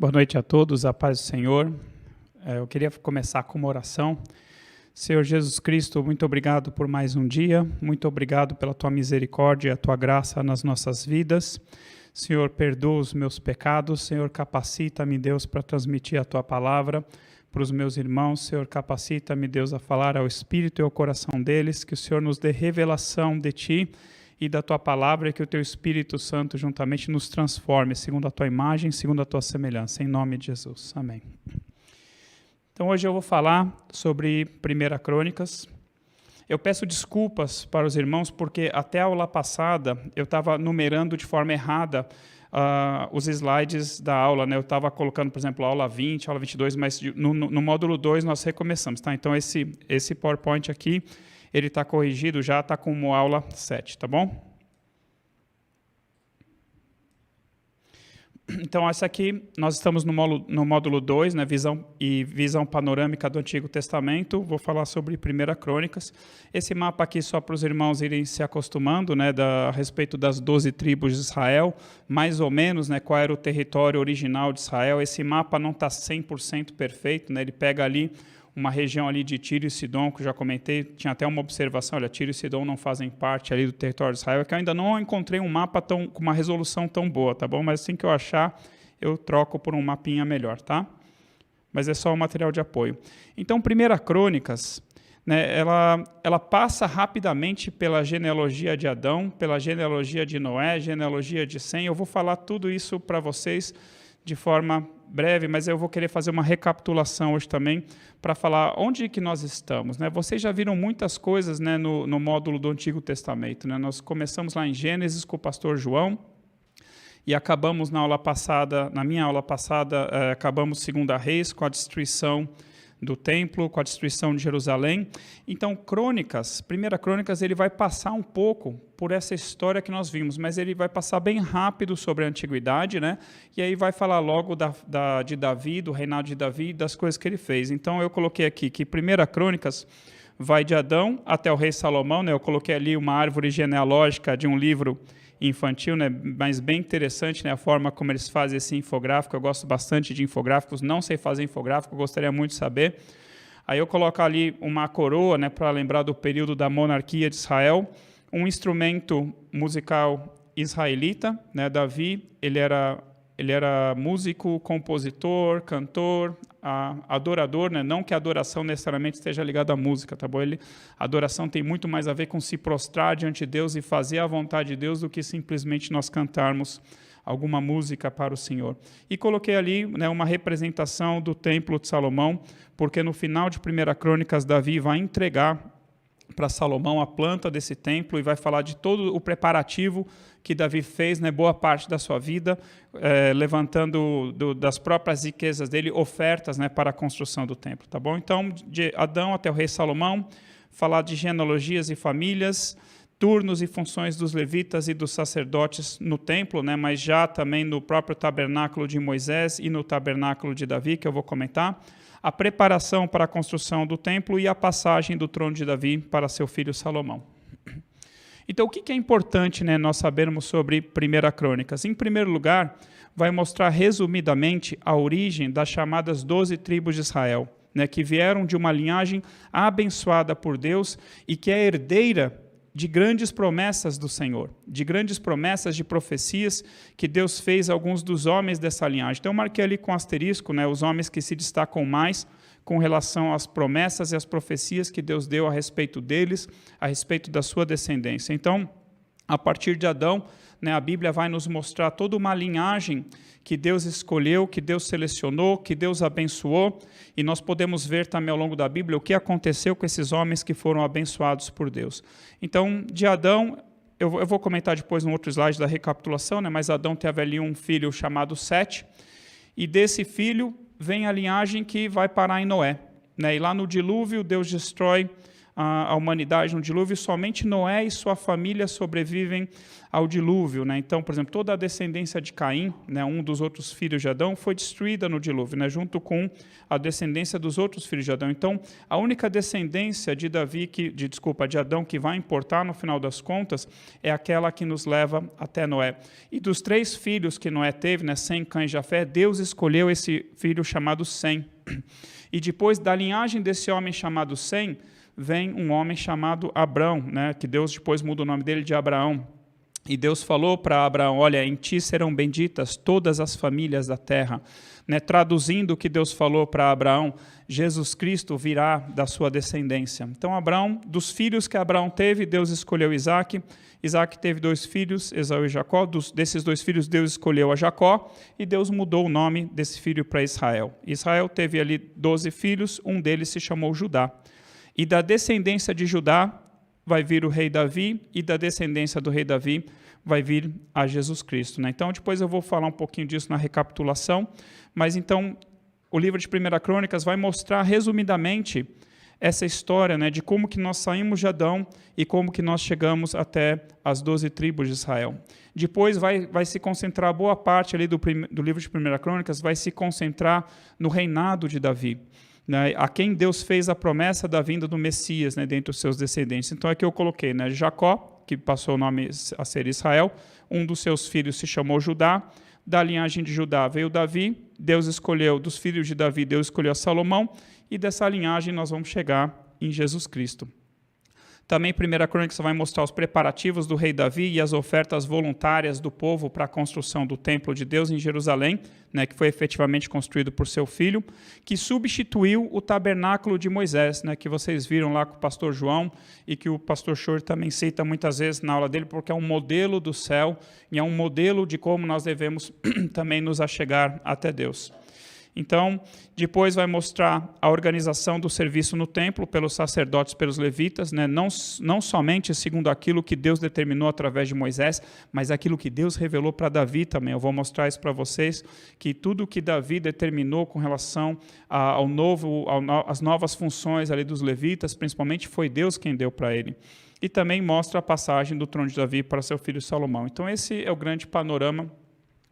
Boa noite a todos, a paz do Senhor. Eu queria começar com uma oração. Senhor Jesus Cristo, muito obrigado por mais um dia, muito obrigado pela Tua misericórdia e a Tua graça nas nossas vidas. Senhor, perdoa os meus pecados, Senhor, capacita-me, Deus, para transmitir a Tua palavra para os meus irmãos. Senhor, capacita-me, Deus, a falar ao Espírito e ao coração deles, que o Senhor nos dê revelação de Ti e da Tua palavra, e que o Teu Espírito Santo juntamente nos transforme, segundo a Tua imagem, segundo a Tua semelhança, em nome de Jesus. Amém. Então hoje eu vou falar sobre 1 Crônicas. Eu peço desculpas para os irmãos, porque até a aula passada eu estava numerando de forma errada os slides da aula, né? Eu estava colocando, por exemplo, a aula 20, a aula 22, mas no módulo 2 nós recomeçamos, tá? Então esse PowerPoint aqui, ele está corrigido, já está como aula 7, tá bom? Então, essa aqui, nós estamos no módulo 2, né, visão panorâmica do Antigo Testamento. Vou falar sobre 1 Crônicas. Esse mapa aqui, só para os irmãos irem se acostumando, né, a respeito das 12 tribos de Israel, mais ou menos, né, qual era o território original de Israel. Esse mapa não está 100% perfeito, né, ele pega ali uma região ali de Tiro e Sidom, que eu já comentei, tinha até uma observação, olha, Tiro e Sidom não fazem parte ali do território de Israel, que eu ainda não encontrei um mapa com uma resolução tão boa, tá bom? Mas assim que eu achar, eu troco por um mapinha melhor, tá? Mas é só o material de apoio. Então, 1 Crônicas, né, ela passa rapidamente pela genealogia de Adão, pela genealogia de Noé, genealogia de Sem. Eu vou falar tudo isso para vocês de forma breve, mas eu vou querer fazer uma recapitulação hoje também para falar onde que nós estamos, né? Vocês já viram muitas coisas, né, no módulo do Antigo Testamento, né? Nós começamos lá em Gênesis com o pastor João e acabamos na minha aula passada, acabamos 2 Reis com a destruição do templo, com a destruição de Jerusalém. Então, 1 Crônicas, ele vai passar um pouco por essa história que nós vimos, mas ele vai passar bem rápido sobre a antiguidade, né? E aí vai falar logo de Davi, do reinado de Davi, das coisas que ele fez. Então, eu coloquei aqui que 1 Crônicas vai de Adão até o rei Salomão, né? Eu coloquei ali uma árvore genealógica de um livro infantil, né, mas bem interessante, né, a forma como eles fazem esse infográfico. Eu gosto bastante de infográficos, não sei fazer infográfico, gostaria muito de saber. Aí eu coloco ali uma coroa, né, para lembrar do período da monarquia de Israel, um instrumento musical israelita, né, Davi, ele era músico, compositor, cantor, adorador, né? Não que a adoração necessariamente esteja ligada à música, tá bom? A adoração tem muito mais a ver com se prostrar diante de Deus e fazer a vontade de Deus do que simplesmente nós cantarmos alguma música para o Senhor. E coloquei ali, né, uma representação do Templo de Salomão, porque no final de 1 Crônicas, Davi vai entregar para Salomão a planta desse templo e vai falar de todo o preparativo que Davi fez, né, boa parte da sua vida, levantando das próprias riquezas dele ofertas, né, para a construção do templo, tá bom? Então, de Adão até o rei Salomão, falar de genealogias e famílias, turnos e funções dos levitas e dos sacerdotes no templo, né, mas já também no próprio tabernáculo de Moisés e no tabernáculo de Davi, que eu vou comentar, a preparação para a construção do templo e a passagem do trono de Davi para seu filho Salomão. Então, o que é importante, né, nós sabermos sobre 1 Crônicas? Em primeiro lugar, vai mostrar resumidamente a origem das chamadas 12 tribos de Israel, né, que vieram de uma linhagem abençoada por Deus e que é herdeira de grandes promessas do Senhor, de grandes promessas de profecias que Deus fez a alguns dos homens dessa linhagem. Então, eu marquei ali com asterisco, né, os homens que se destacam mais com relação às promessas e às profecias que Deus deu a respeito deles, a respeito da sua descendência. Então, a partir de Adão, né, a Bíblia vai nos mostrar toda uma linhagem que Deus escolheu, que Deus selecionou, que Deus abençoou, e nós podemos ver também ao longo da Bíblia o que aconteceu com esses homens que foram abençoados por Deus. Então, de Adão, eu vou comentar depois no outro slide da recapitulação, né, mas Adão teve ali um filho chamado Sete, e desse filho vem a linhagem que vai parar em Noé, né, e lá no dilúvio Deus destrói a humanidade no dilúvio, somente Noé e sua família sobrevivem ao dilúvio, né? Então, por exemplo, toda a descendência de Caim, né, um dos outros filhos de Adão, foi destruída no dilúvio, né, junto com a descendência dos outros filhos de Adão. Então, a única descendência de de Adão que vai importar no final das contas é aquela que nos leva até Noé. E dos 3 filhos que Noé teve, né, Sem, Cã e Jafé, Deus escolheu esse filho chamado Sem. E depois da linhagem desse homem chamado Sem, vem um homem chamado Abrão, né, que Deus depois muda o nome dele de Abraão. E Deus falou para Abraão, olha, em ti serão benditas todas as famílias da terra. Né, traduzindo o que Deus falou para Abraão, Jesus Cristo virá da sua descendência. Então, Abraão, dos filhos que Abraão teve, Deus escolheu Isaque. Isaque teve 2 filhos, Esaú e Jacó. Desses 2 filhos, Deus escolheu a Jacó e Deus mudou o nome desse filho para Israel. Israel teve ali 12 filhos, um deles se chamou Judá. E da descendência de Judá vai vir o rei Davi, e da descendência do rei Davi vai vir a Jesus Cristo, né? Então, depois eu vou falar um pouquinho disso na recapitulação, mas então o livro de 1 Crônicas vai mostrar resumidamente essa história, né, de como que nós saímos de Adão e como que nós chegamos até as 12 tribos de Israel. Depois vai se concentrar, boa parte ali do livro de 1 Crônicas vai se concentrar no reinado de Davi, né, a quem Deus fez a promessa da vinda do Messias, né, dentre os seus descendentes. Então, aqui eu coloquei, né, Jacó, que passou o nome a ser Israel, um dos seus filhos se chamou Judá, da linhagem de Judá veio Davi, Deus escolheu, dos filhos de Davi, Deus escolheu a Salomão, e dessa linhagem nós vamos chegar em Jesus Cristo. Também 1 Crônicas vai mostrar os preparativos do rei Davi e as ofertas voluntárias do povo para a construção do templo de Deus em Jerusalém, né, que foi efetivamente construído por seu filho, que substituiu o tabernáculo de Moisés, né, que vocês viram lá com o pastor João e que o pastor Schor também cita muitas vezes na aula dele, porque é um modelo do céu e é um modelo de como nós devemos também nos achegar até Deus. Então, depois vai mostrar a organização do serviço no templo pelos sacerdotes, pelos levitas, né? Não somente segundo aquilo que Deus determinou através de Moisés, mas aquilo que Deus revelou para Davi também. Eu vou mostrar isso para vocês, que tudo que Davi determinou com relação às novas funções ali dos levitas, principalmente foi Deus quem deu para ele. E também mostra a passagem do trono de Davi para seu filho Salomão. Então, esse é o grande panorama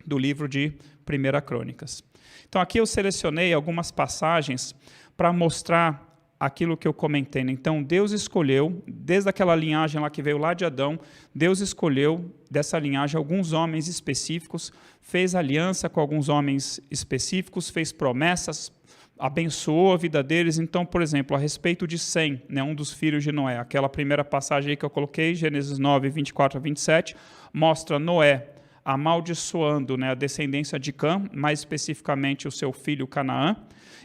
do livro de 1 Crônicas. Então, aqui eu selecionei algumas passagens para mostrar aquilo que eu comentei. Então, Deus escolheu, desde aquela linhagem lá que veio lá de Adão, Deus escolheu dessa linhagem alguns homens específicos, fez aliança com alguns homens específicos, fez promessas, abençoou a vida deles. Então, por exemplo, a respeito de Sem, né, um dos filhos de Noé, aquela primeira passagem aí que eu coloquei, Gênesis 9, 24 a 27, mostra Noé amaldiçoando, né, a descendência de Cã, mais especificamente o seu filho Canaã,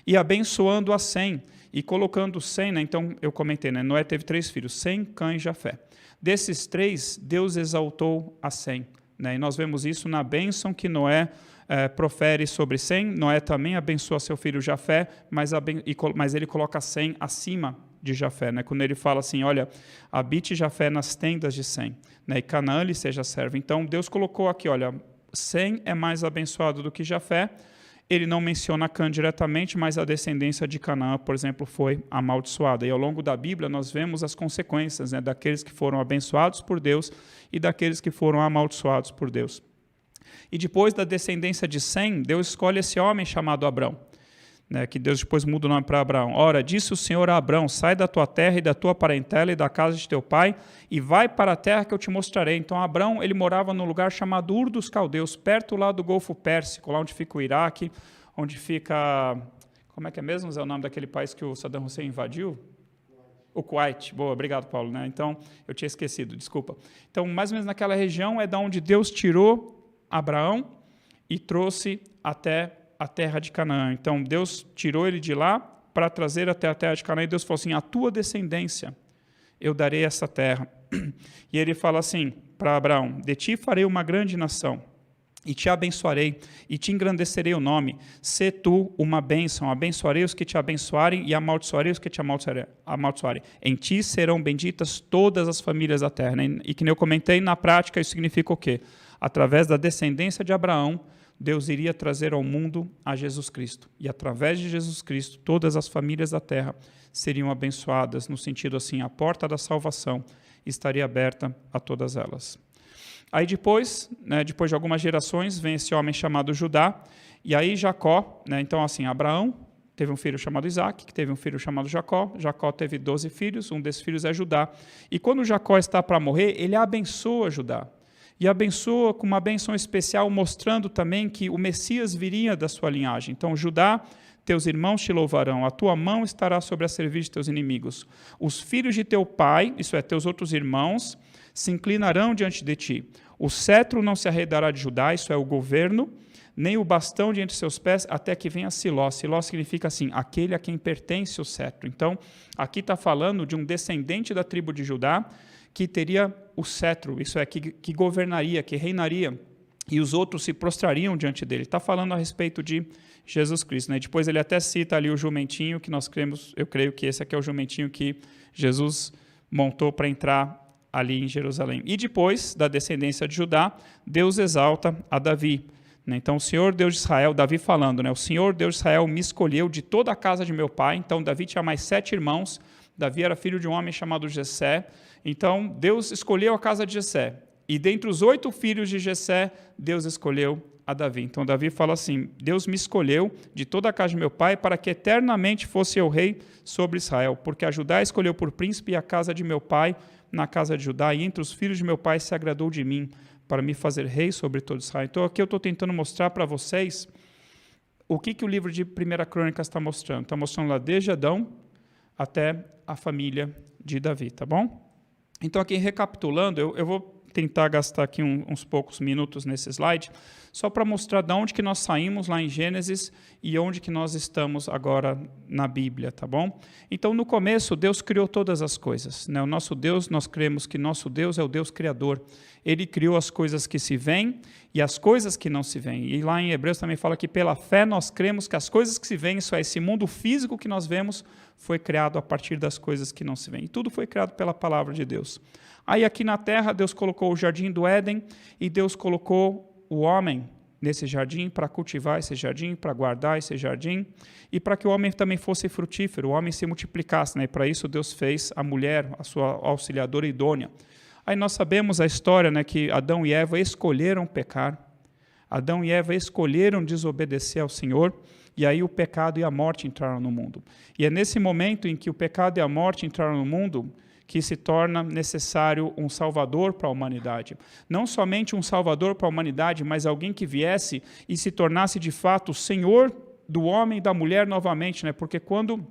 e abençoando a Sem, e colocando Sem, né, então eu comentei, né, Noé teve 3 filhos, Sem, Cã e Jafé. Desses 3, Deus exaltou a Sem, né, e nós vemos isso na bênção que Noé profere sobre Sem. Noé também abençoa seu filho Jafé, mas ele coloca Sem acima de Jafé, né? Quando ele fala assim, olha, habite Jafé nas tendas de Sem, né? E Canaã lhe seja servo. Então, Deus colocou aqui, olha, Sem é mais abençoado do que Jafé. Ele não menciona Cã diretamente, mas a descendência de Canaã, por exemplo, foi amaldiçoada. E ao longo da Bíblia nós vemos as consequências, né, daqueles que foram abençoados por Deus e daqueles que foram amaldiçoados por Deus. E depois da descendência de Sem, Deus escolhe esse homem chamado Abrão, né, que Deus depois muda o nome para Abraão. Ora, disse o Senhor a Abrão, sai da tua terra e da tua parentela e da casa de teu pai, e vai para a terra que eu te mostrarei. Então, Abrão, ele morava num lugar chamado Ur dos Caldeus, perto lá do Golfo Pérsico, lá onde fica o Iraque, onde fica... Como é que é mesmo? É o nome daquele país que o Saddam Hussein invadiu? O Kuwait. Boa, obrigado, Paulo. Né? Então, eu tinha esquecido, desculpa. Então, mais ou menos naquela região é da onde Deus tirou Abraão e trouxe até a terra de Canaã. Então, Deus tirou ele de lá para trazer até a terra de Canaã, e Deus falou assim, a tua descendência, eu darei essa terra. E ele fala assim para Abraão, de ti farei uma grande nação, e te abençoarei, e te engrandecerei o nome, sê tu uma bênção, abençoarei os que te abençoarem, e amaldiçoarei os que te amaldiçoarem. Em ti serão benditas todas as famílias da terra. E que nem eu comentei, na prática isso significa o quê? Através da descendência de Abraão, Deus iria trazer ao mundo a Jesus Cristo. E através de Jesus Cristo, todas as famílias da terra seriam abençoadas, no sentido assim, a porta da salvação estaria aberta a todas elas. Aí depois, depois de algumas gerações, vem esse homem chamado Judá, e aí Jacó, então assim, Abraão teve um filho chamado Isaac, que teve um filho chamado Jacó. Jacó teve 12 filhos, um desses filhos é Judá. E quando Jacó está para morrer, ele abençoa Judá. E abençoa com uma bênção especial, mostrando também que o Messias viria da sua linhagem. Então, Judá, teus irmãos te louvarão, a tua mão estará sobre a cerviz de teus inimigos. Os filhos de teu pai, isso é, teus outros irmãos, se inclinarão diante de ti. O cetro não se arredará de Judá, isso é, o governo, nem o bastão de entre seus pés, até que venha Siló. Siló significa assim, aquele a quem pertence o cetro. Então, aqui está falando de um descendente da tribo de Judá, que teria o cetro, isso é, que governaria, que reinaria, e os outros se prostrariam diante dele. Está falando a respeito de Jesus Cristo. Depois ele até cita ali o jumentinho, que nós cremos, eu creio que esse aqui é o jumentinho que Jesus montou para entrar ali em Jerusalém. E depois da descendência de Judá, Deus exalta a Davi. Então, o Senhor Deus de Israel, Davi falando, o Senhor Deus de Israel me escolheu de toda a casa de meu pai. Então, Davi tinha mais 7 irmãos. Davi era filho de um homem chamado Jessé. Então, Deus escolheu a casa de Jessé. E dentre os 8 filhos de Jessé, Deus escolheu a Davi. Então, Davi fala assim, Deus me escolheu de toda a casa de meu pai para que eternamente fosse eu rei sobre Israel. Porque a Judá escolheu por príncipe e a casa de meu pai na casa de Judá. E entre os filhos de meu pai se agradou de mim para me fazer rei sobre todo Israel. Então, aqui eu estou tentando mostrar para vocês o que o livro de 1 Crônicas está mostrando. Está mostrando lá desde Adão até a família de Davi, tá bom? Então, aqui recapitulando, eu vou tentar gastar aqui uns poucos minutos nesse slide, só para mostrar de onde que nós saímos lá em Gênesis e onde que nós estamos agora na Bíblia, tá bom? Então, no começo, Deus criou todas as coisas. O nosso Deus, nós cremos que nosso Deus é o Deus Criador. Ele criou as coisas que se veem e as coisas que não se veem. E lá em Hebreus também fala que pela fé nós cremos que as coisas que se veem, isso é, esse mundo físico que nós vemos, foi criado a partir das coisas que não se veem. E tudo foi criado pela palavra de Deus. Aí aqui na terra, Deus colocou o jardim do Éden e Deus colocou o homem nesse jardim para cultivar esse jardim, para guardar esse jardim e para que o homem também fosse frutífero, o homem se multiplicasse. E para isso Deus fez a mulher, a sua auxiliadora idônea. Aí nós sabemos a história, que Adão e Eva escolheram pecar, Adão e Eva escolheram desobedecer ao Senhor, e aí o pecado e a morte entraram no mundo. E é nesse momento em que o pecado e a morte entraram no mundo que se torna necessário um salvador para a humanidade. Não somente um salvador para a humanidade, mas alguém que viesse e se tornasse de fato o Senhor do homem e da mulher novamente, porque quando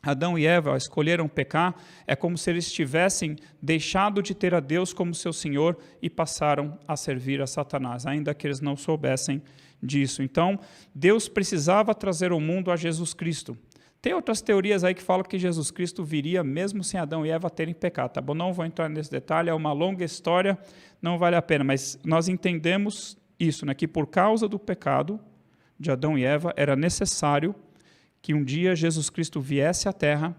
Adão e Eva escolheram pecar, é como se eles tivessem deixado de ter a Deus como seu Senhor e passaram a servir a Satanás, ainda que eles não soubessem disso. Então, Deus precisava trazer ao mundo a Jesus Cristo. Tem outras teorias aí que falam que Jesus Cristo viria mesmo sem Adão e Eva terem pecado, tá bom? Não vou entrar nesse detalhe, é uma longa história, não vale a pena, mas nós entendemos isso, que por causa do pecado de Adão e Eva, era necessário que um dia Jesus Cristo viesse à terra,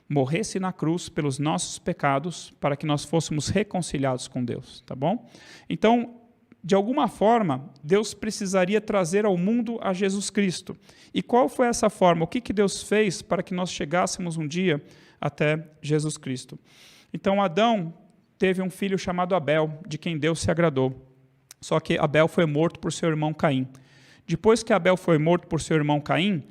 morresse na cruz pelos nossos pecados, para que nós fôssemos reconciliados com Deus, tá bom? Então, de alguma forma, Deus precisaria trazer ao mundo a Jesus Cristo. E qual foi essa forma? O que Deus fez para que nós chegássemos um dia até Jesus Cristo? Então, Adão teve um filho chamado Abel, de quem Deus se agradou. Só que Abel foi morto por seu irmão Caim. Depois que Abel foi morto por seu irmão Caim,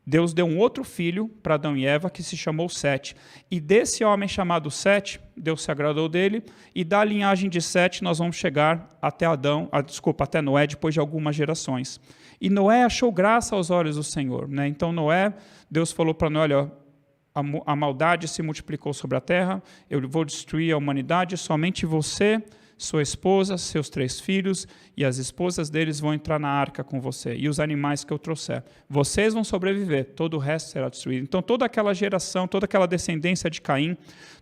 Deus deu um outro filho para Adão e Eva, que se chamou Sete. E desse homem chamado Sete, Deus se agradou dele, e da linhagem de Sete nós vamos chegar até até Noé, depois de algumas gerações. E Noé achou graça aos olhos do Senhor. Então Noé, Deus falou para Noé, olha, a maldade se multiplicou sobre a terra, eu vou destruir a humanidade, somente você, sua esposa, seus 3 filhos e as esposas deles vão entrar na arca com você, e os animais que eu trouxer. Vocês vão sobreviver, todo o resto será destruído. Então toda aquela geração, toda aquela descendência de Caim,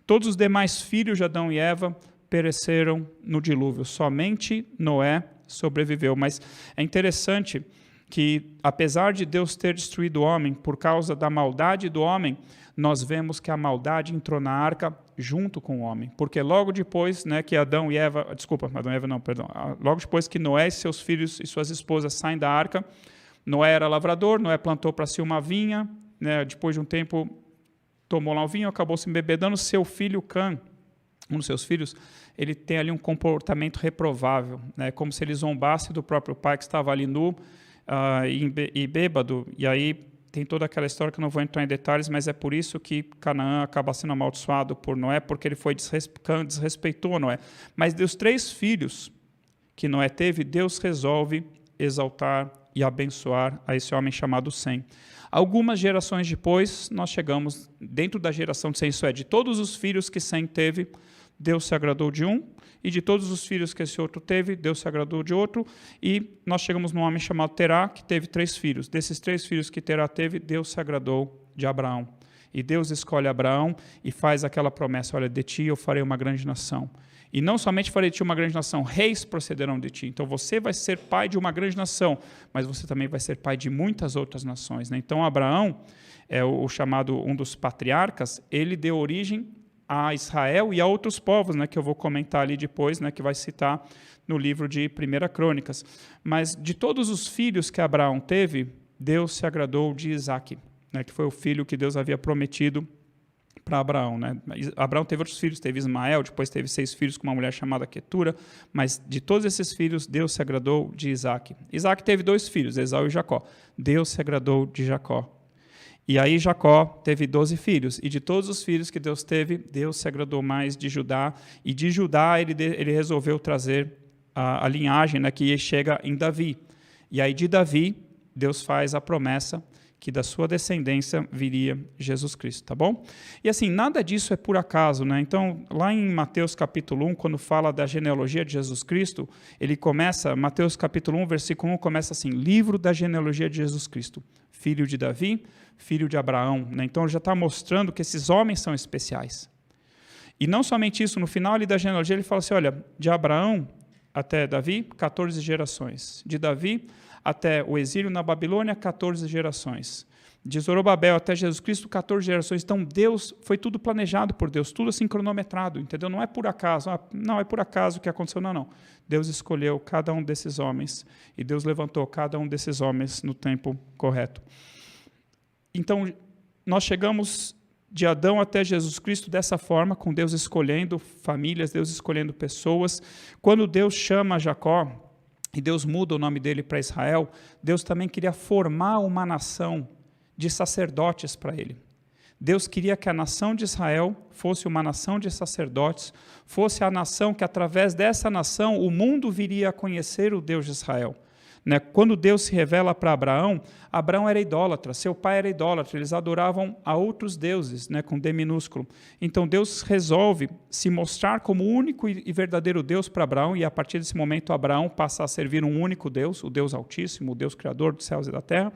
todos os demais filhos de Adão e Eva pereceram no dilúvio. Somente Noé sobreviveu. Mas é interessante que, apesar de Deus ter destruído o homem por causa da maldade do homem, nós vemos que a maldade entrou na arca junto com o homem, porque logo depois, né, que Adão e Eva não, perdão, logo depois que Noé e seus filhos e suas esposas saem da arca, Noé era lavrador, Noé plantou para si uma vinha, né, depois de um tempo tomou lá o vinho, acabou se embebedando. Seu filho Cã, um dos seus filhos, ele tem ali um comportamento reprovável, né, como se ele zombasse do próprio pai que estava ali nu e bêbado, e aí tem toda aquela história que eu não vou entrar em detalhes, mas é por isso que Canaã acaba sendo amaldiçoado por Noé, porque ele desrespeitou Noé. Mas dos 3 filhos que Noé teve, Deus resolve exaltar e abençoar a esse homem chamado Sem. Algumas gerações depois, nós chegamos dentro da geração de Sem, isso é, de todos os filhos que Sem teve, Deus se agradou de um, e de todos os filhos que esse outro teve, Deus se agradou de outro, e nós chegamos num homem chamado Terá, que teve 3 filhos. Desses 3 filhos que Terá teve, Deus se agradou de Abraão. E Deus escolhe Abraão e faz aquela promessa, olha, de ti eu farei uma grande nação. E não somente farei de ti uma grande nação, reis procederão de ti. Então você vai ser pai de uma grande nação, mas você também vai ser pai de muitas outras nações, né? Então Abraão, é o chamado um dos patriarcas, ele deu origem a Israel e a outros povos, né, que eu vou comentar ali depois, né, que vai citar no livro de 1 Crônicas. Mas de todos os filhos que Abraão teve, Deus se agradou de Isaque, né, que foi o filho que Deus havia prometido para Abraão, né? Abraão teve outros filhos, teve Ismael, depois teve 6 filhos com uma mulher chamada Quetura, mas de todos esses filhos, Deus se agradou de Isaque. Isaque teve 2 filhos, Esaú e Jacó. Deus se agradou de Jacó. E aí Jacó teve 12 filhos, e de todos os filhos que Deus teve, Deus se agradou mais de Judá, e de Judá ele resolveu trazer a linhagem, né, que chega em Davi. E aí de Davi, Deus faz a promessa que da sua descendência viria Jesus Cristo, tá bom? E assim, nada disso é por acaso, né? Então, lá em Mateus capítulo 1, quando fala da genealogia de Jesus Cristo, ele começa, Mateus capítulo 1, versículo 1, começa assim, livro da genealogia de Jesus Cristo, filho de Davi, filho de Abraão, né? Então, ele já está mostrando que esses homens são especiais. E não somente isso, no final ali da genealogia, ele fala assim, olha, de Abraão até Davi, 14 gerações. De Davi até o exílio na Babilônia, 14 gerações. De Zorobabel até Jesus Cristo, 14 gerações. Então, Deus, foi tudo planejado por Deus, tudo assim cronometrado, entendeu? Não é por acaso, não é por acaso que aconteceu, não. Deus escolheu cada um desses homens e Deus levantou cada um desses homens no tempo correto. Então, nós chegamos de Adão até Jesus Cristo dessa forma, com Deus escolhendo famílias, Deus escolhendo pessoas. Quando Deus chama Jacó, e Deus muda o nome dele para Israel, Deus também queria formar uma nação de sacerdotes para ele. Deus queria que a nação de Israel fosse uma nação de sacerdotes, fosse a nação que, através dessa nação, o mundo viria a conhecer o Deus de Israel. Né? Quando Deus se revela para Abraão, Abraão era idólatra, seu pai era idólatra, eles adoravam a outros deuses, né, com D minúsculo. Então Deus resolve se mostrar como o único e verdadeiro Deus para Abraão, e a partir desse momento Abraão passa a servir um único Deus, o Deus Altíssimo, o Deus Criador dos céus e da terra.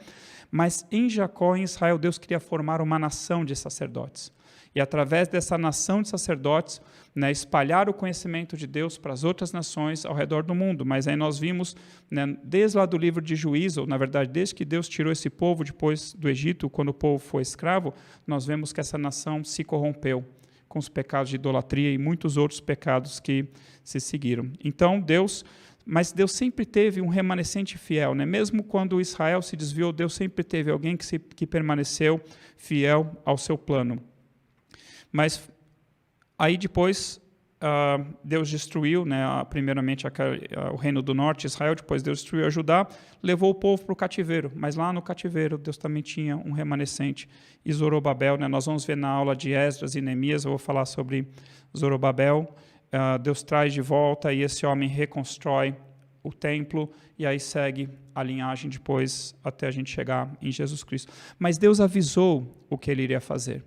Mas em Jacó, em Israel, Deus queria formar uma nação de sacerdotes. E através dessa nação de sacerdotes, né, espalhar o conhecimento de Deus para as outras nações ao redor do mundo. Mas aí nós vimos, né, desde lá do livro de Juízo, ou na verdade, desde que Deus tirou esse povo depois do Egito, quando o povo foi escravo, nós vemos que essa nação se corrompeu com os pecados de idolatria e muitos outros pecados que se seguiram. Então, mas Deus sempre teve um remanescente fiel, né? Mesmo quando Israel se desviou, Deus sempre teve alguém que permaneceu fiel ao seu plano. Mas aí depois Deus destruiu, né, primeiramente o reino do norte, Israel, depois Deus destruiu a Judá, levou o povo para o cativeiro, mas lá no cativeiro Deus também tinha um remanescente, e Zorobabel, né, nós vamos ver na aula de Esdras e Neemias, eu vou falar sobre Zorobabel, Deus traz de volta e esse homem reconstrói o templo, e aí segue a linhagem depois até a gente chegar em Jesus Cristo. Mas Deus avisou o que ele iria fazer.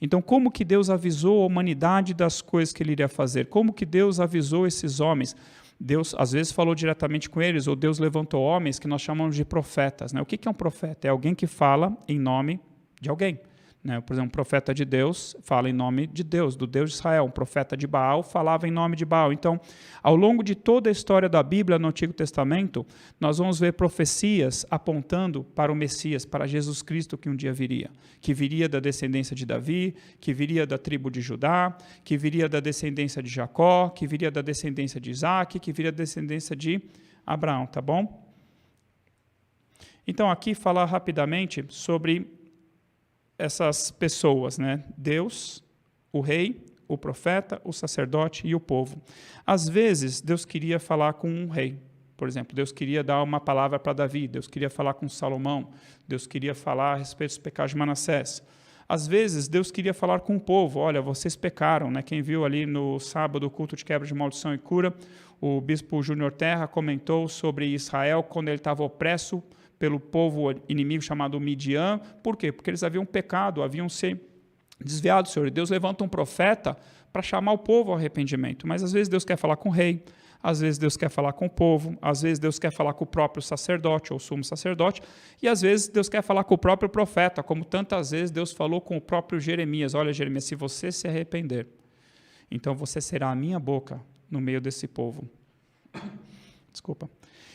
Então, como que Deus avisou a humanidade das coisas que ele iria fazer? Como que Deus avisou esses homens? Deus, às vezes, falou diretamente com eles, ou Deus levantou homens que nós chamamos de profetas, né? O que é um profeta? É alguém que fala em nome de alguém. né? Por exemplo, um profeta de Deus fala em nome de Deus, do Deus de Israel. Um profeta de Baal falava em nome de Baal. Então, ao longo de toda a história da Bíblia no Antigo Testamento, nós vamos ver profecias apontando para o Messias, para Jesus Cristo que um dia viria. Que viria da descendência de Davi, que viria da tribo de Judá, que viria da descendência de Jacó, que viria da descendência de Isaac, que viria da descendência de Abraão, tá bom? Então, aqui falar rapidamente sobre essas pessoas, né? Deus, o rei, o profeta, o sacerdote e o povo. Às vezes, Deus queria falar com um rei. Por exemplo, Deus queria dar uma palavra para Davi, Deus queria falar com Salomão, Deus queria falar a respeito dos pecados de Manassés. Às vezes, Deus queria falar com o povo. Olha, vocês pecaram, né? Quem viu ali no sábado o culto de quebra de maldição e cura, o bispo Júnior Terra comentou sobre Israel quando ele estava opresso pelo povo inimigo chamado Midian. Por quê? Porque eles haviam pecado, haviam se desviado do Senhor. E Deus levanta um profeta para chamar o povo ao arrependimento. Mas às vezes Deus quer falar com o rei, às vezes Deus quer falar com o povo, às vezes Deus quer falar com o próprio sacerdote ou sumo sacerdote, e às vezes Deus quer falar com o próprio profeta, como tantas vezes Deus falou com o próprio Jeremias. Olha, Jeremias, se você se arrepender, então você será a minha boca no meio desse povo. Desculpa.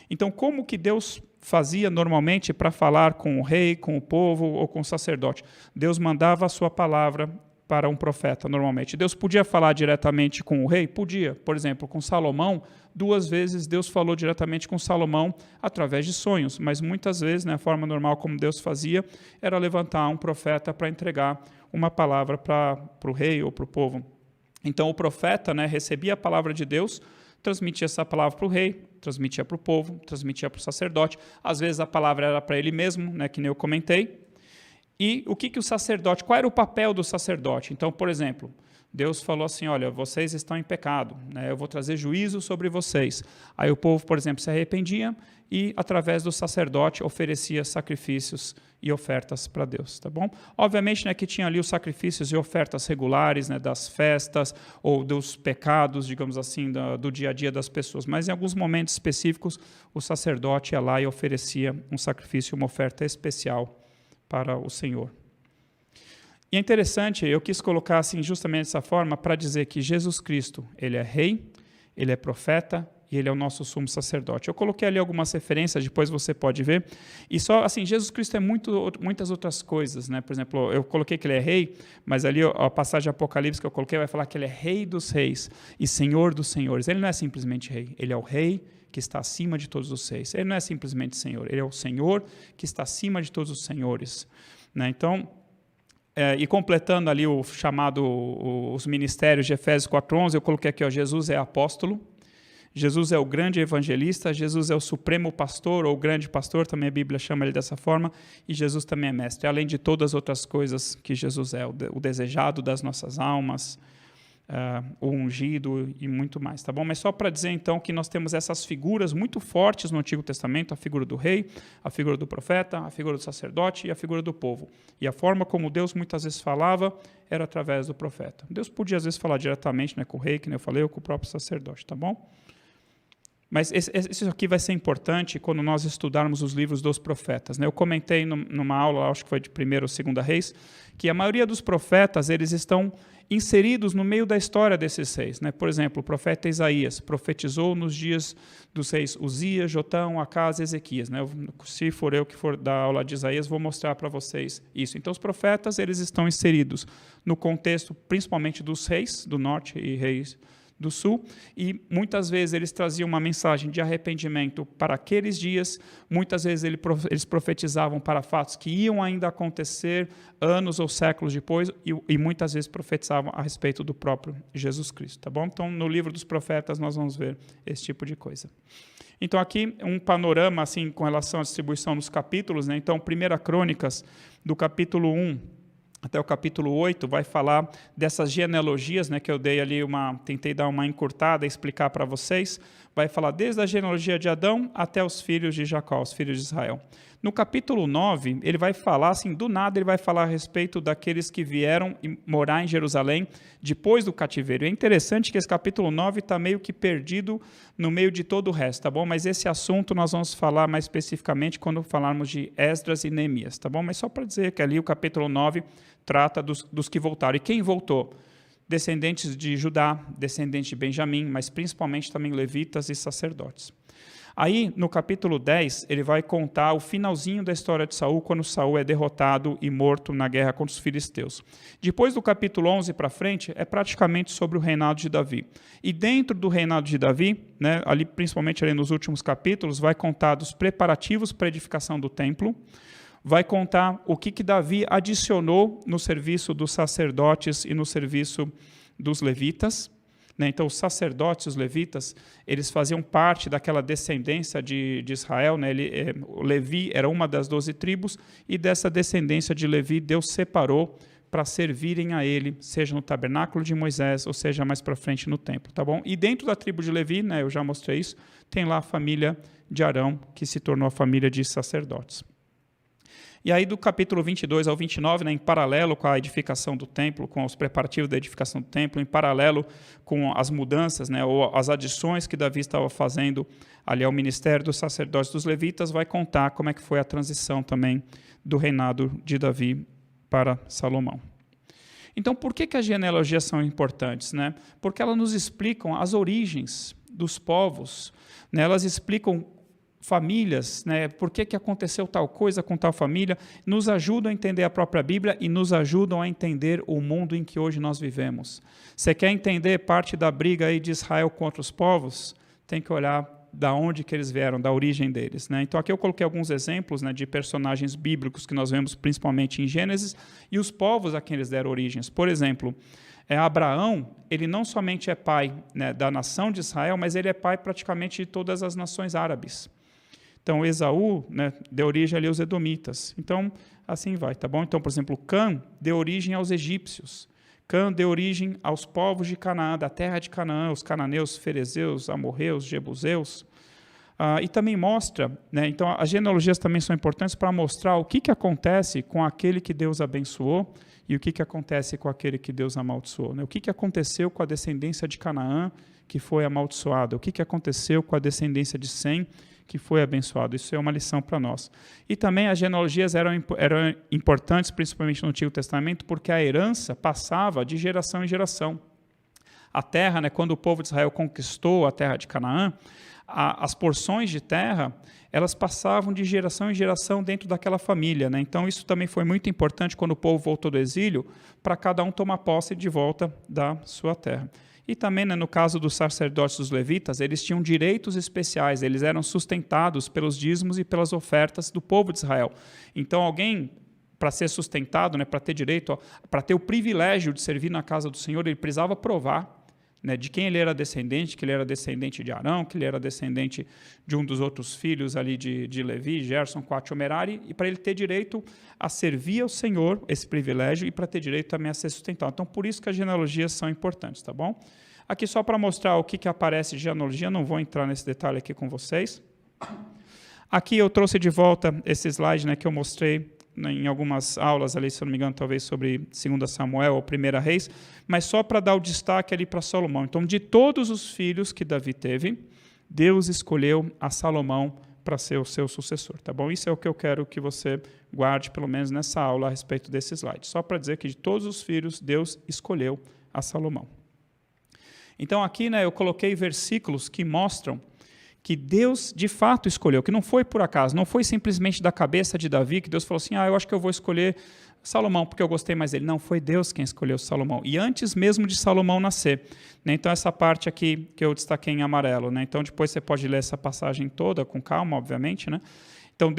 Então, como que Deus fazia normalmente para falar com o rei, com o povo ou com o sacerdote? Deus mandava a sua palavra para um profeta, normalmente. Deus podia falar diretamente com o rei? Podia. Por exemplo, com Salomão, 2 vezes Deus falou diretamente com Salomão através de sonhos, mas muitas vezes, né, a forma normal como Deus fazia era levantar um profeta para entregar uma palavra para o rei ou para o povo. Então, o profeta, né, recebia a palavra de Deus, transmitia essa palavra para o rei, transmitia para o povo, transmitia para o sacerdote. Às vezes a palavra era para ele mesmo, né, que nem eu comentei. E o que o sacerdote, qual era o papel do sacerdote? Então, por exemplo, Deus falou assim, olha, vocês estão em pecado, né, eu vou trazer juízo sobre vocês. Aí o povo, por exemplo, se arrependia e, através do sacerdote, oferecia sacrifícios e ofertas para Deus, tá bom? Obviamente, né, que tinha ali os sacrifícios e ofertas regulares, né, das festas ou dos pecados, digamos assim, do dia a dia das pessoas, mas em alguns momentos específicos o sacerdote ia lá e oferecia um sacrifício, uma oferta especial para o Senhor. E é interessante, eu quis colocar assim justamente dessa forma para dizer que Jesus Cristo, ele é rei, ele é profeta, e ele é o nosso sumo sacerdote. Eu coloquei ali algumas referências, depois você pode ver. E só, assim, Jesus Cristo é muitas outras coisas, né? Por exemplo, eu coloquei que ele é rei, mas ali a passagem de Apocalipse que eu coloquei vai falar que ele é rei dos reis e senhor dos senhores. Ele não é simplesmente rei, ele é o rei que está acima de todos os reis. Ele não é simplesmente senhor, ele é o senhor que está acima de todos os senhores, né? Então, e completando ali o chamado, os ministérios de Efésios 4:11, eu coloquei aqui, ó, Jesus é apóstolo, Jesus é o grande evangelista, Jesus é o supremo pastor, ou grande pastor, também a Bíblia chama ele dessa forma, e Jesus também é mestre, além de todas as outras coisas que Jesus é, o desejado das nossas almas, o ungido e muito mais, tá bom? Mas só para dizer, então, que nós temos essas figuras muito fortes no Antigo Testamento, a figura do rei, a figura do profeta, a figura do sacerdote e a figura do povo. E a forma como Deus muitas vezes falava era através do profeta. Deus podia, às vezes, falar diretamente, né, com o rei, que nem eu falei, ou com o próprio sacerdote, tá bom? Mas isso aqui vai ser importante quando nós estudarmos os livros dos profetas, né? Eu comentei numa aula, acho que foi de 1º ou 2ª Reis, que a maioria dos profetas, eles estão inseridos no meio da história desses reis, né? Por exemplo, o profeta Isaías profetizou nos dias dos reis Uzias, Jotão, Acás e Ezequias, né? Se for eu que for dar aula de Isaías, vou mostrar para vocês isso. Então, os profetas, eles estão inseridos no contexto, principalmente dos reis do norte e reis do sul, e muitas vezes eles traziam uma mensagem de arrependimento para aqueles dias, muitas vezes eles profetizavam para fatos que iam ainda acontecer anos ou séculos depois, e muitas vezes profetizavam a respeito do próprio Jesus Cristo, tá bom? Então, no livro dos profetas, nós vamos ver esse tipo de coisa. Então, aqui, um panorama, assim, com relação à distribuição dos capítulos, né? Então, 1 Crônicas, do capítulo 1 até o capítulo 8, vai falar dessas genealogias, né, que eu dei ali tentei dar uma encurtada e explicar para vocês, vai falar desde a genealogia de Adão até os filhos de Jacó, os filhos de Israel. No capítulo 9, ele vai falar, assim, do nada ele vai falar a respeito daqueles que vieram morar em Jerusalém depois do cativeiro. É interessante que esse capítulo 9 está meio que perdido no meio de todo o resto, tá bom? Mas esse assunto nós vamos falar mais especificamente quando falarmos de Esdras e Neemias, tá bom? Mas só para dizer que ali o capítulo 9 trata dos que voltaram. E quem voltou? Descendentes de Judá, descendentes de Benjamim, mas principalmente também levitas e sacerdotes. Aí, no capítulo 10, ele vai contar o finalzinho da história de Saul, quando Saul é derrotado e morto na guerra contra os filisteus. Depois do capítulo 11 para frente, é praticamente sobre o reinado de Davi. E dentro do reinado de Davi, né, ali, principalmente ali nos últimos capítulos, vai contar dos preparativos para a edificação do templo, vai contar o que Davi adicionou no serviço dos sacerdotes e no serviço dos levitas. Então, os sacerdotes, os levitas, eles faziam parte daquela descendência de Israel. Né? Levi era uma das 12 tribos, e dessa descendência de Levi, Deus separou para servirem a ele, seja no tabernáculo de Moisés, ou seja mais para frente no templo. Tá bom? E dentro da tribo de Levi, né, eu já mostrei isso, tem lá a família de Arão, que se tornou a família de sacerdotes. E aí, do capítulo 22 ao 29, né, em paralelo com a edificação do templo, com os preparativos da edificação do templo, em paralelo com as mudanças, né, ou as adições que Davi estava fazendo ali ao ministério dos sacerdotes dos levitas, vai contar como é que foi a transição também do reinado de Davi para Salomão. Então, por que as genealogias são importantes? Né? Porque elas nos explicam as origens dos povos, né? Elas explicam famílias, né? Por que aconteceu tal coisa com tal família, nos ajudam a entender a própria Bíblia e nos ajudam a entender o mundo em que hoje nós vivemos. Você quer entender parte da briga aí de Israel contra os povos? Tem que olhar da onde que eles vieram, da origem deles. Né? Então, aqui eu coloquei alguns exemplos, né, de personagens bíblicos que nós vemos principalmente em Gênesis e os povos a quem eles deram origens. Por exemplo, Abraão, ele não somente é pai, né, da nação de Israel, mas ele é pai praticamente de todas as nações árabes. Então, Esaú, né, deu origem ali aos edomitas. Então, assim vai, tá bom? Então, por exemplo, Cã deu origem aos egípcios. Cã deu origem aos povos de Canaã, da terra de Canaã, os cananeus, ferezeus, amorreus, jebuseus. E também mostra, né, então, as genealogias também são importantes para mostrar o que acontece com aquele que Deus abençoou e o que acontece com aquele que Deus amaldiçoou. Né? O que aconteceu com a descendência de Canaã, que foi amaldiçoada? O que aconteceu com a descendência de Sem, que foi abençoado? Isso é uma lição para nós. E também as genealogias eram importantes, principalmente no Antigo Testamento, porque a herança passava de geração em geração. A terra, né, quando o povo de Israel conquistou a terra de Canaã, as porções de terra, elas passavam de geração em geração dentro daquela família. Né? Então, isso também foi muito importante quando o povo voltou do exílio, para cada um tomar posse de volta da sua terra. E também, né, no caso dos sacerdotes dos levitas, eles tinham direitos especiais, eles eram sustentados pelos dízimos e pelas ofertas do povo de Israel. Então, alguém, para ser sustentado, né, para ter direito, para ter o privilégio de servir na casa do Senhor, ele precisava provar, né, de quem ele era descendente, que ele era descendente de Arão, que ele era descendente de um dos outros filhos ali de Levi, Gerson, Coate, Merari, e para ele ter direito a servir ao Senhor, esse privilégio, e para ter direito também a ser sustentado. Então, por isso que as genealogias são importantes, tá bom? Aqui só para mostrar o que aparece de genealogia, não vou entrar nesse detalhe aqui com vocês. Aqui eu trouxe de volta esse slide, né, que eu mostrei em algumas aulas ali, se eu não me engano, talvez sobre 2 Samuel ou 1 Reis, mas só para dar o destaque ali para Salomão. Então, de todos os filhos que Davi teve, Deus escolheu a Salomão para ser o seu sucessor, tá bom? Isso é o que eu quero que você guarde, pelo menos nessa aula, a respeito desse slide. Só para dizer que de todos os filhos, Deus escolheu a Salomão. Então, aqui, né, eu coloquei versículos que mostram que Deus, de fato, escolheu, que não foi por acaso, não foi simplesmente da cabeça de Davi, que Deus falou assim, eu acho que eu vou escolher Salomão, porque eu gostei mais dele. Não, foi Deus quem escolheu Salomão, e antes mesmo de Salomão nascer. Né? Então, essa parte aqui que eu destaquei em amarelo. Né? Então, depois você pode ler essa passagem toda, com calma, obviamente, né? Então,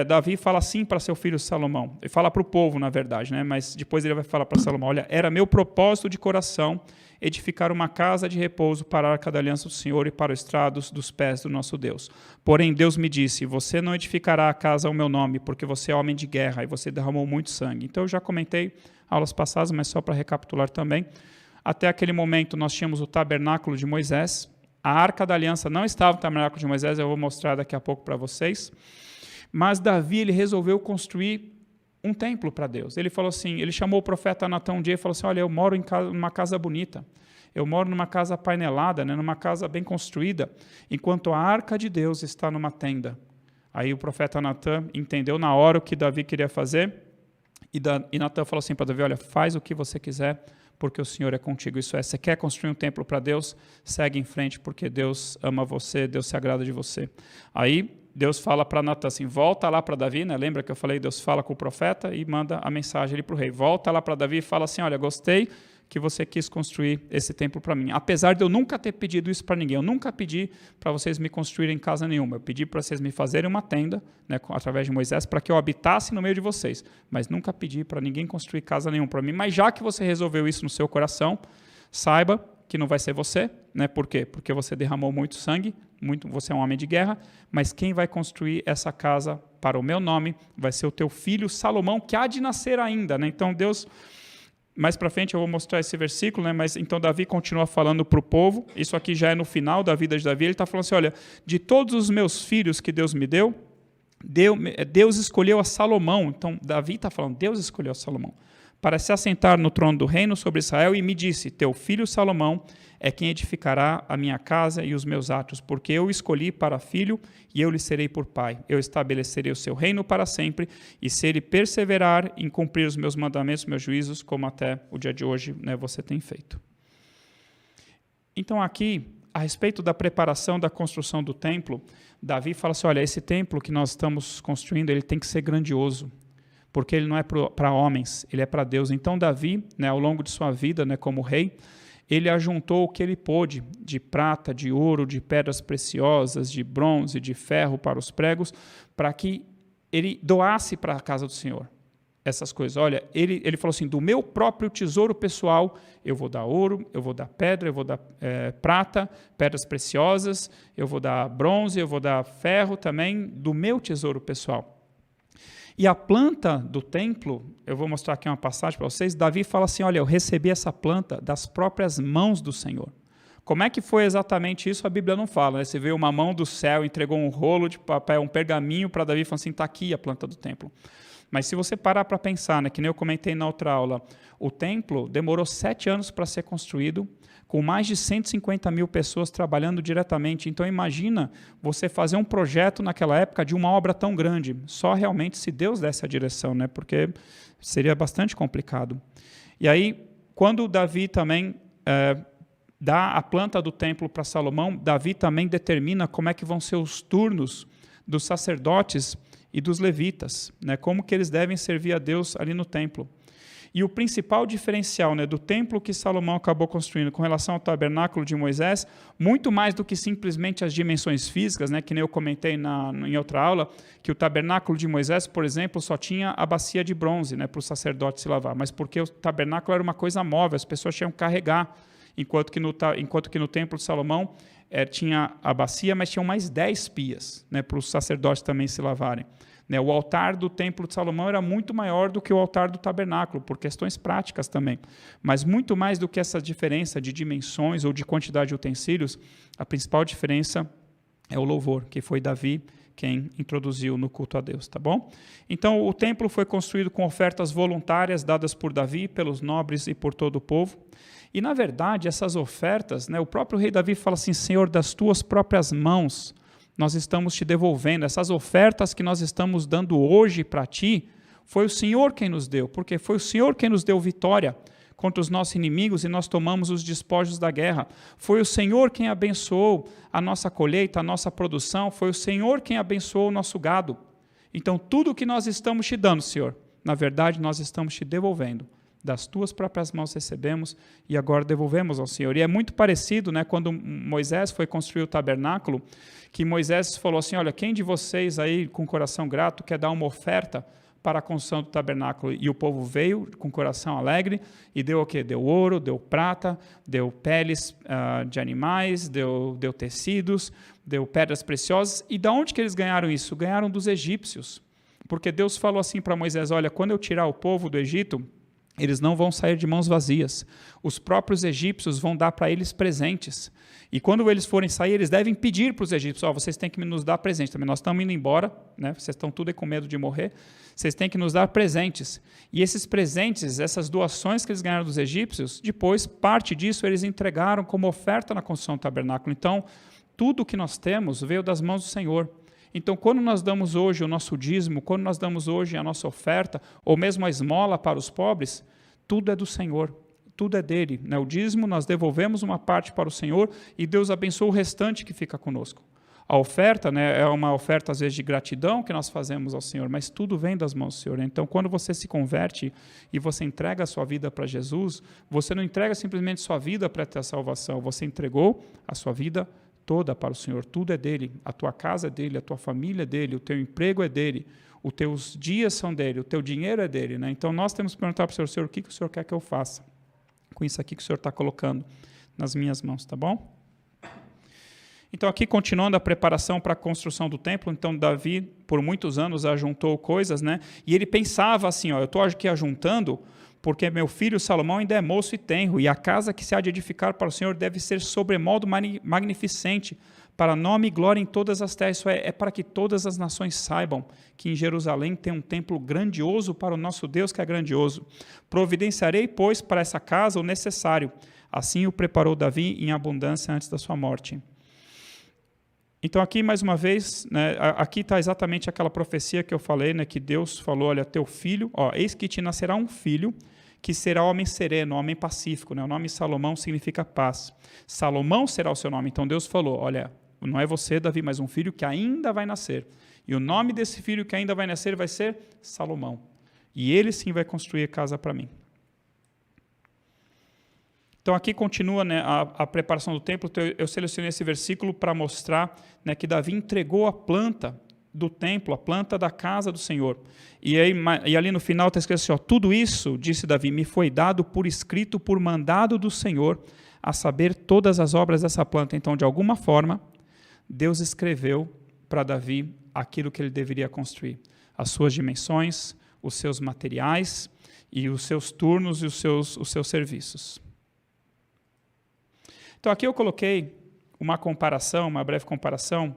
Davi fala assim para seu filho Salomão, ele fala para o povo, na verdade, né? Mas depois ele vai falar para Salomão, olha, era meu propósito de coração edificar uma casa de repouso para a arca da aliança do Senhor e para os estrados dos pés do nosso Deus. Porém, Deus me disse, você não edificará a casa ao meu nome, porque você é homem de guerra e você derramou muito sangue. Então, eu já comentei aulas passadas, mas só para recapitular também. Até aquele momento, nós tínhamos o tabernáculo de Moisés, A Arca da Aliança não estava no tabernáculo de Moisés, eu vou mostrar daqui a pouco para vocês. Mas Davi, ele resolveu construir um templo para Deus. Ele falou assim, ele chamou o profeta Natã um dia e falou assim, olha, eu moro numa casa bonita, eu moro numa casa painelada, né, numa casa bem construída, enquanto a Arca de Deus está numa tenda. Aí o profeta Natã entendeu na hora o que Davi queria fazer, e Natã falou assim para Davi, olha, faz o que você quiser, porque o Senhor é contigo. Isso é, você quer construir um templo para Deus? Segue em frente, porque Deus ama você, Deus se agrada de você. Aí Deus fala para Natã assim, volta lá para Davi, né? Lembra que eu falei, Deus fala com o profeta e manda a mensagem ali para o rei. Volta lá para Davi e fala assim, olha, gostei que você quis construir esse templo para mim. Apesar de eu nunca ter pedido isso para ninguém, eu nunca pedi para vocês me construírem casa nenhuma, eu pedi para vocês me fazerem uma tenda, né, através de Moisés, para que eu habitasse no meio de vocês, mas nunca pedi para ninguém construir casa nenhuma para mim, mas já que você resolveu isso no seu coração, saiba que não vai ser você, né? Por quê? Porque você derramou muito sangue, você é um homem de guerra, mas quem vai construir essa casa para o meu nome vai ser o teu filho Salomão, que há de nascer ainda, né? Então Deus... Mais para frente eu vou mostrar esse versículo, né? Mas então Davi continua falando para o povo, isso aqui já é no final da vida de Davi, ele está falando assim, olha, de todos os meus filhos que Deus me deu, Deus escolheu a Salomão, então Davi está falando, Deus escolheu a Salomão, para se assentar no trono do reino sobre Israel, e me disse, teu filho Salomão é quem edificará a minha casa e os meus atos, porque eu o escolhi para filho, e eu lhe serei por pai. Eu estabelecerei o seu reino para sempre, e se ele perseverar em cumprir os meus mandamentos, meus juízos, como até o dia de hoje, né, você tem feito. Então aqui, a respeito da preparação da construção do templo, Davi fala assim, olha, esse templo que nós estamos construindo, ele tem que ser grandioso, porque ele não é para homens, ele é para Deus. Então Davi, né, ao longo de sua vida, né, como rei, ele ajuntou o que ele pôde, de prata, de ouro, de pedras preciosas, de bronze, de ferro para os pregos, para que ele doasse para a casa do Senhor essas coisas. Olha, ele falou assim, do meu próprio tesouro pessoal, eu vou dar ouro, eu vou dar pedra, eu vou dar prata, pedras preciosas, eu vou dar bronze, eu vou dar ferro também, do meu tesouro pessoal. E a planta do templo, eu vou mostrar aqui uma passagem para vocês, Davi fala assim, olha, eu recebi essa planta das próprias mãos do Senhor. Como é que foi exatamente isso? A Bíblia não fala, né? Você vê uma mão do céu, entregou um rolo de papel, um pergaminho para Davi e falou assim, está aqui a planta do templo. Mas se você parar para pensar, né, que nem eu comentei na outra aula, o templo demorou 7 anos para ser construído, com mais de 150 mil pessoas trabalhando diretamente. Então, imagina você fazer um projeto naquela época de uma obra tão grande, só realmente se Deus desse a direção, né? Porque seria bastante complicado. E aí, quando Davi também dá a planta do templo para Salomão, Davi também determina como é que vão ser os turnos dos sacerdotes e dos levitas, né? Como que eles devem servir a Deus ali no templo. E o principal diferencial, né, do templo que Salomão acabou construindo com relação ao tabernáculo de Moisés, muito mais do que simplesmente as dimensões físicas, né, que nem eu comentei em outra aula, que o tabernáculo de Moisés, por exemplo, só tinha a bacia de bronze, né, para o sacerdote se lavar, mas porque o tabernáculo era uma coisa móvel, as pessoas tinham que carregar, enquanto que no templo de Salomão tinha a bacia, mas tinham mais 10 pias, né, para os sacerdotes também se lavarem. O altar do templo de Salomão era muito maior do que o altar do tabernáculo, por questões práticas também. Mas muito mais do que essa diferença de dimensões ou de quantidade de utensílios, a principal diferença é o louvor, que foi Davi quem introduziu no culto a Deus, tá bom? Então, o templo foi construído com ofertas voluntárias dadas por Davi, pelos nobres e por todo o povo. E, na verdade, essas ofertas, né, o próprio rei Davi fala assim, Senhor, das tuas próprias mãos, nós estamos te devolvendo, essas ofertas que nós estamos dando hoje para ti, foi o Senhor quem nos deu, porque foi o Senhor quem nos deu vitória contra os nossos inimigos e nós tomamos os despojos da guerra. Foi o Senhor quem abençoou a nossa colheita, a nossa produção, foi o Senhor quem abençoou o nosso gado. Então, tudo o que nós estamos te dando, Senhor, na verdade, nós estamos te devolvendo. Das tuas próprias mãos recebemos e agora devolvemos ao Senhor. E é muito parecido, né, quando Moisés foi construir o tabernáculo, que Moisés falou assim, olha, quem de vocês aí com coração grato quer dar uma oferta para a construção do tabernáculo? E o povo veio com coração alegre e deu o quê? Deu ouro, deu prata, deu peles de animais, deu tecidos, deu pedras preciosas. E de onde que eles ganharam isso? Ganharam dos egípcios. Porque Deus falou assim para Moisés, olha, quando eu tirar o povo do Egito, Eles não vão sair de mãos vazias. Os próprios egípcios vão dar para eles presentes. E quando eles forem sair, eles devem pedir para os egípcios, vocês têm que nos dar presentes também. Nós estamos indo embora, né? Vocês estão tudo aí com medo de morrer. Vocês têm que nos dar presentes. E esses presentes, essas doações que eles ganharam dos egípcios, depois, parte disso, eles entregaram como oferta na construção do tabernáculo. Então, tudo o que nós temos veio das mãos do Senhor. Então, quando nós damos hoje o nosso dízimo, quando nós damos hoje a nossa oferta, ou mesmo a esmola para os pobres, tudo é do Senhor, tudo é dele. Né? O dízimo, nós devolvemos uma parte para o Senhor e Deus abençoa o restante que fica conosco. A oferta, né, é uma oferta, às vezes, de gratidão que nós fazemos ao Senhor, mas tudo vem das mãos do Senhor. Então, quando você se converte e você entrega a sua vida para Jesus, você não entrega simplesmente sua vida para ter a salvação, você entregou a sua vida toda para o Senhor, tudo é dele, a tua casa é dele, a tua família é dele, o teu emprego é dele, os teus dias são dele, o teu dinheiro é dele. Né? Então nós temos que perguntar para o Senhor, o que o Senhor quer que eu faça com isso aqui que o Senhor está colocando nas minhas mãos, tá bom? Então aqui continuando a preparação para a construção do templo, então Davi por muitos anos ajuntou coisas, né? E ele pensava assim, eu estou aqui ajuntando porque meu filho Salomão ainda é moço e tenro, e a casa que se há de edificar para o Senhor deve ser sobremodo magnificente, para nome e glória em todas as terras. Isso é para que todas as nações saibam que em Jerusalém tem um templo grandioso para o nosso Deus, que é grandioso. Providenciarei, pois, para essa casa o necessário. Assim o preparou Davi em abundância antes da sua morte. Então aqui, mais uma vez, né, aqui está exatamente aquela profecia que eu falei, né, que Deus falou, olha, teu filho, eis que te nascerá um filho, que será homem sereno, homem pacífico. Né? O nome Salomão significa paz. Salomão será o seu nome. Então Deus falou, olha, não é você, Davi, mas um filho que ainda vai nascer. E o nome desse filho que ainda vai nascer vai ser Salomão. E ele sim vai construir casa para mim. Então aqui continua, né, a preparação do templo. Eu selecionei esse versículo para mostrar, né, que Davi entregou a planta do templo, a planta da casa do Senhor. E ali no final está escrito assim, tudo isso, disse Davi, me foi dado por escrito, por mandado do Senhor, a saber todas as obras dessa planta. Então, de alguma forma, Deus escreveu para Davi aquilo que ele deveria construir. As suas dimensões, os seus materiais, e os seus turnos e os seus serviços. Então, aqui eu coloquei uma comparação, uma breve comparação.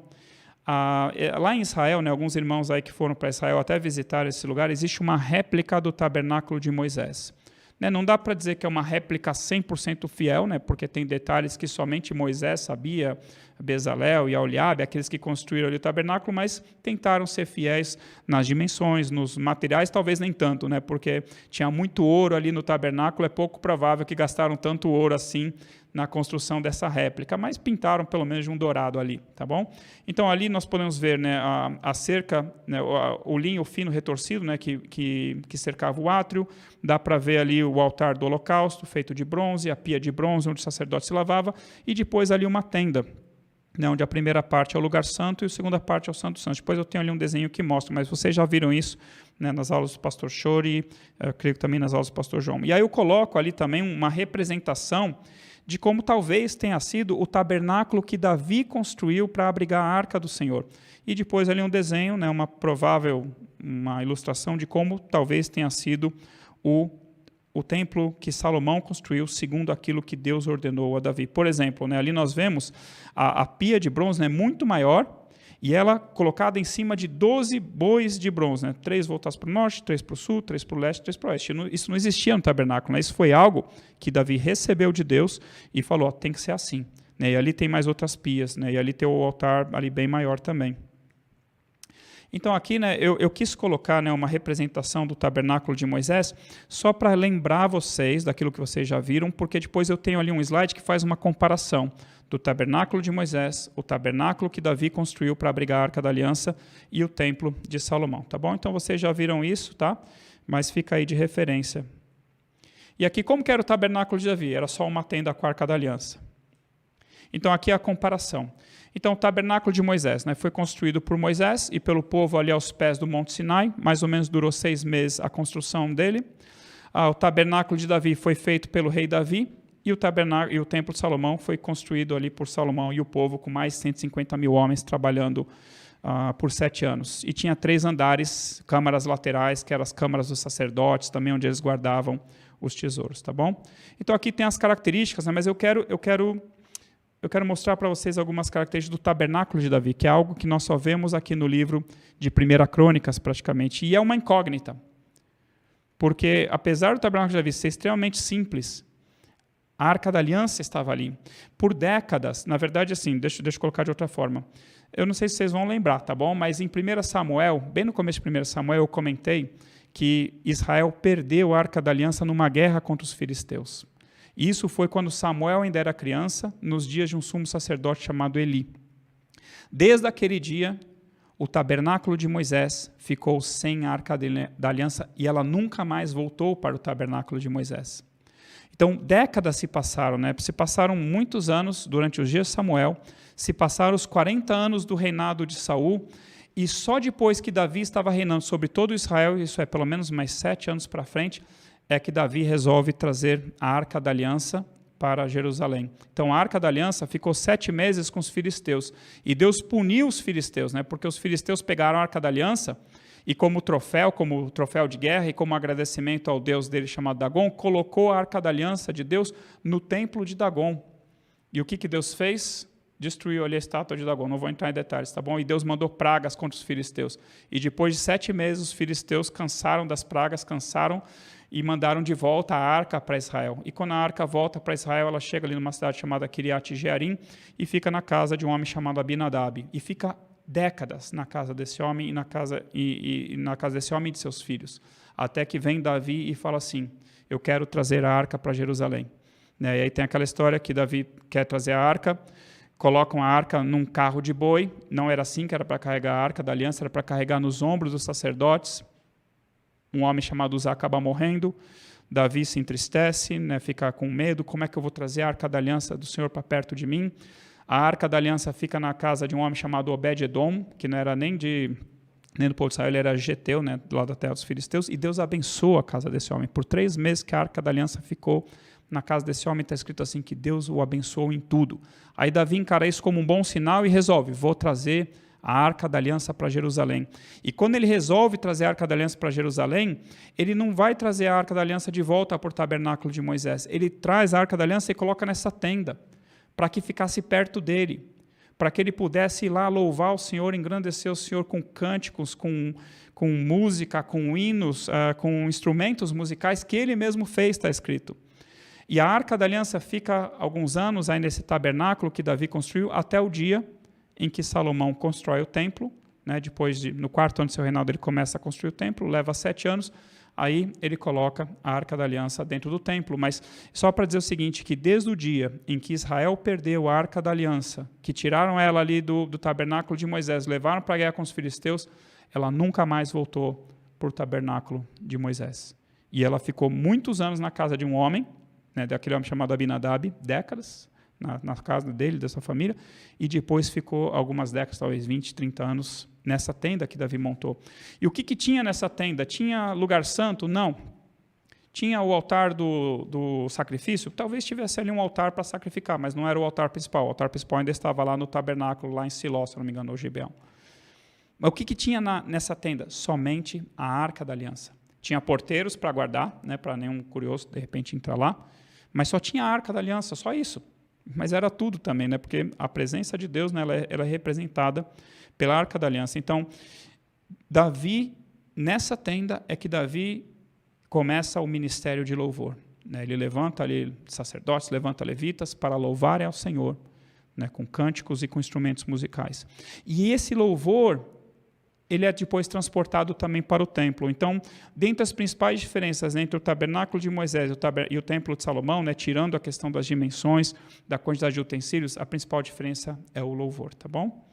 Lá em Israel, né, alguns irmãos aí que foram para Israel até visitar esse lugar, existe uma réplica do tabernáculo de Moisés. Né, não dá para dizer que é uma réplica 100% fiel, né, porque tem detalhes que somente Moisés sabia, Bezalel e Aholiabe, aqueles que construíram ali o tabernáculo, mas tentaram ser fiéis nas dimensões, nos materiais, talvez nem tanto, né, porque tinha muito ouro ali no tabernáculo, é pouco provável que gastaram tanto ouro assim na construção dessa réplica, mas pintaram pelo menos de um dourado ali, tá bom? Então ali nós podemos ver, né, a cerca, né, o linho fino retorcido, né, que cercava o átrio, dá para ver ali o altar do holocausto, feito de bronze, a pia de bronze, onde o sacerdote se lavava, e depois ali uma tenda, né, onde a primeira parte é o lugar santo e a segunda parte é o santo santo. Depois eu tenho ali um desenho que mostra, mas vocês já viram isso, né, nas aulas do pastor Chori, eu creio que também nas aulas do pastor João. E aí eu coloco ali também uma representação de como talvez tenha sido o tabernáculo que Davi construiu para abrigar a arca do Senhor. E depois ali um desenho, né, uma ilustração de como talvez tenha sido o templo que Salomão construiu segundo aquilo que Deus ordenou a Davi. Por exemplo, né, ali nós vemos a pia de bronze, né, muito maior, e ela colocada em cima de 12 bois de bronze, né, 3 voltados para o norte, 3 para o sul, 3 para o leste, 3 para o oeste. Isso não existia no tabernáculo, né? Isso foi algo que Davi recebeu de Deus e falou, tem que ser assim. Né? E ali tem mais outras pias, né? E ali tem o altar ali bem maior também. Então aqui, né, eu quis colocar, né, uma representação do tabernáculo de Moisés só para lembrar vocês daquilo que vocês já viram, porque depois eu tenho ali um slide que faz uma comparação do tabernáculo de Moisés, o tabernáculo que Davi construiu para abrigar a Arca da Aliança e o templo de Salomão, tá bom? Então vocês já viram isso, tá? Mas fica aí de referência. E aqui, como que era o tabernáculo de Davi? Era só uma tenda com a Arca da Aliança. Então aqui é a comparação. Então o tabernáculo de Moisés, né, foi construído por Moisés e pelo povo ali aos pés do Monte Sinai, mais ou menos durou 6 meses a construção dele. O tabernáculo de Davi foi feito pelo rei Davi, e o templo de Salomão foi construído ali por Salomão e o povo, com mais de 150 mil homens trabalhando por 7 anos. E tinha 3 andares, câmaras laterais, que eram as câmaras dos sacerdotes, também onde eles guardavam os tesouros, tá bom? Então aqui tem as características, né, mas eu quero mostrar para vocês algumas características do tabernáculo de Davi, que é algo que nós só vemos aqui no livro de 1 Crônicas, praticamente, e é uma incógnita, porque apesar do tabernáculo de Davi ser extremamente simples, a Arca da Aliança estava ali. Por décadas, na verdade, assim, deixa eu colocar de outra forma. Eu não sei se vocês vão lembrar, tá bom? Mas em 1 Samuel, bem no começo de 1 Samuel, eu comentei que Israel perdeu a Arca da Aliança numa guerra contra os filisteus. E isso foi quando Samuel ainda era criança, nos dias de um sumo sacerdote chamado Eli. Desde aquele dia, o tabernáculo de Moisés ficou sem a Arca da Aliança e ela nunca mais voltou para o tabernáculo de Moisés. Então, décadas se passaram, né? Se passaram muitos anos durante os dias de Samuel, se passaram os 40 anos do reinado de Saul, e só depois que Davi estava reinando sobre todo Israel, isso é pelo menos mais 7 anos para frente, é que Davi resolve trazer a Arca da Aliança para Jerusalém. Então, a Arca da Aliança ficou 7 meses com os filisteus, e Deus puniu os filisteus, né? Porque os filisteus pegaram a Arca da Aliança, e como troféu de guerra e como agradecimento ao deus dele chamado Dagon, colocou a Arca da Aliança de Deus no templo de Dagon. E o que Deus fez? Destruiu ali a estátua de Dagon. Não vou entrar em detalhes, tá bom? E Deus mandou pragas contra os filisteus. E depois de 7 meses, os filisteus cansaram das pragas, e mandaram de volta a arca para Israel. E quando a arca volta para Israel, ela chega ali numa cidade chamada Kiriat Jearim e fica na casa de um homem chamado Abinadab. E fica décadas na casa desse homem e na casa desse homem e de seus filhos, até que vem Davi e fala assim: eu quero trazer a arca para Jerusalém. E aí tem aquela história que Davi quer trazer a arca, colocam a arca num carro de boi, não era assim que era para carregar a arca da aliança, era para carregar nos ombros dos sacerdotes. Um homem chamado Uzá acaba morrendo, Davi se entristece, né, fica com medo, como é que eu vou trazer a arca da aliança do Senhor para perto de mim? A Arca da Aliança fica na casa de um homem chamado Obed-Edom, que não era nem do povo de Israel, ele era geteu, né, do lado da terra dos filisteus, e Deus abençoa a casa desse homem. Por 3 meses que a Arca da Aliança ficou na casa desse homem, está escrito assim, que Deus o abençoou em tudo. Aí Davi encara isso como um bom sinal e resolve: vou trazer a Arca da Aliança para Jerusalém. E quando ele resolve trazer a Arca da Aliança para Jerusalém, ele não vai trazer a Arca da Aliança de volta para o tabernáculo de Moisés. Ele traz a Arca da Aliança e coloca nessa tenda, para que ficasse perto dele, para que ele pudesse ir lá louvar o Senhor, engrandecer o Senhor com cânticos, com música, com hinos, com instrumentos musicais que ele mesmo fez, está escrito. E a Arca da Aliança fica alguns anos aí nesse tabernáculo que Davi construiu, até o dia em que Salomão constrói o templo, né? No 4º ano do seu reinado ele começa a construir o templo, leva 7 anos, aí ele coloca a Arca da Aliança dentro do templo. Mas só para dizer o seguinte, que desde o dia em que Israel perdeu a Arca da Aliança, que tiraram ela ali do tabernáculo de Moisés, levaram para a guerra com os filisteus, ela nunca mais voltou para o tabernáculo de Moisés. E ela ficou muitos anos na casa de um homem, né, daquele homem chamado Abinadab, décadas, na casa dele, dessa família, e depois ficou algumas décadas, talvez 20, 30 anos, nessa tenda que Davi montou. E o que tinha nessa tenda? Tinha lugar santo? Não. Tinha o altar do sacrifício? Talvez tivesse ali um altar para sacrificar, mas não era o altar principal. O altar principal ainda estava lá no tabernáculo, lá em Siló, se não me engano, ou Gibeão. Mas o que tinha nessa tenda? Somente a Arca da Aliança. Tinha porteiros para guardar, né, para nenhum curioso, de repente, entrar lá, mas só tinha a Arca da Aliança, só isso. Mas era tudo também, né? Porque a presença de Deus, né, ela é representada pela Arca da Aliança. Então, Davi, nessa tenda, é que Davi começa o ministério de louvor. Né? Ele levanta ali sacerdotes, levanta levitas para louvarem ao Senhor, né, com cânticos e com instrumentos musicais. E esse louvor, ele é depois transportado também para o templo. Então, dentre as principais diferenças entre o tabernáculo de Moisés e o templo de Salomão, né, tirando a questão das dimensões, da quantidade de utensílios, a principal diferença é o louvor, tá bom?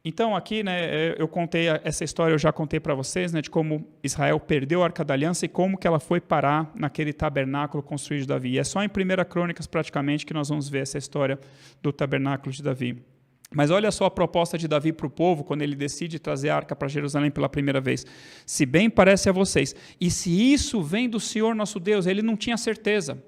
Então, aqui, né, eu contei essa história, eu já contei para vocês, né, de como Israel perdeu a Arca da Aliança e como que ela foi parar naquele tabernáculo construído de Davi. E é só em 1 Crônicas, praticamente, que nós vamos ver essa história do tabernáculo de Davi. Mas olha só a proposta de Davi para o povo, quando ele decide trazer a arca para Jerusalém pela primeira vez. Se bem parece a vocês, e se isso vem do Senhor nosso Deus, ele não tinha certeza.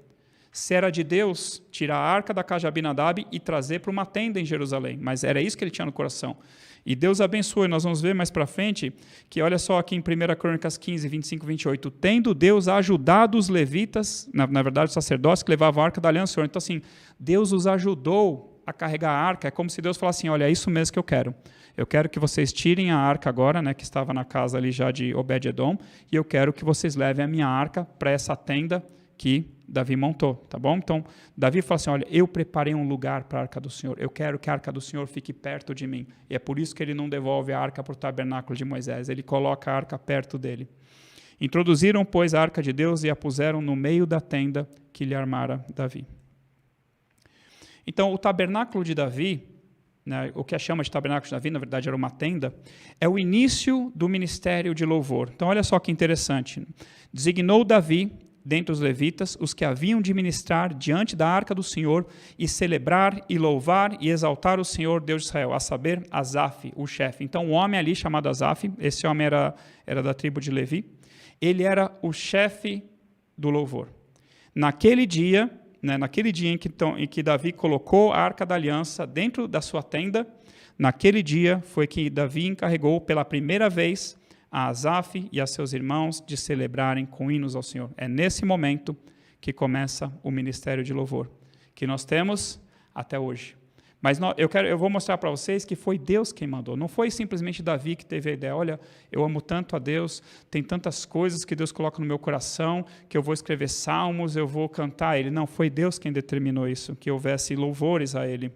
Se era de Deus, tirar a arca da casa de Abinadab e trazer para uma tenda em Jerusalém. Mas era isso que ele tinha no coração. E Deus abençoou, e nós vamos ver mais para frente, que olha só aqui em 1 Crônicas 15, 25 e 28, tendo Deus ajudado os levitas, na verdade os sacerdotes que levavam a arca da aliança do Senhor. Então assim, Deus os ajudou a carregar a arca, é como se Deus falasse assim, olha, é isso mesmo que eu quero. Eu quero que vocês tirem a arca agora, né, que estava na casa ali já de Obed-edom, e eu quero que vocês levem a minha arca para essa tenda que Davi montou, tá bom? Então, Davi fala assim, olha, eu preparei um lugar para a arca do Senhor, eu quero que a arca do Senhor fique perto de mim. E é por isso que ele não devolve a arca para o tabernáculo de Moisés, ele coloca a arca perto dele. Introduziram, pois, a arca de Deus e a puseram no meio da tenda que lhe armara Davi. Então, o tabernáculo de Davi, né, o que a chama de tabernáculo de Davi, na verdade era uma tenda, é o início do ministério de louvor. Então, olha só que interessante. Designou Davi, dentre os levitas, os que haviam de ministrar diante da arca do Senhor e celebrar e louvar e exaltar o Senhor Deus de Israel, a saber, Asaf, o chefe. Então, um homem ali chamado Asaf, esse homem era da tribo de Levi, ele era o chefe do louvor. Naquele dia em que Davi colocou a arca da aliança dentro da sua tenda, naquele dia foi que Davi encarregou pela primeira vez a Asaf e a seus irmãos de celebrarem com hinos ao Senhor. É nesse momento que começa o ministério de louvor, que nós temos até hoje. Mas eu vou mostrar para vocês que foi Deus quem mandou. Não foi simplesmente Davi que teve a ideia. Olha, eu amo tanto a Deus, tem tantas coisas que Deus coloca no meu coração, que eu vou escrever salmos, eu vou cantar a Ele. Não, foi Deus quem determinou isso, que houvesse louvores a Ele.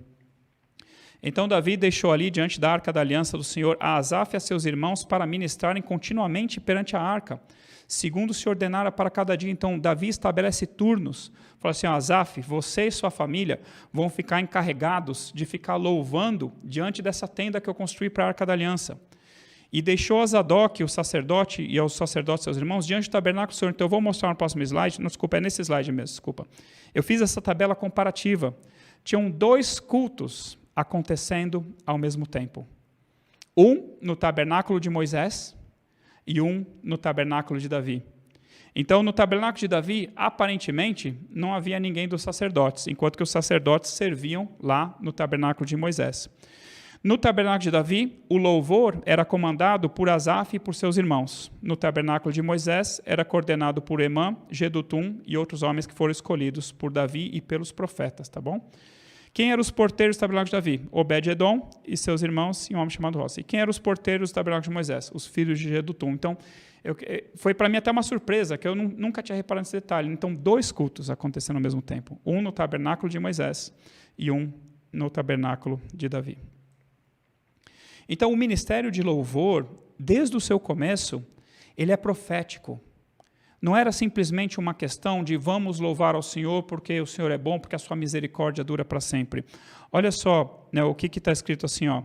Então Davi deixou ali, diante da arca da aliança do Senhor, a Asaf e a seus irmãos para ministrarem continuamente perante a arca, segundo se ordenara para cada dia. Então Davi estabelece turnos. Fala assim, Asaf, você e sua família vão ficar encarregados de ficar louvando diante dessa tenda que eu construí para a arca da aliança. E deixou a Zadok, o sacerdote, e aos sacerdotes, seus irmãos, diante do tabernáculo do Senhor. Então eu vou mostrar no próximo slide. Não, desculpa, é nesse slide mesmo, desculpa. Eu fiz essa tabela comparativa. Tinham 2 cultos acontecendo ao mesmo tempo. Um no tabernáculo de Moisés e um no tabernáculo de Davi. Então, no tabernáculo de Davi, aparentemente, não havia ninguém dos sacerdotes, enquanto que os sacerdotes serviam lá no tabernáculo de Moisés. No tabernáculo de Davi, o louvor era comandado por Asaf e por seus irmãos. No tabernáculo de Moisés, era coordenado por Emã, Jedutum e outros homens que foram escolhidos por Davi e pelos profetas, tá bom? Quem eram os porteiros do tabernáculo de Davi? Obed-edom e seus irmãos e um homem chamado Rosa. E quem eram os porteiros do tabernáculo de Moisés? Os filhos de Jedutum. Então, foi para mim até uma surpresa, que eu nunca tinha reparado nesse detalhe. Então, 2 cultos acontecendo ao mesmo tempo. Um no tabernáculo de Moisés e um no tabernáculo de Davi. Então, o ministério de louvor, desde o seu começo, ele é profético. Não era simplesmente uma questão de vamos louvar ao Senhor porque o Senhor é bom, porque a sua misericórdia dura para sempre. Olha só, né, o que está escrito assim, 2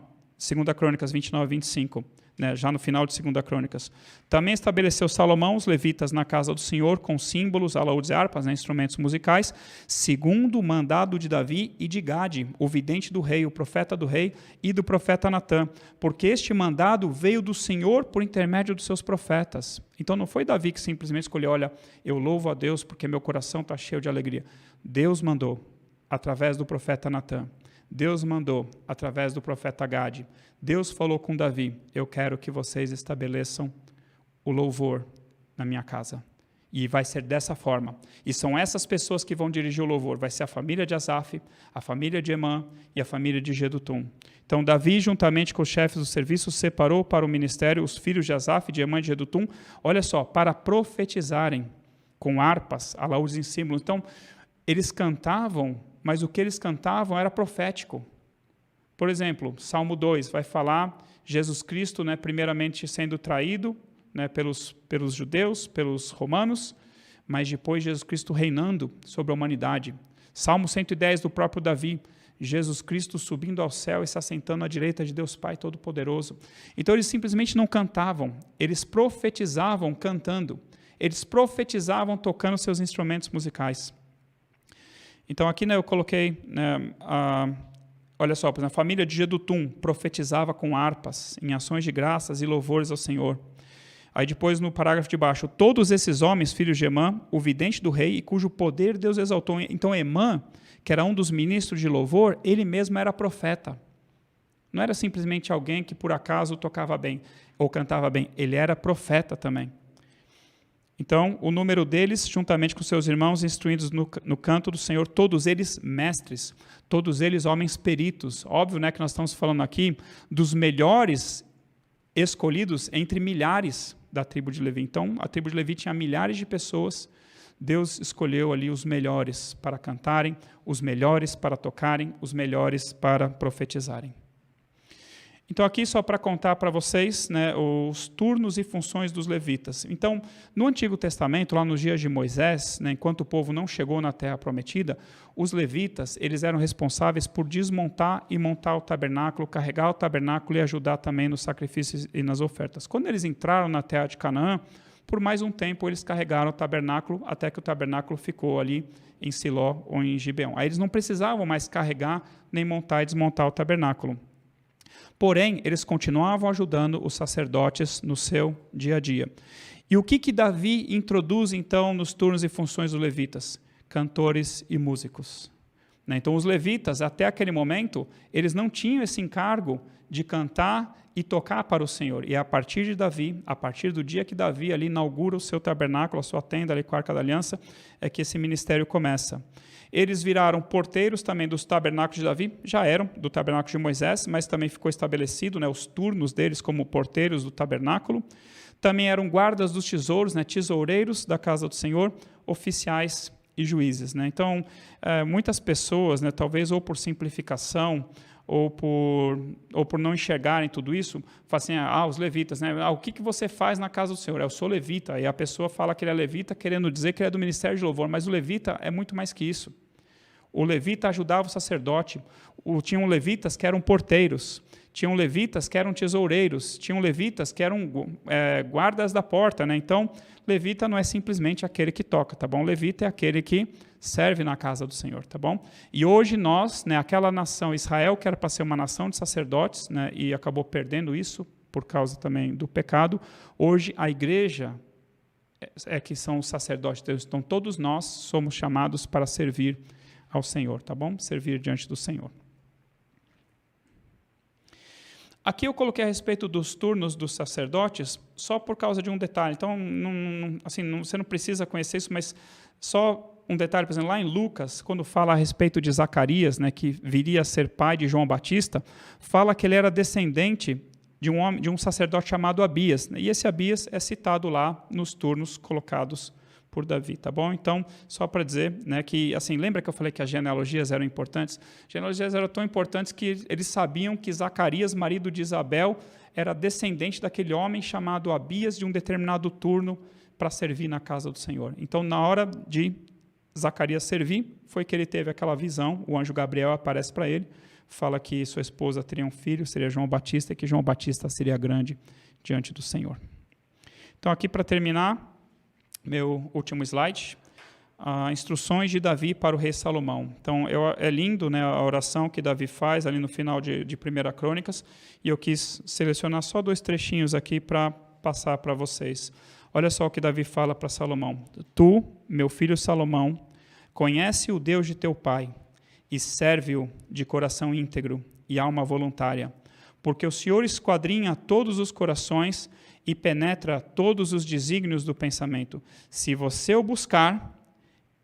Crônicas 29, 25, né, já no final de 2 Crônicas. Também estabeleceu Salomão os levitas na casa do Senhor com símbolos, alaúdes e harpas, né, instrumentos musicais, segundo o mandado de Davi e de Gade, o vidente do rei, o profeta do rei e do profeta Natã, porque este mandado veio do Senhor por intermédio dos seus profetas. Então não foi Davi que simplesmente escolheu, olha, eu louvo a Deus porque meu coração está cheio de alegria. Deus mandou, através do profeta Natã. Deus mandou, através do profeta Gade. Deus falou com Davi, eu quero que vocês estabeleçam o louvor na minha casa. E vai ser dessa forma. E são essas pessoas que vão dirigir o louvor. Vai ser a família de Asaf, a família de Emã e a família de Jedutum. Então, Davi, juntamente com os chefes do serviço, separou para o ministério os filhos de Asaf, de Emã e de Jedutum, olha só, para profetizarem com harpas, alaúdes e símbolos. Então, eles cantavam, mas o que eles cantavam era profético. Por exemplo, Salmo 2 vai falar Jesus Cristo, né, primeiramente sendo traído, né, pelos judeus, pelos romanos, mas depois Jesus Cristo reinando sobre a humanidade. Salmo 110 do próprio Davi, Jesus Cristo subindo ao céu e se assentando à direita de Deus Pai Todo-Poderoso. Então eles simplesmente não cantavam, eles profetizavam cantando, eles profetizavam tocando seus instrumentos musicais. Então aqui, né, eu coloquei, né, olha só, por exemplo, a família de Jedutum profetizava com harpas, em ações de graças e louvores ao Senhor. Aí depois, no parágrafo de baixo, todos esses homens, filhos de Emã, o vidente do rei, e cujo poder Deus exaltou. Então, Emã, que era um dos ministros de louvor, ele mesmo era profeta. Não era simplesmente alguém que, por acaso, tocava bem ou cantava bem. Ele era profeta também. Então, o número deles, juntamente com seus irmãos, instruídos no canto do Senhor, todos eles mestres, todos eles homens peritos. Óbvio, né, que nós estamos falando aqui dos melhores escolhidos entre milhares da tribo de Levi. Então, a tribo de Levi tinha milhares de pessoas. Deus escolheu ali os melhores para cantarem, os melhores para tocarem, os melhores para profetizarem. Então, aqui só para contar para vocês, né, os turnos e funções dos levitas. Então, no Antigo Testamento, lá nos dias de Moisés, né, enquanto o povo não chegou na Terra Prometida, os levitas eles eram responsáveis por desmontar e montar o tabernáculo, carregar o tabernáculo e ajudar também nos sacrifícios e nas ofertas. Quando eles entraram na Terra de Canaã, por mais um tempo eles carregaram o tabernáculo, até que o tabernáculo ficou ali em Siló ou em Gibeão. Aí eles não precisavam mais carregar, nem montar e desmontar o tabernáculo. Porém, eles continuavam ajudando os sacerdotes no seu dia a dia. E o que Davi introduz, então, nos turnos e funções dos levitas? Cantores e músicos. Então, os levitas, até aquele momento, eles não tinham esse encargo de cantar e tocar para o Senhor. E é a partir de Davi, a partir do dia que Davi ali inaugura o seu tabernáculo, a sua tenda ali com a Arca da Aliança, é que esse ministério começa. Eles viraram porteiros também dos tabernáculos de Davi, já eram do tabernáculo de Moisés, mas também ficou estabelecido, né, os turnos deles como porteiros do tabernáculo. Também eram guardas dos tesouros, né, tesoureiros da casa do Senhor, oficiais e juízes. Né? Então, muitas pessoas, né, talvez ou por simplificação, ou por não enxergarem tudo isso, falam assim, os levitas, né? O que você faz na casa do Senhor? Eu sou levita, e a pessoa fala que ele é levita, querendo dizer que ele é do ministério de louvor, mas o levita é muito mais que isso. O levita ajudava o sacerdote, tinham levitas que eram porteiros, tinham levitas que eram tesoureiros, tinham levitas que eram guardas da porta, né? Então, levita não é simplesmente aquele que toca, tá bom? Levita é aquele que serve na casa do Senhor, tá bom? E hoje nós, né, aquela nação Israel, que era para ser uma nação de sacerdotes, né, e acabou perdendo isso por causa também do pecado, hoje a igreja é que são os sacerdotes de Deus. Então, todos nós somos chamados para servir ao Senhor, tá bom? Servir diante do Senhor. Aqui eu coloquei a respeito dos turnos dos sacerdotes só por causa de um detalhe. Então, você não precisa conhecer isso, mas só um detalhe, por exemplo, lá em Lucas, quando fala a respeito de Zacarias, né, que viria a ser pai de João Batista, fala que ele era descendente de um sacerdote chamado Abias. E esse Abias é citado lá nos turnos colocados por Davi, tá bom? Então, só para dizer, né, que, assim, lembra que eu falei que as genealogias eram importantes? As genealogias eram tão importantes que eles sabiam que Zacarias, marido de Isabel, era descendente daquele homem chamado Abias de um determinado turno para servir na casa do Senhor. Então, na hora de Zacarias servir, foi que ele teve aquela visão, o anjo Gabriel aparece para ele, fala que sua esposa teria um filho, seria João Batista, e que João Batista seria grande diante do Senhor. Então, aqui para terminar, meu último slide, instruções de Davi para o rei Salomão. Então, é lindo, né, a oração que Davi faz ali no final de 1 Crônicas, e eu quis selecionar só 2 trechinhos aqui para passar para vocês. Olha só o que Davi fala para Salomão. Tu, meu filho Salomão, conhece o Deus de teu pai e serve-o de coração íntegro e alma voluntária, porque o Senhor esquadrinha todos os corações e penetra todos os desígnios do pensamento. Se você o buscar,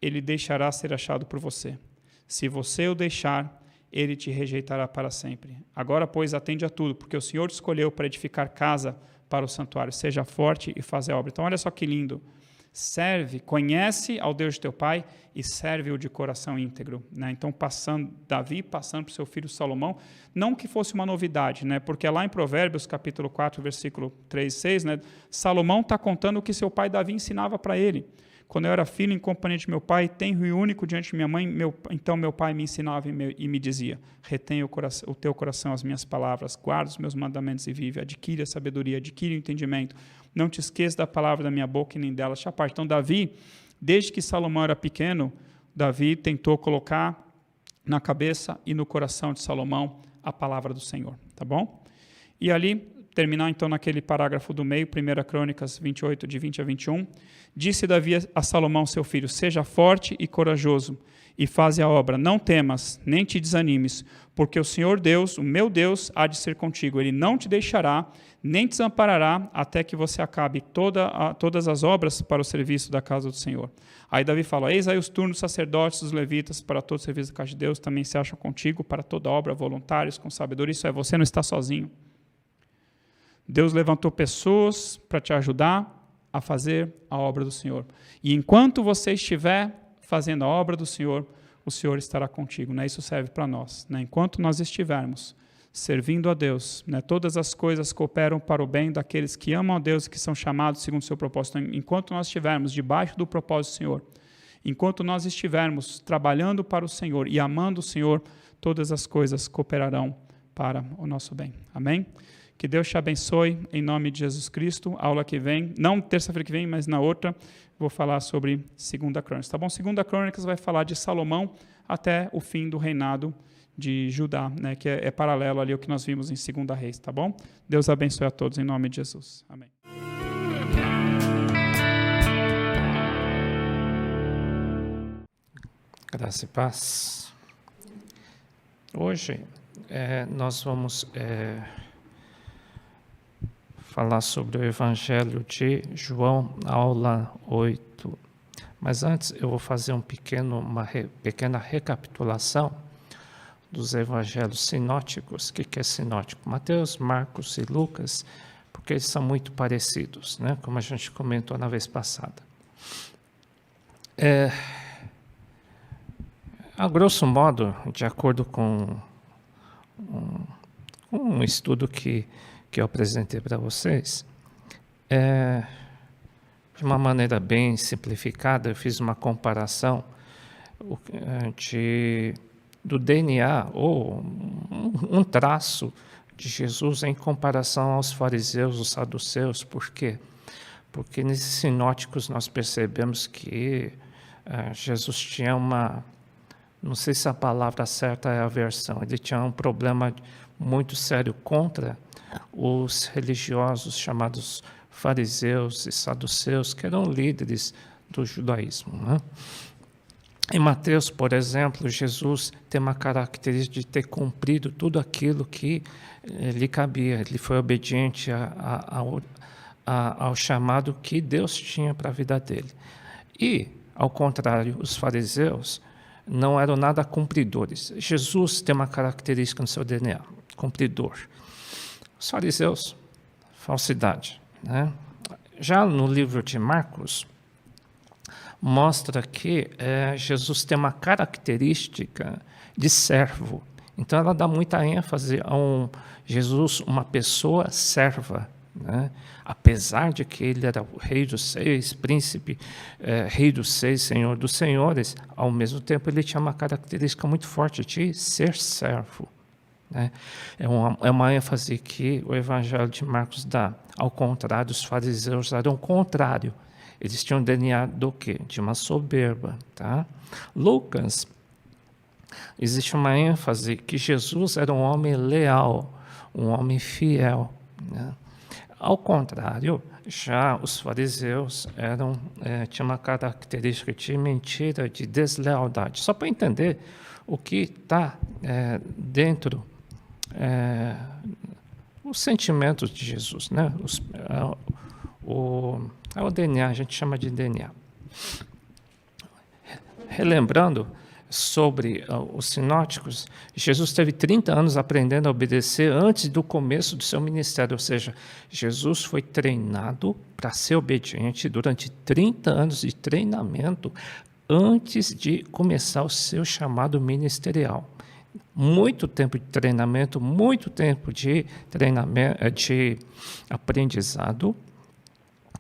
ele deixará ser achado por você. Se você o deixar, ele te rejeitará para sempre. Agora, pois, atende a tudo, porque o Senhor te escolheu para edificar casa para o santuário. Seja forte e faz a obra. Então, olha só que lindo. Serve, conhece ao Deus de teu pai e serve-o de coração íntegro. Né? Então, Davi passando para o seu filho Salomão, não que fosse uma novidade, né? Porque lá em Provérbios, capítulo 4, versículo 3 e 6, né? Salomão está contando o que seu pai Davi ensinava para ele. Quando eu era filho em companhia de meu pai, tenro e único diante de minha mãe, então meu pai me ensinava e me dizia, retém o teu coração as minhas palavras, guarda os meus mandamentos e vive, adquire a sabedoria, adquire o entendimento, não te esqueça da palavra da minha boca e nem delas te aparte. Então, Davi, desde que Salomão era pequeno, Davi tentou colocar na cabeça e no coração de Salomão a palavra do Senhor, tá bom? E ali terminar então naquele parágrafo do meio, 1 Crônicas 28, de 20 a 21. Disse Davi a Salomão, seu filho, seja forte e corajoso, e faze a obra. Não temas, nem te desanimes, porque o Senhor Deus, o meu Deus, há de ser contigo. Ele não te deixará, nem te desamparará, até que você acabe todas as obras para o serviço da casa do Senhor. Aí Davi fala, eis aí os turnos dos sacerdotes, dos levitas, para todo o serviço da casa de Deus, também se acham contigo, para toda obra, voluntários, com sabedoria. Isso é, você não está sozinho. Deus levantou pessoas para te ajudar a fazer a obra do Senhor. E enquanto você estiver fazendo a obra do Senhor, o Senhor estará contigo. Né? Isso serve para nós. Né? Enquanto nós estivermos servindo a Deus, né? Todas as coisas cooperam para o bem daqueles que amam a Deus e que são chamados segundo o seu propósito. Enquanto nós estivermos debaixo do propósito do Senhor, enquanto nós estivermos trabalhando para o Senhor e amando o Senhor, todas as coisas cooperarão para o nosso bem. Amém? Que Deus te abençoe, em nome de Jesus Cristo. A aula que vem, não terça-feira que vem, mas na outra, vou falar sobre 2 Crônicas. Tá bom? 2 Crônicas vai falar de Salomão até o fim do reinado de Judá, né, que é paralelo ali ao que nós vimos em 2 Reis, tá bom? Deus abençoe a todos, em nome de Jesus. Amém. Graça e paz. Hoje nós vamos falar sobre o Evangelho de João, aula 8. Mas antes eu vou fazer uma pequena recapitulação dos evangelhos sinóticos. O que é sinótico? Mateus, Marcos e Lucas, porque eles são muito parecidos, né? Como a gente comentou na vez passada. A grosso modo, de acordo com um estudo que eu apresentei para vocês, de uma maneira bem simplificada, eu fiz uma comparação do DNA, ou um traço de Jesus em comparação aos fariseus, os saduceus. Por quê? Porque nesses sinóticos nós percebemos que Jesus tinha não sei se a palavra certa é aversão, ele tinha um problema muito sério contra os religiosos chamados fariseus e saduceus, que eram líderes do judaísmo, né? Em Mateus, por exemplo, Jesus tem uma característica de ter cumprido tudo aquilo que lhe cabia. Ele foi obediente ao chamado que Deus tinha para a vida dele. E, ao contrário, os fariseus não eram nada cumpridores. Jesus tem uma característica no seu DNA, cumpridor. Os fariseus, falsidade, né? Já no livro de Marcos, mostra que Jesus tem uma característica de servo. Então, ela dá muita ênfase a Jesus, uma pessoa serva, né? Apesar de que ele era o rei dos seis, príncipe, rei dos seis, senhor dos senhores, ao mesmo tempo ele tinha uma característica muito forte de ser servo, né? É uma ênfase que o Evangelho de Marcos dá. Ao contrário, os fariseus eram o contrário. Eles tinham DNA do quê? De uma soberba, tá? Lucas, existe uma ênfase que Jesus era um homem leal, um homem fiel, né? Ao contrário, já os fariseus tinham uma característica de mentira, de deslealdade. Só para entender o que está dentro os sentimentos de Jesus, né? O DNA, a gente chama de DNA. Relembrando sobre os sinóticos, Jesus teve 30 anos aprendendo a obedecer antes do começo do seu ministério, ou seja, Jesus foi treinado para ser obediente durante 30 anos de treinamento antes de começar o seu chamado ministerial. Muito tempo de treinamento, muito tempo de aprendizado,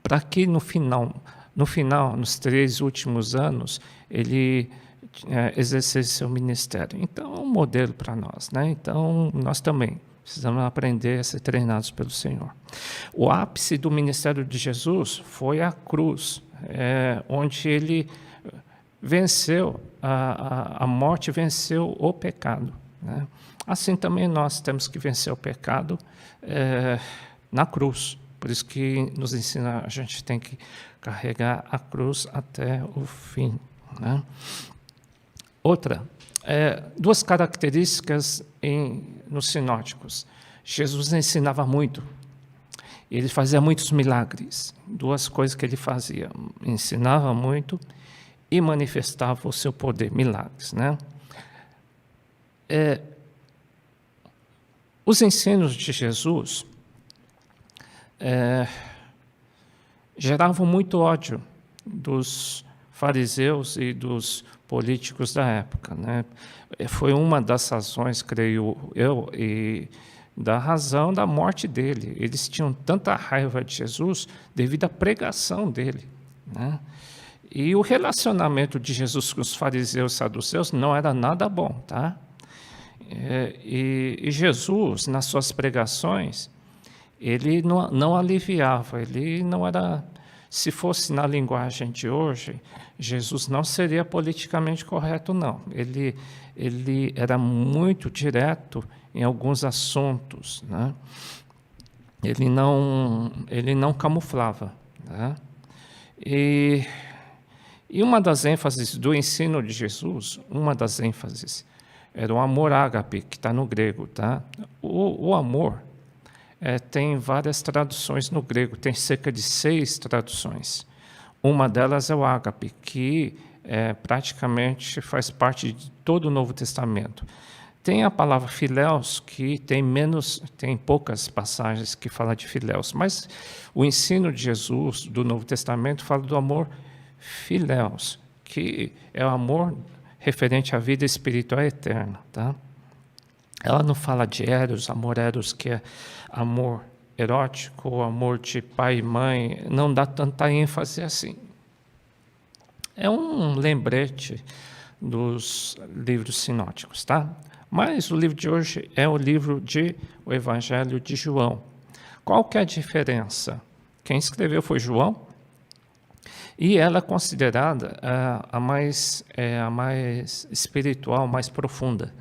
para que no final, nos 3 últimos anos, ele exercesse seu ministério. Então, é um modelo para nós, né? Então, nós também precisamos aprender a ser treinados pelo Senhor. O ápice do ministério de Jesus foi a cruz, onde ele venceu a morte, venceu o pecado, né? Assim também nós temos que vencer o pecado, na cruz. Por isso que nos ensina, a gente tem que carregar a cruz até o fim, né? Outra, duas características nos sinóticos. Jesus ensinava muito. Ele fazia muitos milagres. Duas coisas que ele fazia: ensinava muito e manifestava o seu poder, milagres, né? Os ensinos de Jesus geravam muito ódio dos fariseus e dos políticos da época, né? Foi uma das razões, creio eu, e da razão da morte dele. Eles tinham tanta raiva de Jesus devido à pregação dele, né? E o relacionamento de Jesus com os fariseus e saduceus não era nada bom, tá? E Jesus, nas suas pregações, ele não aliviava, ele não era... Se fosse na linguagem de hoje, Jesus não seria politicamente correto, não. Ele era muito direto em alguns assuntos, né? Ele não camuflava, né? E uma das ênfases do ensino de Jesus, era o amor ágape, que está no grego, tá? O amor tem várias traduções no grego, tem cerca de 6 traduções. Uma delas é o ágape, que praticamente faz parte de todo o Novo Testamento. Tem a palavra filéus, que tem poucas passagens que falam de filéus, mas o ensino de Jesus do Novo Testamento fala do amor filéus, que é o amor referente à vida espiritual eterna, tá? Ela não fala de eros, amor eros, que é amor erótico, amor de pai e mãe, não dá tanta ênfase assim. É um lembrete dos livros sinóticos, tá? Mas o livro de hoje é o Evangelho de João. Qual que é a diferença? Quem escreveu foi João, e ela é considerada a mais espiritual, mais profunda.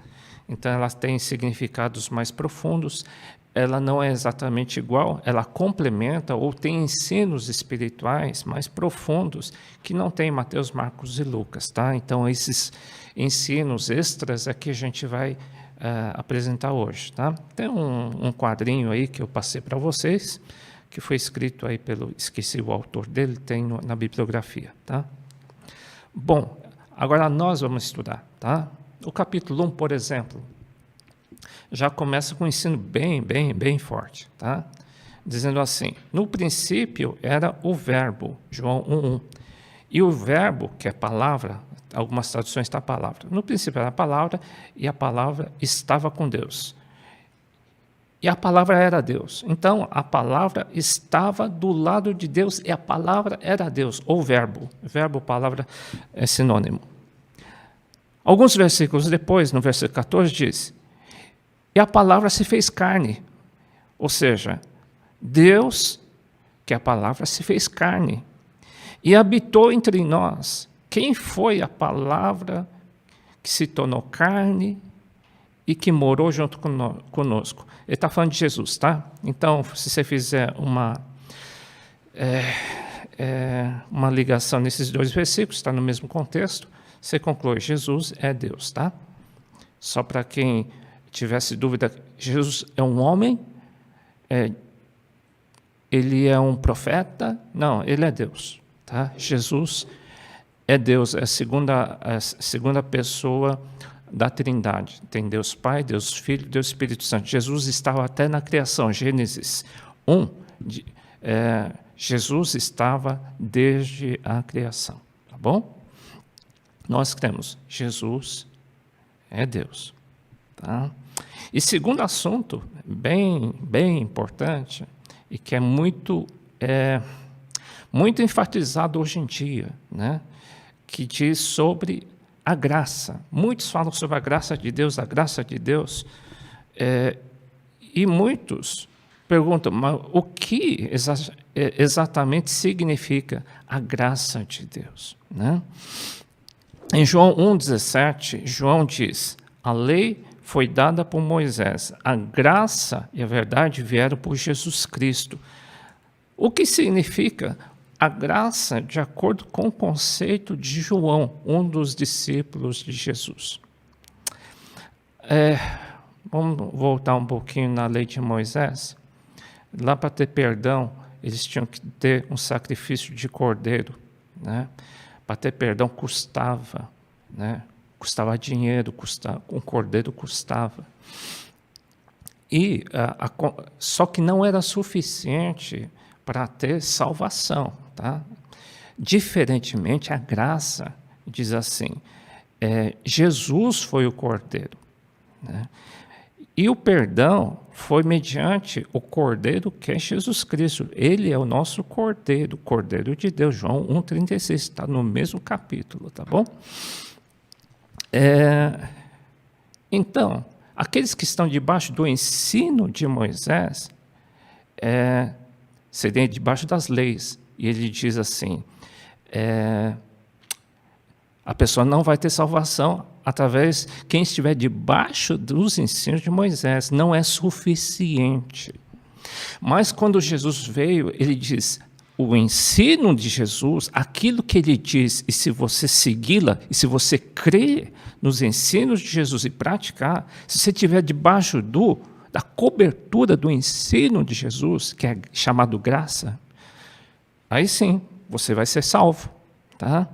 Então, ela tem significados mais profundos, ela não é exatamente igual, ela complementa ou tem ensinos espirituais mais profundos que não tem em Mateus, Marcos e Lucas, tá? Então, esses ensinos extras é que a gente vai apresentar hoje, tá? Tem um quadrinho aí que eu passei para vocês, que foi escrito aí esqueci o autor dele, tem na bibliografia, tá? Bom, agora nós vamos estudar, tá? O capítulo 1, por exemplo, já começa com um ensino bem forte, tá? Dizendo assim: no princípio era o verbo, João 1:1. E o verbo, que é palavra, algumas traduções está a palavra. No princípio era a palavra, e a palavra estava com Deus. E a palavra era Deus. Então, a palavra estava do lado de Deus, e a palavra era Deus, ou verbo. Verbo, palavra é sinônimo. Alguns versículos depois, no versículo 14, diz: e a palavra se fez carne. Ou seja, Deus, que é a palavra, se fez carne e habitou entre nós. Quem foi a palavra que se tornou carne e que morou junto conosco? Ele está falando de Jesus, tá? Então, se você fizer uma ligação nesses dois versículos, está no mesmo contexto, você conclui: Jesus é Deus, tá? Só para quem tivesse dúvida, Jesus é um homem? Ele é um profeta? Não, ele é Deus, tá? Jesus é Deus, é a segunda pessoa da Trindade. Tem Deus Pai, Deus Filho, Deus Espírito Santo. Jesus estava até na criação, Gênesis 1. Jesus estava desde a criação, tá bom? Nós cremos, Jesus é Deus, tá? E segundo assunto, bem importante, e que é muito enfatizado hoje em dia, né? Que diz sobre a graça. Muitos falam sobre a graça de Deus, e muitos perguntam: mas o que exatamente significa a graça de Deus, né? Em João 1,17, João diz: a lei foi dada por Moisés. A graça e a verdade vieram por Jesus Cristo. O que significa a graça de acordo com o conceito de João, um dos discípulos de Jesus? Vamos voltar um pouquinho na lei de Moisés. Lá para ter perdão, eles tinham que ter um sacrifício de cordeiro, né? Para ter perdão custava, né? Custava dinheiro, um cordeiro custava. E só que não era suficiente para ter salvação, tá? Diferentemente, a graça diz assim: Jesus foi o cordeiro, né? E o perdão foi mediante o cordeiro que é Jesus Cristo. Ele é o nosso cordeiro, cordeiro de Deus. João 1,36, está no mesmo capítulo, tá bom? Então, aqueles que estão debaixo do ensino de Moisés seriam debaixo das leis. E ele diz assim, a pessoa não vai ter salvação através de quem estiver debaixo dos ensinos de Moisés. Não é suficiente. Mas quando Jesus veio, ele diz, o ensino de Jesus, aquilo que ele diz, e se você segui-la, e se você crer nos ensinos de Jesus e praticar, se você estiver debaixo da cobertura do ensino de Jesus, que é chamado graça, aí sim, você vai ser salvo, tá?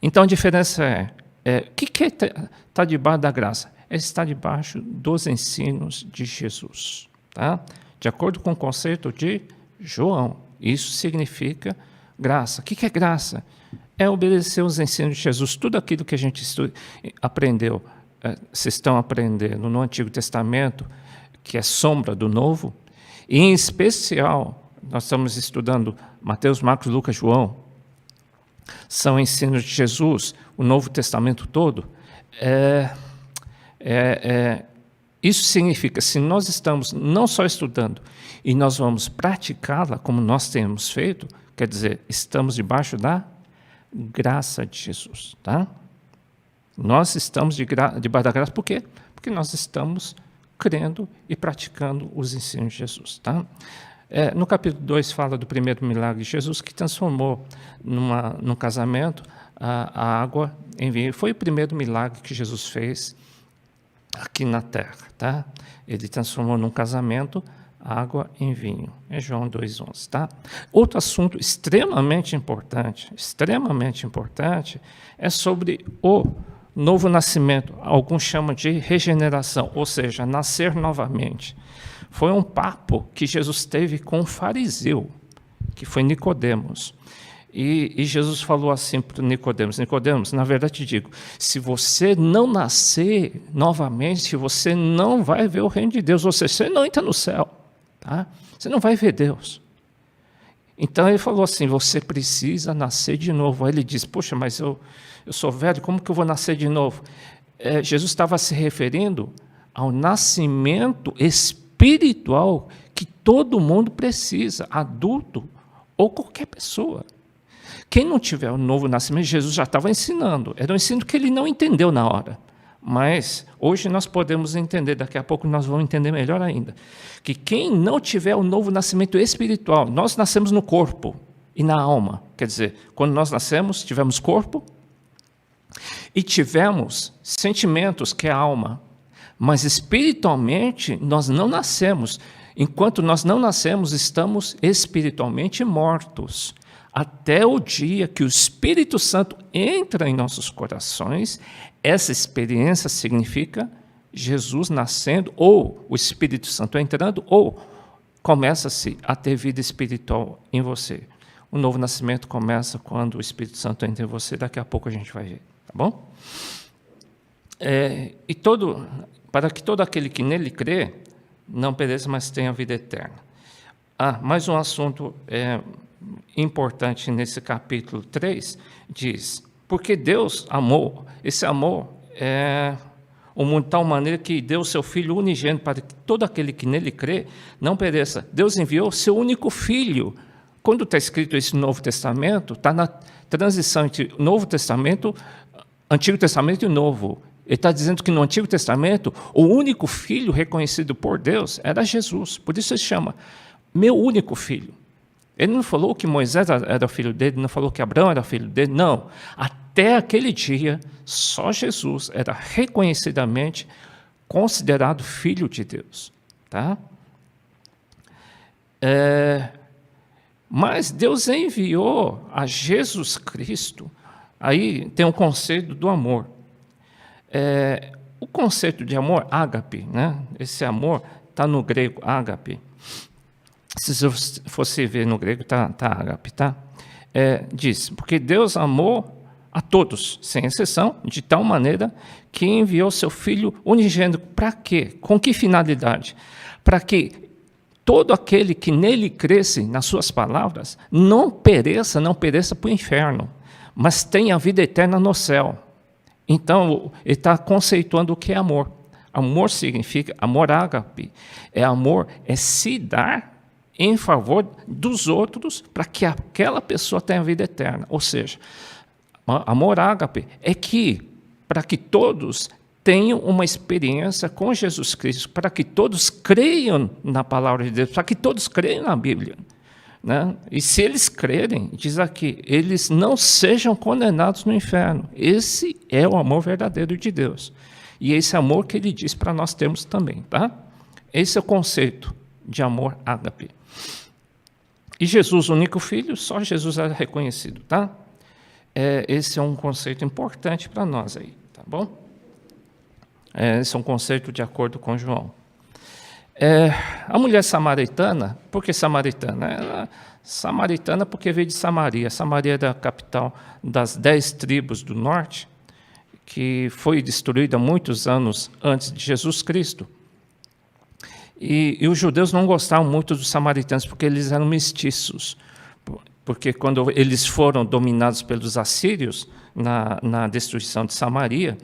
Então a diferença o que está debaixo da graça? É estar debaixo dos ensinos de Jesus, tá? De acordo com o conceito de João. Isso significa graça. O que é graça? É obedecer os ensinos de Jesus. Tudo aquilo que a gente aprendeu, vocês estão aprendendo no Antigo Testamento, que é sombra do Novo, e em especial, nós estamos estudando Mateus, Marcos, Lucas, João, são ensinos de Jesus, o Novo Testamento todo. Isso significa, se nós estamos não só estudando, e nós vamos praticá-la como nós temos feito, quer dizer, estamos debaixo da graça de Jesus, tá? Nós estamos debaixo da graça, por quê? Porque nós estamos crendo e praticando os ensinos de Jesus, tá? No capítulo 2 fala do primeiro milagre de Jesus, que transformou num casamento a água em vinho. Foi o primeiro milagre que Jesus fez aqui na terra, tá? Ele transformou num casamento água em vinho. É João 2,11, tá? Outro assunto extremamente importante é sobre o novo nascimento. Alguns chamam de regeneração, ou seja, nascer novamente. Foi um papo que Jesus teve com um fariseu, que foi Nicodemos. E Jesus falou assim para Nicodemos: Nicodemos, na verdade te digo, se você não nascer novamente, você não vai ver o reino de Deus, ou seja, você não entra no céu, tá? Você não vai ver Deus. Então ele falou assim: você precisa nascer de novo. Aí ele disse: poxa, mas eu sou velho, como que eu vou nascer de novo? Jesus estava se referindo ao nascimento espiritual que todo mundo precisa, adulto ou qualquer pessoa. Quem não tiver o novo nascimento, Jesus já estava ensinando. Era um ensino que ele não entendeu na hora. Mas hoje nós podemos entender, daqui a pouco nós vamos entender melhor ainda, que quem não tiver o novo nascimento espiritual, nós nascemos no corpo e na alma. Quer dizer, quando nós nascemos, tivemos corpo e tivemos sentimentos, que é a alma. Mas espiritualmente nós não nascemos. Enquanto nós não nascemos, estamos espiritualmente mortos. Até o dia que o Espírito Santo entra em nossos corações, essa experiência significa Jesus nascendo, ou o Espírito Santo entrando, ou começa-se a ter vida espiritual em você. O novo nascimento começa quando o Espírito Santo entra em você, daqui a pouco a gente vai ver, tá bom? Para que todo aquele que nele crê, não pereça, mas tenha vida eterna. Mais um assunto importante nesse capítulo 3, diz, porque Deus amou, esse amor o mundo de tal maneira que deu o seu Filho unigênito para que todo aquele que nele crê não pereça. Deus enviou seu único Filho. Quando está escrito esse Novo Testamento, está na transição entre Novo Testamento, Antigo Testamento e Novo. Ele está dizendo que no Antigo Testamento, o único filho reconhecido por Deus era Jesus. Por isso ele chama meu único filho. Ele não falou que Moisés era filho dele, não falou que Abraão era filho dele, não. Até aquele dia, só Jesus era reconhecidamente considerado filho de Deus. Tá? Mas Deus enviou a Jesus Cristo. Aí tem um conceito do amor. O conceito de amor, ágape, né? Esse amor está no grego, ágape. Se você ver no grego, está ágape, tá? Diz, porque Deus amou a todos, sem exceção, de tal maneira que enviou seu Filho unigênito. Para quê? Com que finalidade? Para que todo aquele que nele cresce, nas suas palavras, não pereça para o inferno, mas tenha a vida eterna no céu. Então, ele está conceituando o que é amor. Amor significa, amor ágape, é se dar em favor dos outros para que aquela pessoa tenha vida eterna. Ou seja, amor ágape é que, para que todos tenham uma experiência com Jesus Cristo, para que todos creiam na palavra de Deus, para que todos creiam na Bíblia. Né? E se eles crerem, diz aqui, eles não sejam condenados no inferno. Esse é o amor verdadeiro de Deus. E esse amor que ele diz para nós termos também. Tá? Esse é o conceito de amor ágape. E Jesus, o único filho, só Jesus era reconhecido. Tá? Esse é um conceito importante para nós aí. Tá bom? Esse é um conceito de acordo com João. A mulher samaritana, por que samaritana? Samaritana porque veio de Samaria. Samaria era a capital das 10 tribos do norte, que foi destruída muitos anos antes de Jesus Cristo. E os judeus não gostavam muito dos samaritanos, porque eles eram mestiços. Porque quando eles foram dominados pelos assírios, na destruição de Samaria,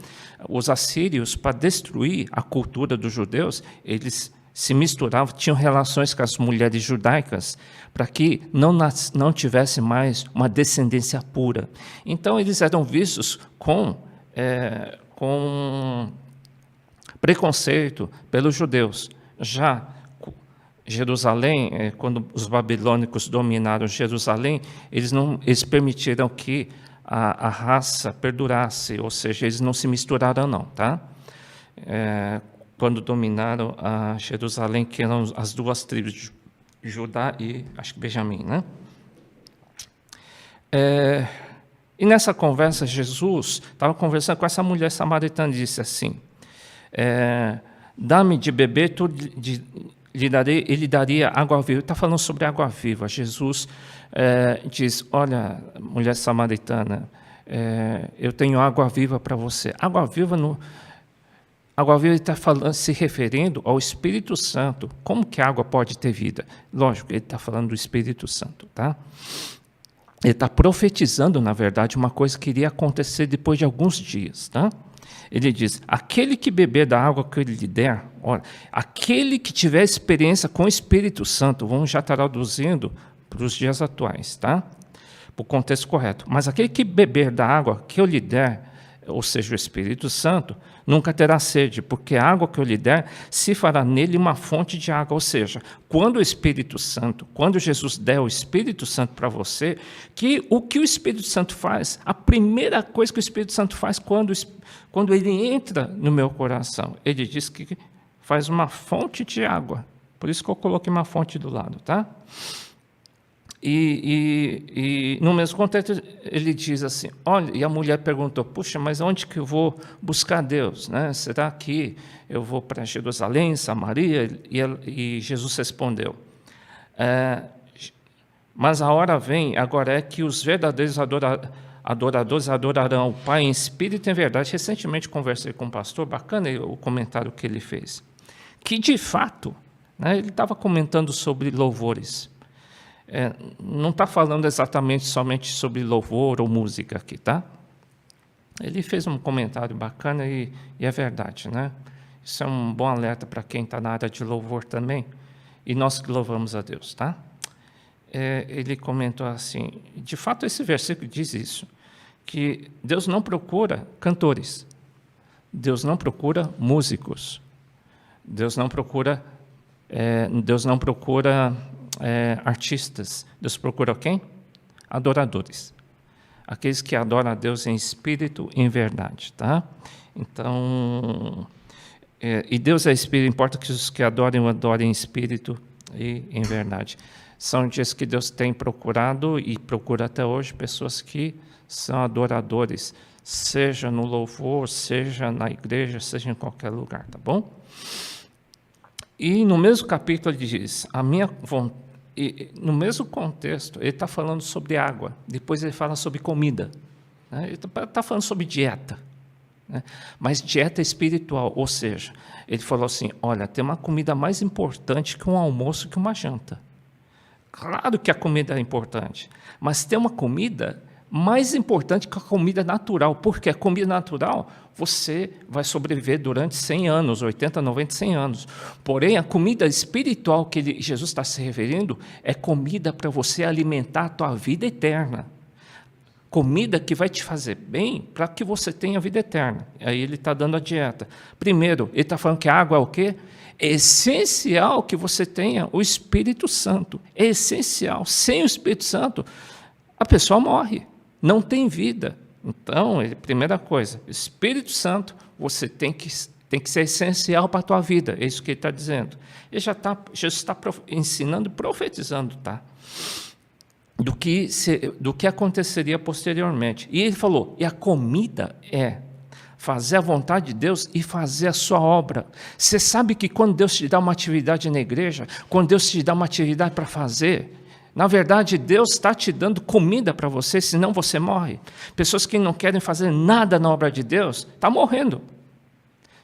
os assírios, para destruir a cultura dos judeus, eles se misturavam, tinham relações com as mulheres judaicas, para que não tivesse mais uma descendência pura. Então, eles eram vistos com preconceito pelos judeus. Já Jerusalém, quando os babilônicos dominaram Jerusalém, eles permitiram que a raça perdurasse, ou seja, eles não se misturaram, não, tá? Quando dominaram a Jerusalém, que eram as duas tribos de Judá e, acho que Benjamim, né? E nessa conversa, Jesus estava conversando com essa mulher samaritana e disse assim, dá-me de beber, ele daria água viva. Ele está falando sobre água viva. Jesus diz, olha, mulher samaritana, eu tenho água viva para você. Água viva ele está se referindo ao Espírito Santo. Como que a água pode ter vida? Lógico, ele está falando do Espírito Santo, tá? Ele está profetizando, na verdade, uma coisa que iria acontecer depois de alguns dias, tá? Ele diz, aquele que beber da água que eu lhe der, olha, aquele que tiver experiência com o Espírito Santo, vamos já traduzindo para os dias atuais, tá? Para o contexto correto. Mas aquele que beber da água que eu lhe der, ou seja, o Espírito Santo, nunca terá sede, porque a água que eu lhe der se fará nele uma fonte de água. Ou seja, quando o Espírito Santo, quando Jesus der o Espírito Santo para você, o que o Espírito Santo faz? A primeira coisa que o Espírito Santo faz quando ele entra no meu coração, ele diz que faz uma fonte de água. Por isso que eu coloquei uma fonte do lado, tá? E no mesmo contexto, ele diz assim, olha, e a mulher perguntou, puxa, mas onde que eu vou buscar Deus? Né? Será que eu vou para Jerusalém, Samaria? E Jesus respondeu, mas a hora vem, agora é que os verdadeiros adoradores adorarão o Pai em espírito e em verdade. Recentemente conversei com um pastor, bacana o comentário que ele fez, que de fato, né, ele estava comentando sobre louvores. Não está falando exatamente somente sobre louvor ou música aqui, tá? Ele fez um comentário bacana e é verdade, né? Isso é um bom alerta para quem está na área de louvor também, e nós que louvamos a Deus, tá? Ele comentou assim, de fato esse versículo diz isso, que Deus não procura cantores, Deus não procura músicos. Deus não procura artistas. Deus procura quem? Adoradores. Aqueles que adoram a Deus em espírito e em verdade, tá? Então, e Deus é espírito, importa que os que adorem o adorem em espírito e em verdade. São dias que Deus tem procurado e procura até hoje pessoas que são adoradores, seja no louvor, seja na igreja, seja em qualquer lugar, tá bom? E no mesmo capítulo ele diz, no mesmo contexto, ele está falando sobre água, depois ele fala sobre comida, né? Ele está falando sobre dieta, né? Mas dieta espiritual, ou seja, ele falou assim, olha, tem uma comida mais importante que um almoço, que uma janta. Claro que a comida é importante, mas tem uma comida mais importante que a comida natural, porque a comida natural você vai sobreviver durante 100 anos, 80, 90, 100 anos. Porém, a comida espiritual que Jesus está se referindo é comida para você alimentar a tua vida eterna. Comida que vai te fazer bem para que você tenha vida eterna. Aí ele está dando a dieta. Primeiro, ele está falando que a água é o quê? É essencial que você tenha o Espírito Santo. É essencial. Sem o Espírito Santo, a pessoa morre. Não tem vida. Então, primeira coisa, Espírito Santo, você tem que ser essencial para a tua vida. É isso que ele está dizendo. Jesus está ensinando e profetizando, tá? Do que aconteceria posteriormente. E ele falou, e a comida é fazer a vontade de Deus e fazer a sua obra. Você sabe que quando Deus te dá uma atividade na igreja, quando Deus te dá uma atividade para fazer, na verdade, Deus está te dando comida para você, senão você morre. Pessoas que não querem fazer nada na obra de Deus, estão morrendo.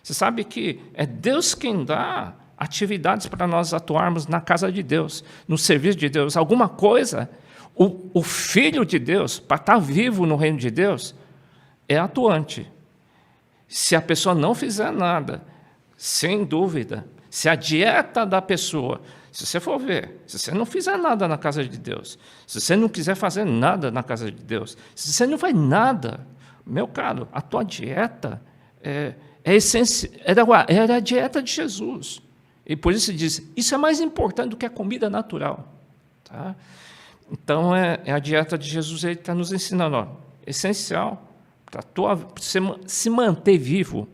Você sabe que é Deus quem dá atividades para nós atuarmos na casa de Deus, no serviço de Deus. Alguma coisa, o Filho de Deus, para estar vivo no reino de Deus, é atuante. Se a pessoa não fizer nada, sem dúvida, se a dieta da pessoa... Se você for ver, se você não fizer nada na casa de Deus, se você não quiser fazer nada na casa de Deus, se você não faz nada, meu caro, a tua dieta é essencial, era a dieta de Jesus. E por isso diz, isso é mais importante do que a comida natural. Tá? Então, é a dieta de Jesus, ele está nos ensinando, ó, essencial, para você se manter vivo,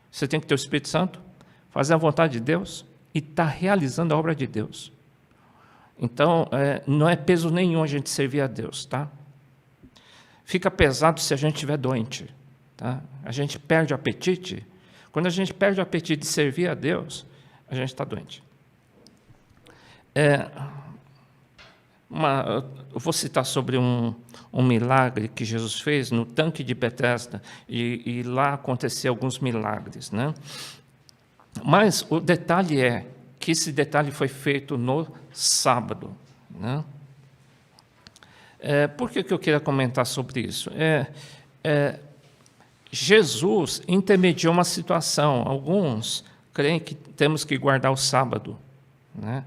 você tem que ter o Espírito Santo, fazer a vontade de Deus, e está realizando a obra de Deus. Então, não é peso nenhum a gente servir a Deus, tá? Fica pesado se a gente estiver doente, tá? A gente perde o apetite. Quando a gente perde o apetite de servir a Deus, a gente está doente. Eu vou citar sobre um milagre que Jesus fez no tanque de Betesda, e lá aconteceram alguns milagres, né? Mas o detalhe é que esse detalhe foi feito no sábado, né? Por que eu queria comentar sobre isso? Jesus intermediou uma situação. Alguns creem que temos que guardar o sábado, né?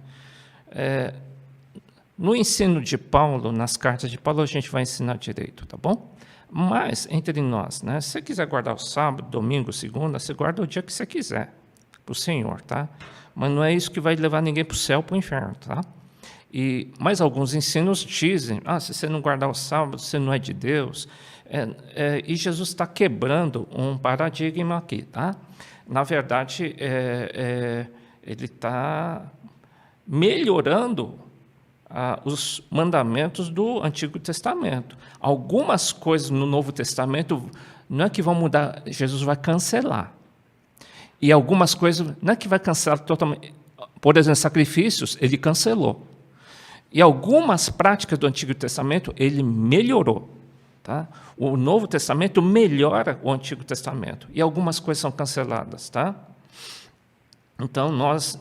No ensino de Paulo, nas cartas de Paulo, a gente vai ensinar direito, tá bom? Mas, entre nós, né? Se você quiser guardar o sábado, domingo, segunda, você guarda o dia que você quiser, para o Senhor, tá? Mas não é isso que vai levar ninguém para o céu, para o inferno, tá? Mas alguns ensinos dizem, se você não guardar o sábado, você não é de Deus. E Jesus está quebrando um paradigma aqui, tá? Na verdade, ele está melhorando os mandamentos do Antigo Testamento. Algumas coisas no Novo Testamento não é que vão mudar, Jesus vai cancelar. E algumas coisas, não é que vai cancelar totalmente. Por exemplo, sacrifícios, ele cancelou. E algumas práticas do Antigo Testamento, ele melhorou. Tá? O Novo Testamento melhora o Antigo Testamento. E algumas coisas são canceladas. Tá? Então, nós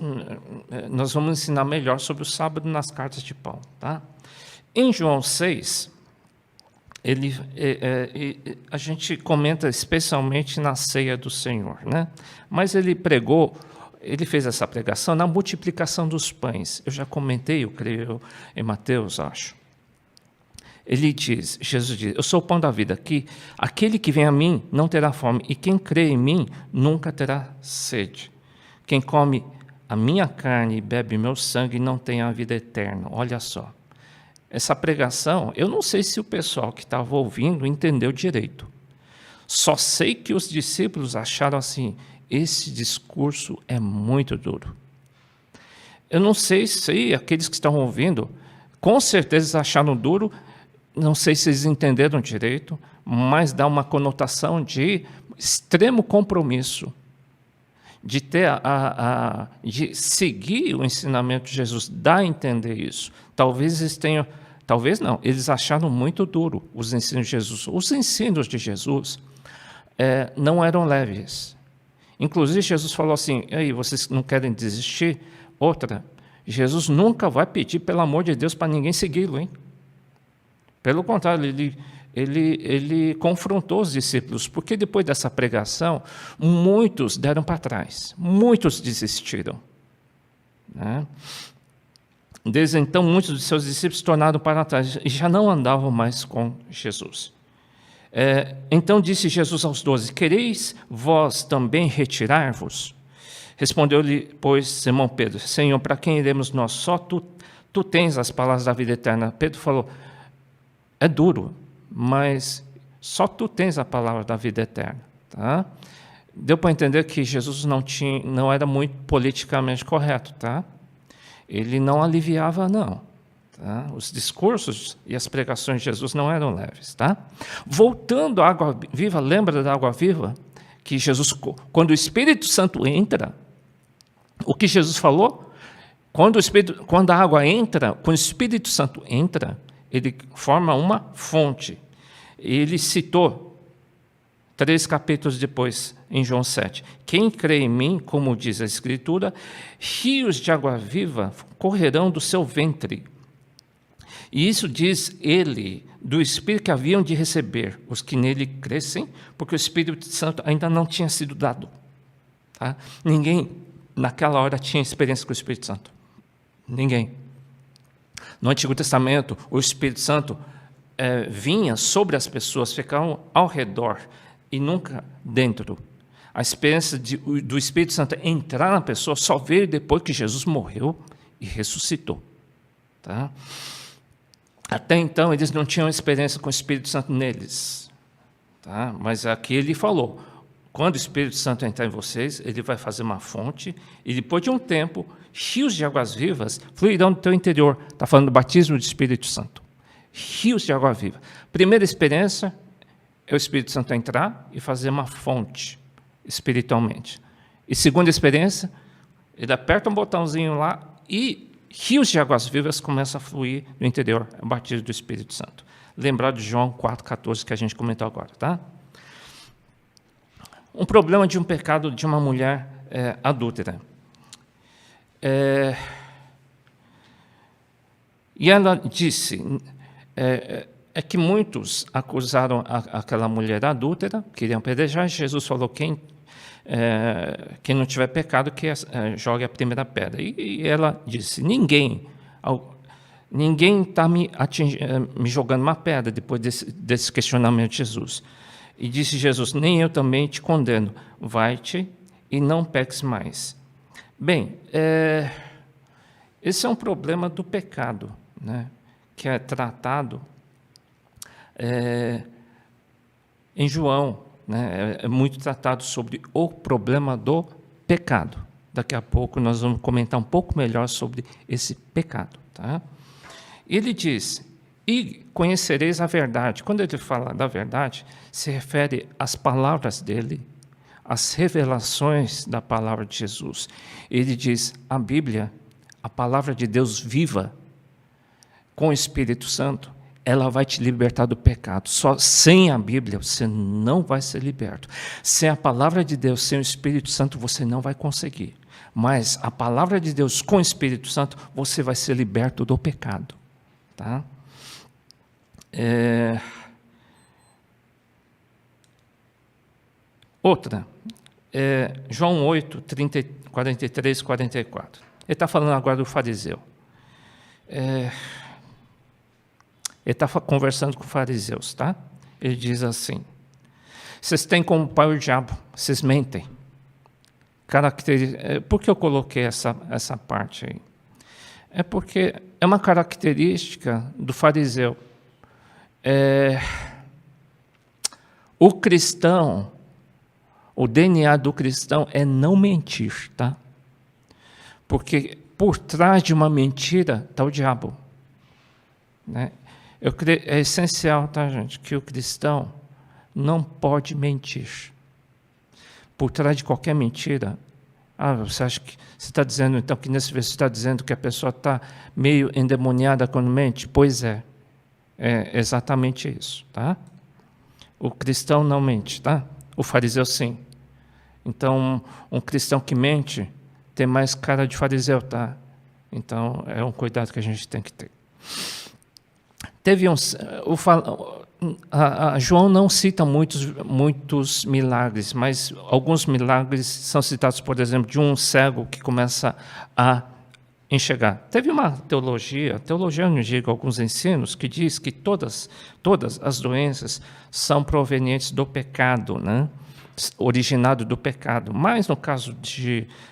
vamos ensinar melhor sobre o sábado nas cartas de Paulo. Tá? Em João 6, a gente comenta especialmente na ceia do Senhor, né? Mas ele fez essa pregação na multiplicação dos pães. Eu já comentei, eu creio, em Mateus, acho. Jesus diz, eu sou o pão da vida, que aquele que vem a mim não terá fome, e quem crê em mim nunca terá sede. Quem come a minha carne e bebe meu sangue não tem a vida eterna. Olha só. Essa pregação, eu não sei se o pessoal que estava ouvindo entendeu direito. Só sei que os discípulos acharam assim, esse discurso é muito duro. Eu não sei se aqueles que estão ouvindo, com certeza acharam duro, não sei se eles entenderam direito, mas dá uma conotação de extremo compromisso, de ter de seguir o ensinamento de Jesus, dá a entender isso. Talvez eles tenham, talvez não, eles acharam muito duro os ensinos de Jesus. Os ensinos de Jesus não eram leves. Inclusive, Jesus falou assim, e aí, vocês não querem desistir? Outra, Jesus nunca vai pedir, pelo amor de Deus, para ninguém segui-lo, hein? Pelo contrário, ele confrontou os discípulos, porque depois dessa pregação, muitos deram para trás, muitos desistiram. Né? Desde então, muitos dos seus discípulos se tornaram para trás e já não andavam mais com Jesus. Então disse Jesus aos 12, quereis vós também retirar-vos? Respondeu-lhe, pois, Simão Pedro, Senhor, para quem iremos nós? Só tu tens as palavras da vida eterna. Pedro falou, é duro, mas só tu tens a palavra da vida eterna. Tá? Deu para entender que Jesus não era muito politicamente correto. Tá? Ele não aliviava, não. Tá? Os discursos e as pregações de Jesus não eram leves. Tá? Voltando à água viva, lembra da água viva? Que Jesus, quando o Espírito Santo entra, o que Jesus falou? Quando a água entra, quando o Espírito Santo entra, ele forma uma fonte. Ele citou 3 capítulos depois, em João 7. Quem crê em mim, como diz a Escritura, rios de água viva correrão do seu ventre. E isso diz ele, do Espírito que haviam de receber os que nele crescem, porque o Espírito Santo ainda não tinha sido dado. Tá? Ninguém, naquela hora, tinha experiência com o Espírito Santo. Ninguém. No Antigo Testamento, o Espírito Santo vinha sobre as pessoas, ficavam ao redor e nunca dentro. A experiência do Espírito Santo entrar na pessoa só veio depois que Jesus morreu e ressuscitou. Tá? Até então, eles não tinham experiência com o Espírito Santo neles. Tá? Mas aqui ele falou, quando o Espírito Santo entrar em vocês, ele vai fazer uma fonte, e depois de um tempo, rios de águas vivas fluirão do teu interior. Está falando do batismo do Espírito Santo. Rios de água viva. Primeira experiência é o Espírito Santo entrar e fazer uma fonte espiritualmente. E segunda experiência, ele aperta um botãozinho lá e rios de águas vivas começam a fluir no interior. É o batismo do Espírito Santo. Lembrado de João 4,14 que a gente comentou agora. Tá? Um problema de um pecado de uma mulher adúltera. E ela disse que muitos acusaram aquela mulher adúltera, queriam apedrejar. Jesus falou, quem não tiver pecado, que jogue a primeira pedra. E ela disse, ninguém está me jogando uma pedra depois desse questionamento de Jesus. E disse Jesus, nem eu também te condeno, vai-te e não peques mais. Bem, esse é um problema do pecado, né, que é tratado em João, né, é muito tratado sobre o problema do pecado. Daqui a pouco nós vamos comentar um pouco melhor sobre esse pecado. Tá? Ele diz, e conhecereis a verdade. Quando ele fala da verdade, se refere às palavras dele, as revelações da palavra de Jesus. Ele diz, a Bíblia, a palavra de Deus viva, com o Espírito Santo, ela vai te libertar do pecado. Só sem a Bíblia você não vai ser liberto. Sem a palavra de Deus, sem o Espírito Santo, você não vai conseguir. Mas a palavra de Deus com o Espírito Santo, você vai ser liberto do pecado. Tá? Outra, João 8, 43, 44. Ele está falando agora do fariseu. Ele está conversando com os fariseus, tá? Ele diz assim: vocês têm como pai o diabo, vocês mentem. Por que eu coloquei essa parte aí? É porque é uma característica do fariseu. O cristão, o DNA do cristão é não mentir, tá? Porque por trás de uma mentira está o diabo, né? É essencial, tá, gente, que o cristão não pode mentir. Por trás de qualquer mentira, você acha que você está dizendo então que nesse versículo está dizendo que a pessoa está meio endemoniada quando mente? Pois é exatamente isso, tá? O cristão não mente, tá? O fariseu sim. Então, um cristão que mente tem mais cara de fariseu, tá? Então, é um cuidado que a gente tem que ter. João não cita muitos milagres, mas alguns milagres são citados, por exemplo, de um cego que começa a enxergar. Teve uma teologia eu não digo alguns ensinos, que diz que todas as doenças são provenientes do pecado, né? Originado do pecado. Mas no caso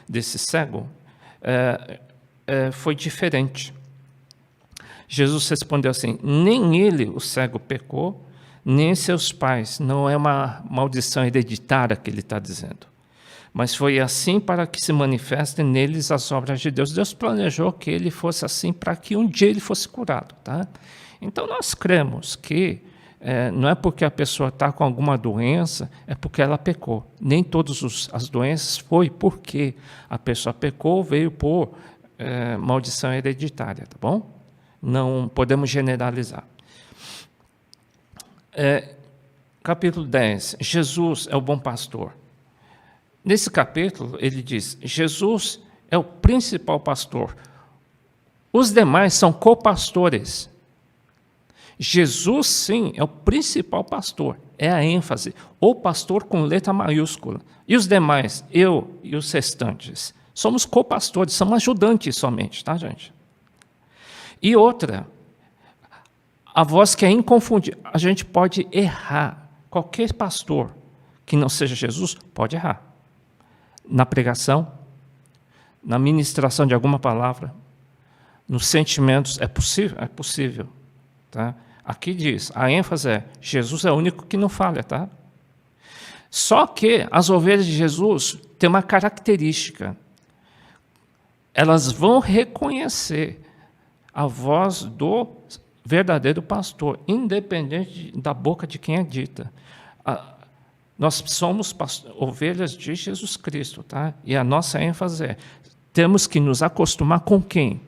desse cego, foi diferente. Jesus respondeu assim: nem ele, o cego, pecou, nem seus pais. Não é uma maldição hereditária que ele está dizendo. Mas foi assim para que se manifestem neles as obras de Deus. Deus planejou que ele fosse assim para que um dia ele fosse curado, tá? Então nós cremos que não é porque a pessoa está com alguma doença, é porque ela pecou. Nem todas as doenças foi porque a pessoa pecou, veio por maldição hereditária, tá bom? Não podemos generalizar. Capítulo 10. Jesus é o bom pastor. Nesse capítulo, ele diz: Jesus é o principal pastor. Os demais são copastores. Jesus, sim, é o principal pastor. É a ênfase. O pastor com letra maiúscula. E os demais, eu e os restantes, somos copastores, somos ajudantes somente, tá, gente? E outra, a voz que é inconfundível. A gente pode errar. Qualquer pastor que não seja Jesus pode errar. Na pregação, na ministração de alguma palavra, nos sentimentos, é possível. Tá? Aqui diz, a ênfase é, Jesus é o único que não falha, tá? Só que as ovelhas de Jesus têm uma característica. Elas vão reconhecer a voz do verdadeiro pastor, independente da boca de quem é dita. Nós somos ovelhas de Jesus Cristo, tá? E a nossa ênfase é, temos que nos acostumar com quem?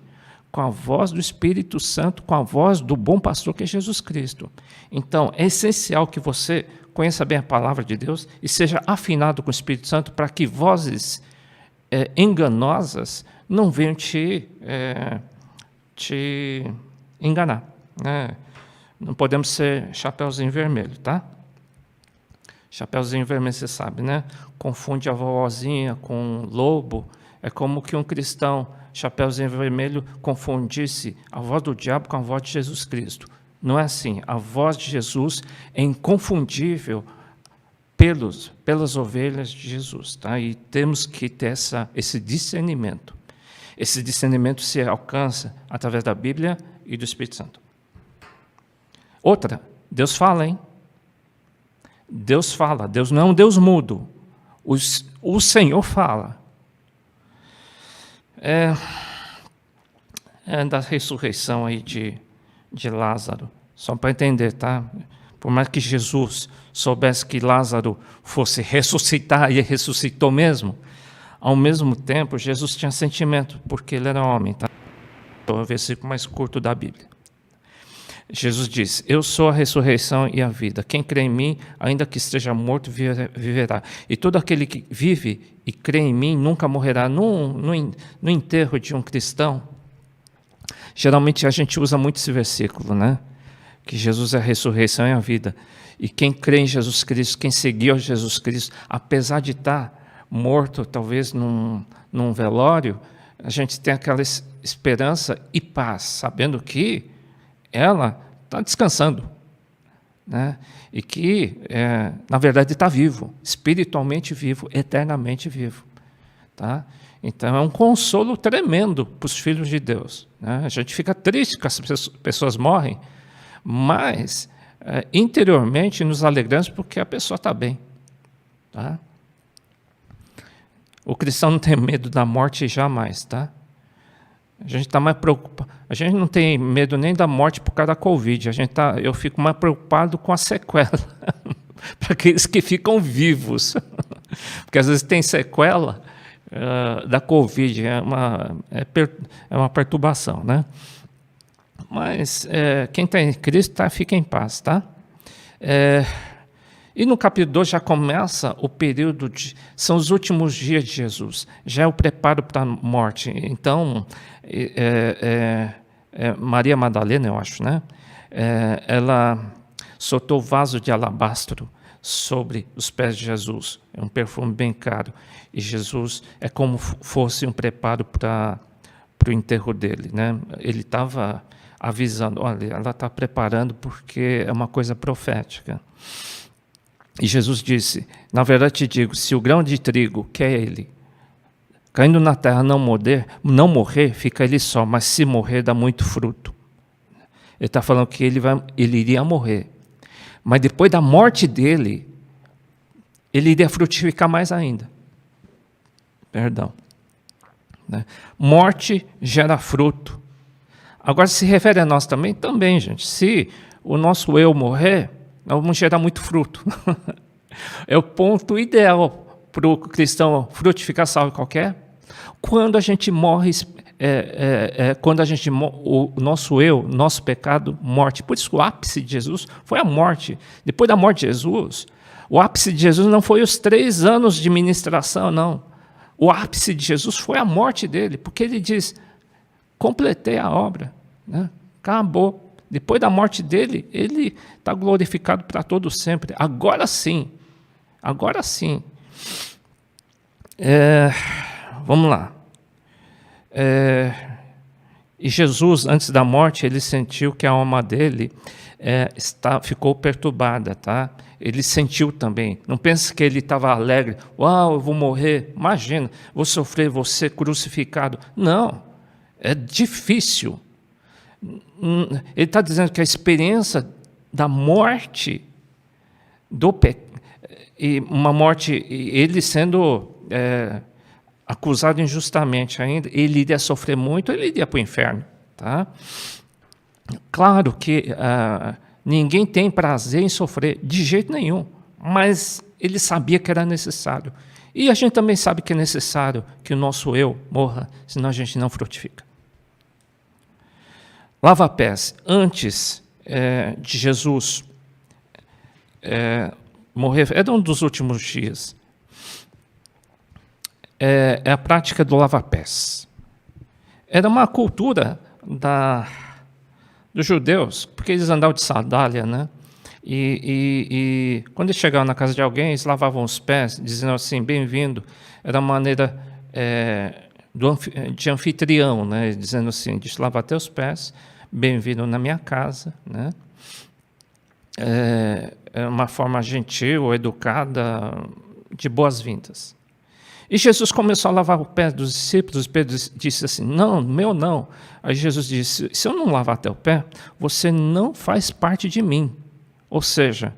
Com a voz do Espírito Santo, com a voz do bom pastor que é Jesus Cristo. Então, é essencial que você conheça bem a palavra de Deus e seja afinado com o Espírito Santo para que vozes enganosas não venham te enganar, né? Não podemos ser chapeuzinho vermelho, tá? Chapeuzinho vermelho, você sabe, né? Confunde a vovozinha com lobo. É como que um cristão, chapeuzinho vermelho, confundisse a voz do diabo com a voz de Jesus Cristo. Não é assim. A voz de Jesus é inconfundível pelas ovelhas de Jesus, tá? E temos que ter esse discernimento. Esse discernimento se alcança através da Bíblia e do Espírito Santo. Outra, Deus fala, hein? Deus fala, Deus não é um Deus mudo. O Senhor fala. Da ressurreição aí de Lázaro. Só para entender, tá? Por mais que Jesus soubesse que Lázaro fosse ressuscitar, e ressuscitou mesmo, ao mesmo tempo, Jesus tinha sentimento, porque ele era homem, tá? É o versículo mais curto da Bíblia. Jesus disse: eu sou a ressurreição e a vida. Quem crê em mim, ainda que esteja morto, viverá. E todo aquele que vive e crê em mim nunca morrerá. No enterro de um cristão, geralmente a gente usa muito esse versículo, né? Que Jesus é a ressurreição e a vida. E quem crê em Jesus Cristo, quem seguiu Jesus Cristo, apesar de estar morto, talvez num velório, a gente tem aquela esperança e paz, sabendo que ela está descansando, né? E que, na verdade, está vivo, espiritualmente vivo, eternamente vivo. Tá? Então, é um consolo tremendo para os filhos de Deus, né? A gente fica triste que as pessoas morrem, mas, interiormente, nos alegramos porque a pessoa está bem. Tá? O cristão não tem medo da morte jamais. Tá? A gente está mais preocupado. A gente não tem medo nem da morte por causa da Covid. Eu fico mais preocupado com a sequela, para aqueles que ficam vivos. Porque às vezes tem sequela da Covid, é uma perturbação, né? Mas quem está em Cristo fica em paz, tá? E no capítulo 2 já começa o período são os últimos dias de Jesus, já é o preparo para a morte. Então, Maria Madalena, eu acho, né? Ela soltou o vaso de alabastro sobre os pés de Jesus, é um perfume bem caro, e Jesus é como fosse um preparo para o enterro dele, né? Ele estava avisando, olha, ela está preparando porque é uma coisa profética. E Jesus disse, na verdade te digo, se o grão de trigo, que é ele, caindo na terra não morrer, fica ele só, mas se morrer dá muito fruto. Ele está falando que ele iria morrer, mas depois da morte dele, ele iria frutificar mais ainda. Perdão. Né? Morte gera fruto. Agora, se refere a nós também, gente. Se o nosso eu morrer, nós vamos gerar muito fruto. É o ponto ideal para o cristão frutificar, sabe qual que é? Quando a gente morre, o nosso eu, nosso pecado, morte. Por isso que o ápice de Jesus foi a morte. Depois da morte de Jesus, o ápice de Jesus não foi os 3 anos de ministração, não. O ápice de Jesus foi a morte dele, porque ele diz, completei a obra, né? Acabou. Depois da morte dele, ele está glorificado para todo sempre. Agora sim. Vamos lá. E Jesus, antes da morte, ele sentiu que a alma dele ficou perturbada. Tá? Ele sentiu também. Não pense que ele estava alegre. Uau, eu vou morrer. Imagina, vou sofrer, vou ser crucificado. Não, é difícil. Ele está dizendo que a experiência da morte, e uma morte, ele sendo acusado injustamente ainda, ele iria sofrer muito, ele iria para o inferno. Tá? Claro que ninguém tem prazer em sofrer, de jeito nenhum, mas ele sabia que era necessário. E a gente também sabe que é necessário que o nosso eu morra, senão a gente não frutifica. Lava-pés, antes de Jesus morrer, era um dos últimos dias. É a prática do lava-pés. Era uma cultura dos judeus, porque eles andavam de sandália, né? E quando eles chegavam na casa de alguém, eles lavavam os pés, dizendo assim, bem-vindo. Era uma maneira de anfitrião, né? Dizendo assim, deixa eu lavar teus pés, bem-vindo na minha casa, né? É uma forma gentil, educada, de boas-vindas. E Jesus começou a lavar o pé dos discípulos, e Pedro disse assim, não, meu não. Aí Jesus disse, se eu não lavar teu pé, você não faz parte de mim. Ou seja,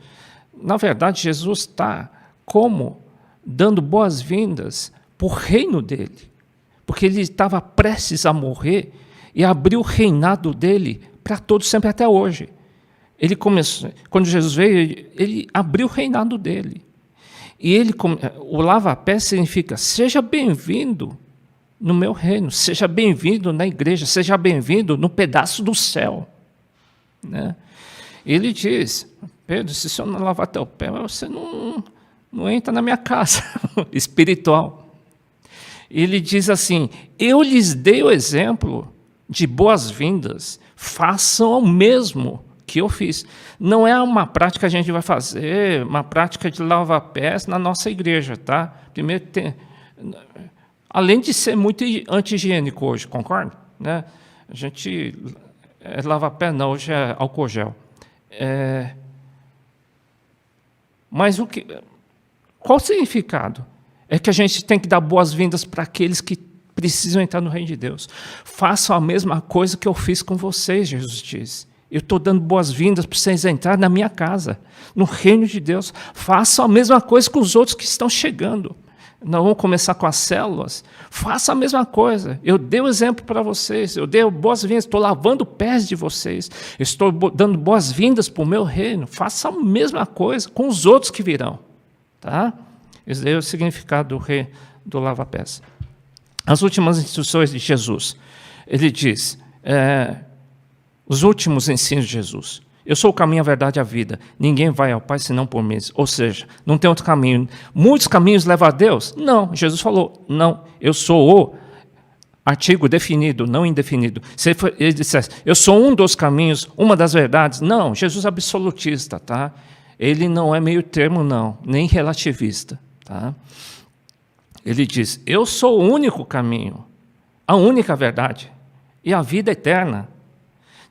na verdade, Jesus está como dando boas-vindas para o reino dele, porque ele estava prestes a morrer e abriu o reinado dele para todos sempre até hoje. Ele começou, quando Jesus veio, ele abriu o reinado dele. E o lava-pé significa, seja bem-vindo no meu reino, seja bem-vindo na igreja, seja bem-vindo no pedaço do céu. Né? Ele diz, Pedro, se eu não lavar teu pé, você não entra na minha casa espiritual. Ele diz assim, eu lhes dei o exemplo de boas-vindas, façam o mesmo que eu fiz. Não é uma prática que a gente vai fazer, uma prática de lavar-pés na nossa igreja, tá? Primeiro, além de ser muito anti-higiênico hoje, concorda? Né? A gente lava-pé não, hoje é álcool gel. Mas qual o significado? É que a gente tem que dar boas-vindas para aqueles que precisam entrar no reino de Deus. Façam a mesma coisa que eu fiz com vocês, Jesus diz. Eu estou dando boas-vindas para vocês entrarem na minha casa, no reino de Deus. Façam a mesma coisa com os outros que estão chegando. Nós vamos começar com as células. Façam a mesma coisa. Eu dei o exemplo para vocês. Eu dei boas-vindas. Estou lavando pés de vocês. Eu estou dando boas-vindas para o meu reino. Façam a mesma coisa com os outros que virão. Tá? Esse é o significado do lava-pés. As últimas instruções de Jesus. Ele diz, os últimos ensinos de Jesus. Eu sou o caminho, a verdade e a vida. Ninguém vai ao Pai senão por mim. Ou seja, não tem outro caminho. Muitos caminhos levam a Deus? Não. Jesus falou, não. Eu sou o artigo definido, não indefinido. Se ele dissesse, eu sou um dos caminhos, uma das verdades. Não, Jesus é absolutista, tá? Ele não é meio termo, não. Nem relativista, tá? Ele diz, eu sou o único caminho, a única verdade e a vida eterna.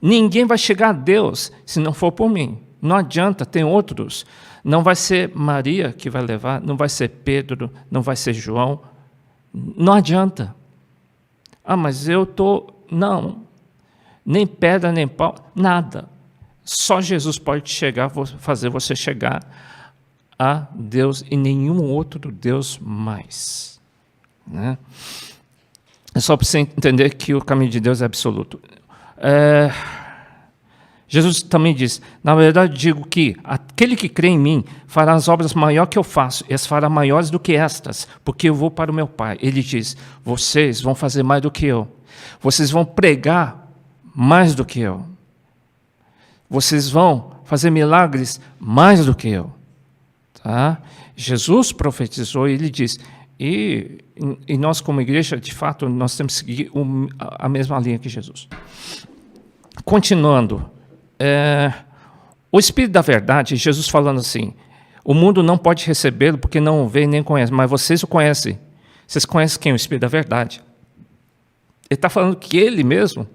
Ninguém vai chegar a Deus se não for por mim. Não adianta, tem outros. Não vai ser Maria que vai levar, não vai ser Pedro, não vai ser João. Não adianta. Ah, mas eu estou... Não. Nem pedra, nem pau, nada. Só Jesus pode chegar, fazer você chegar a Deus e nenhum outro Deus mais. Né? É só para você entender que o caminho de Deus é absoluto. Jesus também diz, na verdade digo que aquele que crê em mim fará as obras maiores que eu faço, e as fará maiores do que estas, porque eu vou para o meu Pai. Ele diz, vocês vão fazer mais do que eu, vocês vão pregar mais do que eu, vocês vão fazer milagres mais do que eu. Tá? Jesus profetizou e ele diz, e nós como igreja, de fato, nós temos que seguir a mesma linha que Jesus. Continuando, o Espírito da Verdade, Jesus falando assim, o mundo não pode recebê-lo porque não o vê nem conhece, mas vocês o conhecem. Vocês conhecem quem? O Espírito da Verdade. Ele está falando que ele mesmo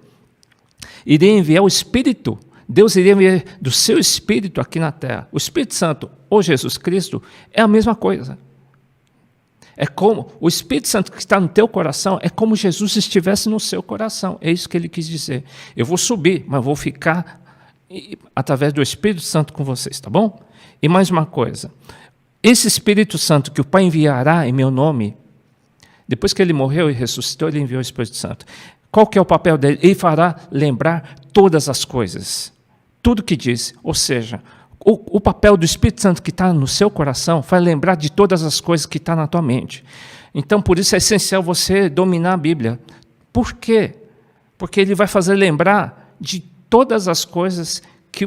iria enviar o Espírito, Deus iria enviar do seu Espírito aqui na terra. O Espírito Santo, ou Jesus Cristo, é a mesma coisa. É como o Espírito Santo que está no teu coração, é como Jesus estivesse no seu coração. É isso que ele quis dizer. Eu vou subir, mas vou ficar através do Espírito Santo com vocês, tá bom? E mais uma coisa. Esse Espírito Santo que o Pai enviará em meu nome, depois que ele morreu e ressuscitou, ele enviou o Espírito Santo. Qual que é o papel dele? Ele fará lembrar todas as coisas. Tudo que disse. Ou seja, o papel do Espírito Santo que está no seu coração vai lembrar de todas as coisas que está na tua mente. Então, por isso é essencial você dominar a Bíblia. Por quê? Porque ele vai fazer lembrar de todas as coisas que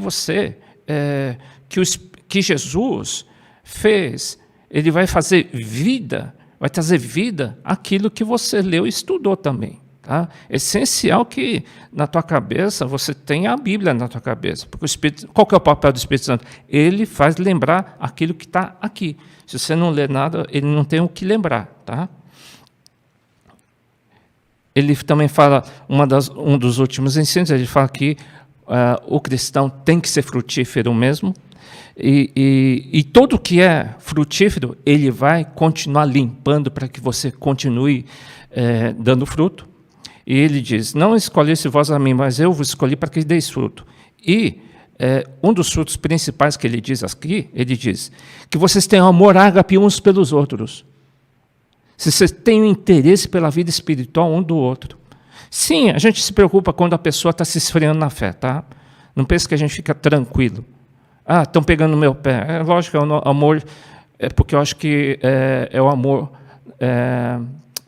que Jesus fez. Ele vai fazer vida, vai trazer vida àquilo que você leu e estudou também. Tá? É essencial que na tua cabeça você tenha a Bíblia na tua cabeça. Porque qual que é o papel do Espírito Santo? Ele faz lembrar aquilo que está aqui. Se você não lê nada, ele não tem o que lembrar. Tá? Ele também fala, um dos últimos ensinos, ele fala que o cristão tem que ser frutífero mesmo. E tudo que é frutífero, ele vai continuar limpando para que você continue dando fruto. E ele diz, não escolheste vós a mim, mas eu vos escolhi para que deis fruto. E um dos frutos principais que ele diz aqui, ele diz que vocês tenham amor ágape uns pelos outros. Se vocês têm interesse pela vida espiritual um do outro. Sim, a gente se preocupa quando a pessoa está se esfriando na fé, tá? Não pense que a gente fica tranquilo. Ah, estão pegando no meu pé. É lógico, é o amor, porque eu acho que é o amor...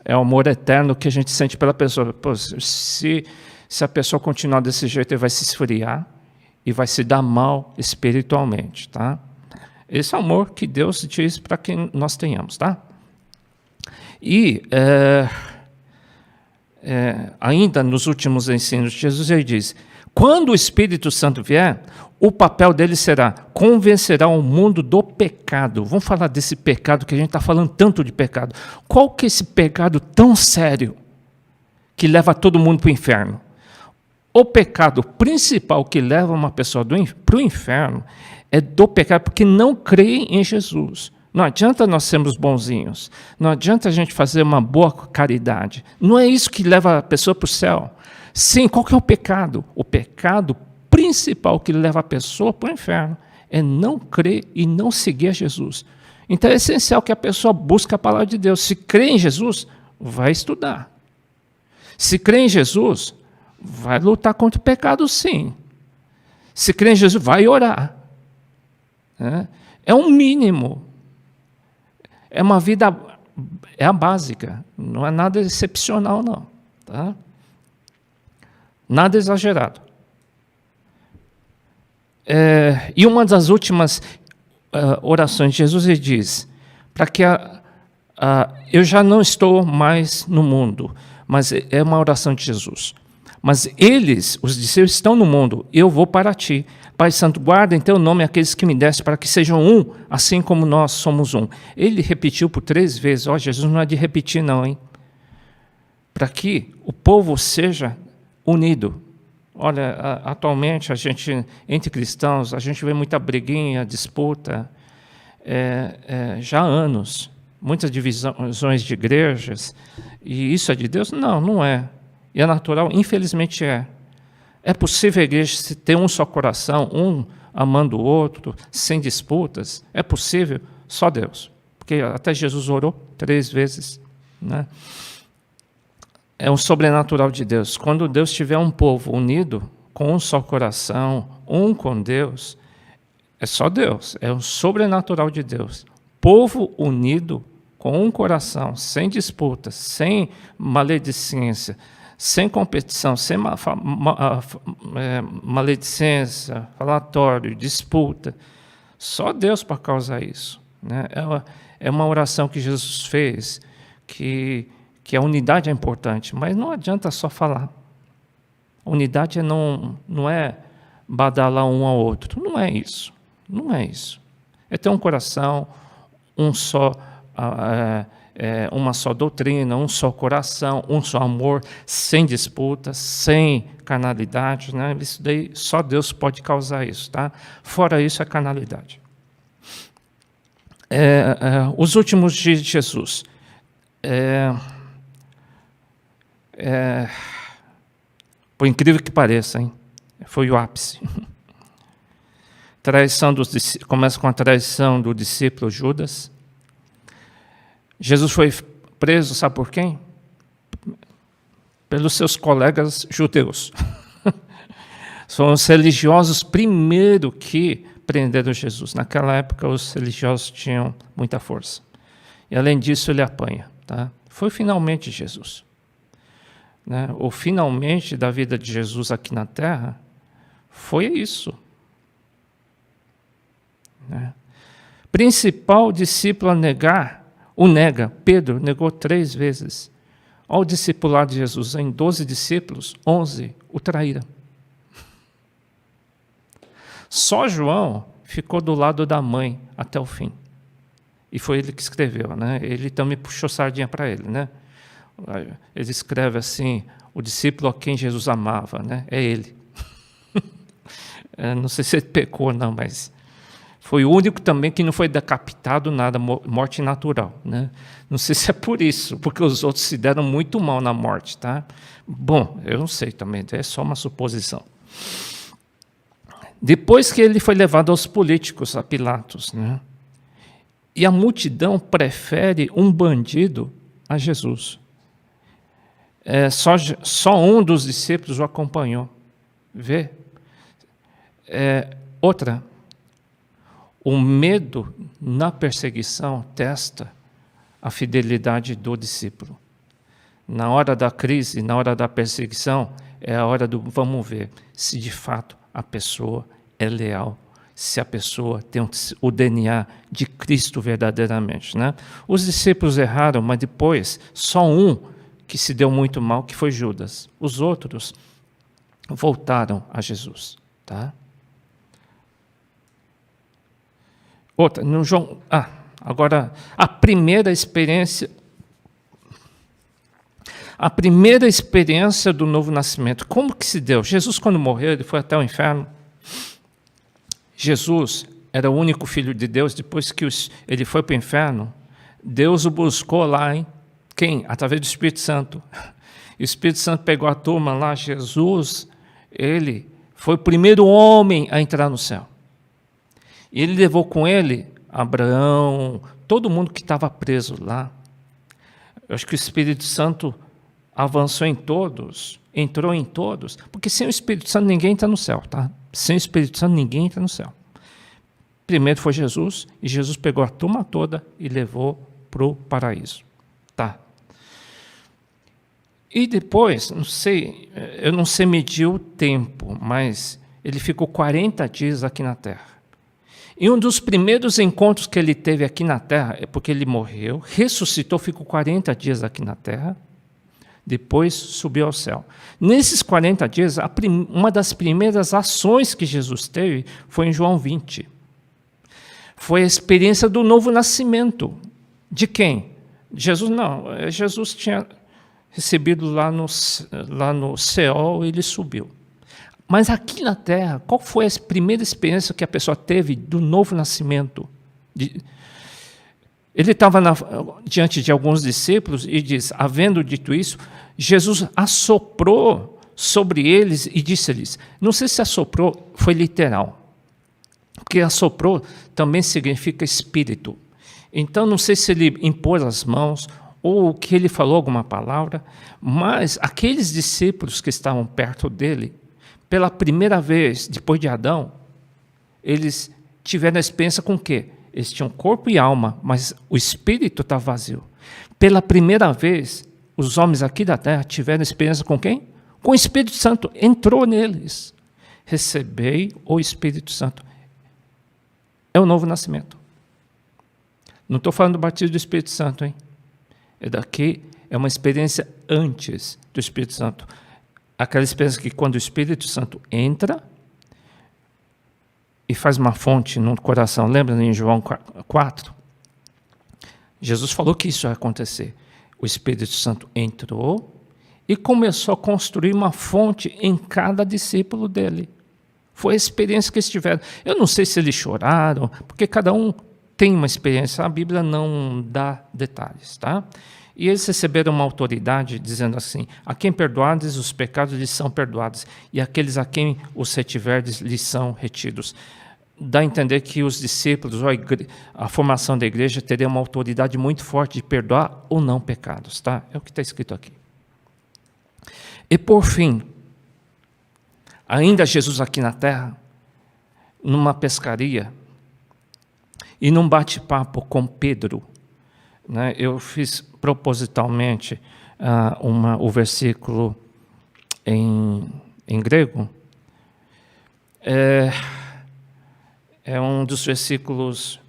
É o amor eterno que a gente sente pela pessoa. Pô, se a pessoa continuar desse jeito, ele vai se esfriar e vai se dar mal espiritualmente. Tá? Esse é o amor que Deus diz para que nós tenhamos. Tá? E ainda nos últimos ensinos de Jesus, ele diz, quando o Espírito Santo vier, o papel dele será convencerá o mundo do pecado. Vamos falar desse pecado que a gente está falando tanto de pecado. Qual que é esse pecado tão sério que leva todo mundo para o inferno? o pecado principal que leva uma pessoa para o inferno é do pecado, porque não crê em Jesus. Não adianta nós sermos bonzinhos. Não adianta a gente fazer uma boa caridade. Não é isso que leva a pessoa para o céu. Sim, qual que é o pecado? O pecado principal que leva a pessoa para o inferno é não crer e não seguir a Jesus. Então é essencial que a pessoa busque a palavra de Deus. Se crê em Jesus, vai estudar. Se crê em Jesus, vai lutar contra o pecado, sim. Se crê em Jesus, vai orar. É um mínimo. É uma vida, é a básica. Não é nada excepcional, não. Tá? Nada exagerado. E uma das últimas orações de Jesus, ele diz, para que eu já não estou mais no mundo, mas é uma oração de Jesus. Mas eles, os discípulos, estão no mundo, eu vou para ti. Pai Santo, guarda em teu nome aqueles que me deste, para que sejam um, assim como nós somos um. Ele repetiu por 3 vezes, Jesus não é de repetir não, hein? Para que o povo seja unido. Olha, atualmente, a gente, entre cristãos, a gente vê muita briguinha, disputa, já há anos, muitas divisões de igrejas, e isso é de Deus? Não, não é. E é natural, infelizmente é. É possível a igreja ter um só coração, um amando o outro, sem disputas? É possível? Só Deus. Porque até Jesus orou 3 vezes. Né? É um sobrenatural de Deus. Quando Deus tiver um povo unido, com um só coração, um com Deus, é só Deus. É um sobrenatural de Deus. Povo unido, com um coração, sem disputas, sem maledicência, sem competição, sem maledicência, falatório, disputa. Só Deus para causar isso. Né? É uma oração que Jesus fez, que a unidade é importante, mas não adianta só falar. A unidade não é badalar um ao outro. Não é isso. Não é isso. É ter um coração, uma só doutrina, um só coração, um só amor, sem disputas, sem carnalidade, né? Isso daí só Deus pode causar isso, tá? Fora isso é carnalidade. Os últimos dias de Jesus. Por incrível que pareça, hein? Foi o ápice. Começa com a traição do discípulo Judas. Jesus foi preso, sabe por quem? Pelos seus colegas judeus. São os religiosos primeiro que prenderam Jesus. Naquela época, os religiosos tinham muita força. E, além disso, ele apanha. Tá? Foi finalmente Jesus. Né? O finalmente da vida de Jesus aqui na Terra foi isso. Né? Principal discípulo a negar, o nega. Pedro negou 3 vezes. Ao discipulado de Jesus, em 12 discípulos, 11 o traíram. Só João ficou do lado da mãe até o fim. E foi ele que escreveu, né? Ele também puxou sardinha para ele, né? Ele escreve assim, o discípulo a quem Jesus amava, né? É ele. Não sei se ele pecou, não, mas foi o único também que não foi decapitado nada, morte natural, né? Não sei se é por isso, porque os outros se deram muito mal na morte, tá? Bom, eu não sei também, é só uma suposição. Depois que ele foi levado aos políticos, a Pilatos, né? E a multidão prefere um bandido a Jesus. Só um dos discípulos o acompanhou. Vê? Outra. O medo na perseguição testa a fidelidade do discípulo. Na hora da crise, na hora da perseguição, é a hora do vamos ver se de fato a pessoa é leal, se a pessoa tem o DNA de Cristo verdadeiramente. Né? Os discípulos erraram, mas depois só um que se deu muito mal, que foi Judas. Os outros voltaram a Jesus. Tá? Outra, no João. Agora, a primeira experiência A primeira experiência do novo nascimento. Como que se deu? Jesus, quando morreu, ele foi até o inferno. Jesus era o único filho de Deus. Depois que ele foi para o inferno, Deus o buscou lá, hein? Quem? Através do Espírito Santo. O Espírito Santo pegou a turma lá. Jesus, ele foi o primeiro homem a entrar no céu. E ele levou com ele Abraão, todo mundo que estava preso lá. Eu acho que o Espírito Santo avançou em todos, entrou em todos, porque sem o Espírito Santo ninguém entra no céu, tá? Sem o Espírito Santo ninguém entra no céu. Primeiro foi Jesus, e Jesus pegou a turma toda e levou para o paraíso. Tá. E depois, eu não sei medir o tempo, mas ele ficou 40 dias aqui na Terra. E um dos primeiros encontros que ele teve aqui na Terra, é porque ele morreu, ressuscitou, ficou 40 dias aqui na Terra, depois subiu ao céu. Nesses 40 dias, uma das primeiras ações que Jesus teve foi em João 20. Foi a experiência do novo nascimento. De quem? Jesus não. Jesus tinha recebido lá no céu, ele subiu. Mas aqui na Terra, qual foi a primeira experiência que a pessoa teve do novo nascimento? Ele estava diante de alguns discípulos e diz, havendo dito isso, Jesus assoprou sobre eles e disse-lhes, não sei se assoprou foi literal, porque assoprou também significa espírito. Então não sei se ele impôs as mãos ou que ele falou alguma palavra, mas aqueles discípulos que estavam perto dele, pela primeira vez, depois de Adão, eles tiveram a experiência com o quê? Eles tinham corpo e alma, mas o espírito está vazio. Pela primeira vez, os homens aqui da terra tiveram experiência com quem? Com o Espírito Santo. Entrou neles. Recebei o Espírito Santo. É o novo nascimento. Não estou falando do batismo do Espírito Santo, hein? É uma experiência antes do Espírito Santo. Aquela experiência que quando o Espírito Santo entra e faz uma fonte no coração. Lembra em João 4? Jesus falou que isso ia acontecer. O Espírito Santo entrou e começou a construir uma fonte em cada discípulo dele. Foi a experiência que eles tiveram. Eu não sei se eles choraram, porque cada um tem uma experiência. A Bíblia não dá detalhes, tá? E eles receberam uma autoridade dizendo assim, a quem perdoardes os pecados lhes são perdoados, e aqueles a quem os retiverdes lhes são retidos. Dá a entender que os discípulos, ou a formação da igreja, teria uma autoridade muito forte de perdoar ou não pecados. Tá? É o que está escrito aqui. E por fim, ainda Jesus aqui na terra, numa pescaria, e num bate-papo com Pedro, né, eu fiz propositalmente o versículo em grego. É um dos versículos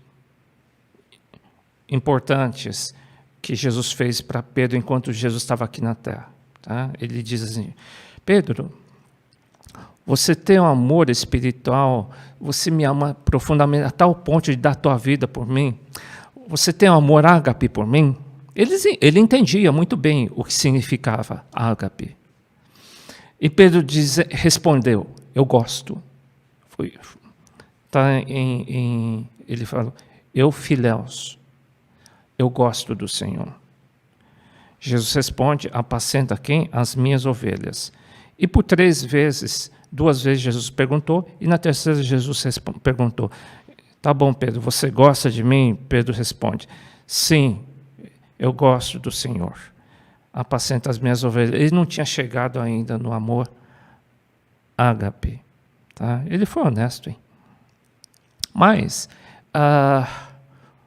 importantes que Jesus fez para Pedro enquanto Jesus estava aqui na terra. Tá? Ele diz assim, Pedro, você tem um amor espiritual, você me ama profundamente a tal ponto de dar a tua vida por mim. Você tem um amor ágape por mim? Ele entendia muito bem o que significava ágape. E Pedro respondeu, eu gosto. Ele falou, eu filéus, eu gosto do Senhor. Jesus responde, apacenta quem? As minhas ovelhas. E por 3 vezes, 2 vezes Jesus perguntou, e na terceira Jesus perguntou, tá bom, Pedro, você gosta de mim? Pedro responde, sim, eu gosto do Senhor. Apacenta as minhas ovelhas. Ele não tinha chegado ainda no amor ágape. Tá? Ele foi honesto, hein? Mas,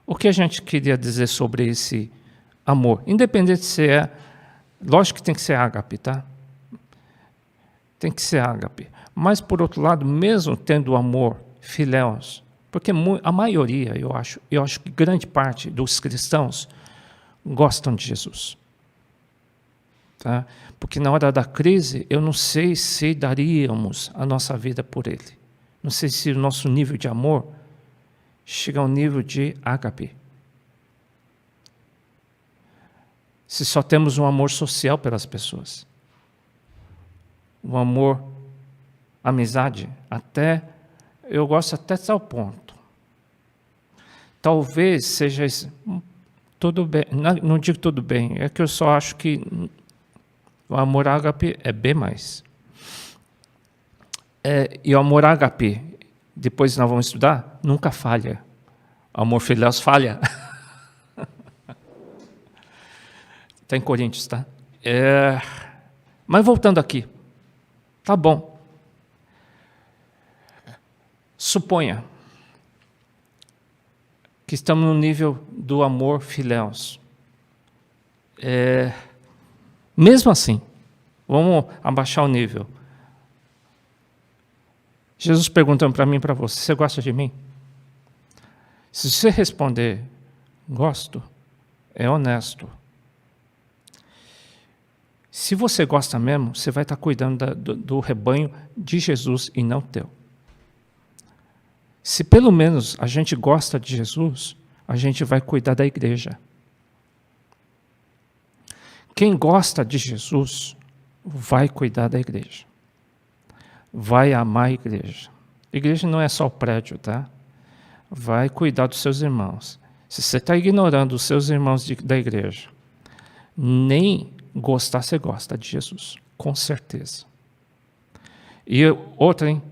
o que a gente queria dizer sobre esse amor? Independente se lógico que tem que ser ágape, tá? Tem que ser ágape. Mas, por outro lado, mesmo tendo o amor filéus, porque a maioria, eu acho que grande parte dos cristãos gostam de Jesus. Tá? Porque na hora da crise, eu não sei se daríamos a nossa vida por Ele. Não sei se o nosso nível de amor chega ao nível de ágape. se só temos um amor social pelas pessoas. Um amor, amizade, eu gosto até tal ponto. Talvez seja tudo bem, não digo tudo bem, é que eu só acho que o amor ágape é bem mais. E o amor ágape, depois nós vamos estudar, nunca falha. O amor filéus falha. Está em Coríntios, tá? Mas voltando aqui. Tá bom. Suponha que estamos no nível do amor filéus. Mesmo assim, vamos abaixar o nível. Jesus perguntando para mim e para você, você gosta de mim? Se você responder, gosto, é honesto. Se você gosta mesmo, você vai estar cuidando do rebanho de Jesus e não teu. Se pelo menos a gente gosta de Jesus, a gente vai cuidar da igreja. Quem gosta de Jesus vai cuidar da igreja. Vai amar a igreja. A igreja não é só o prédio, tá? Vai cuidar dos seus irmãos. Se você está ignorando os seus irmãos da igreja, nem gostar você gosta de Jesus, com certeza. E outra, hein?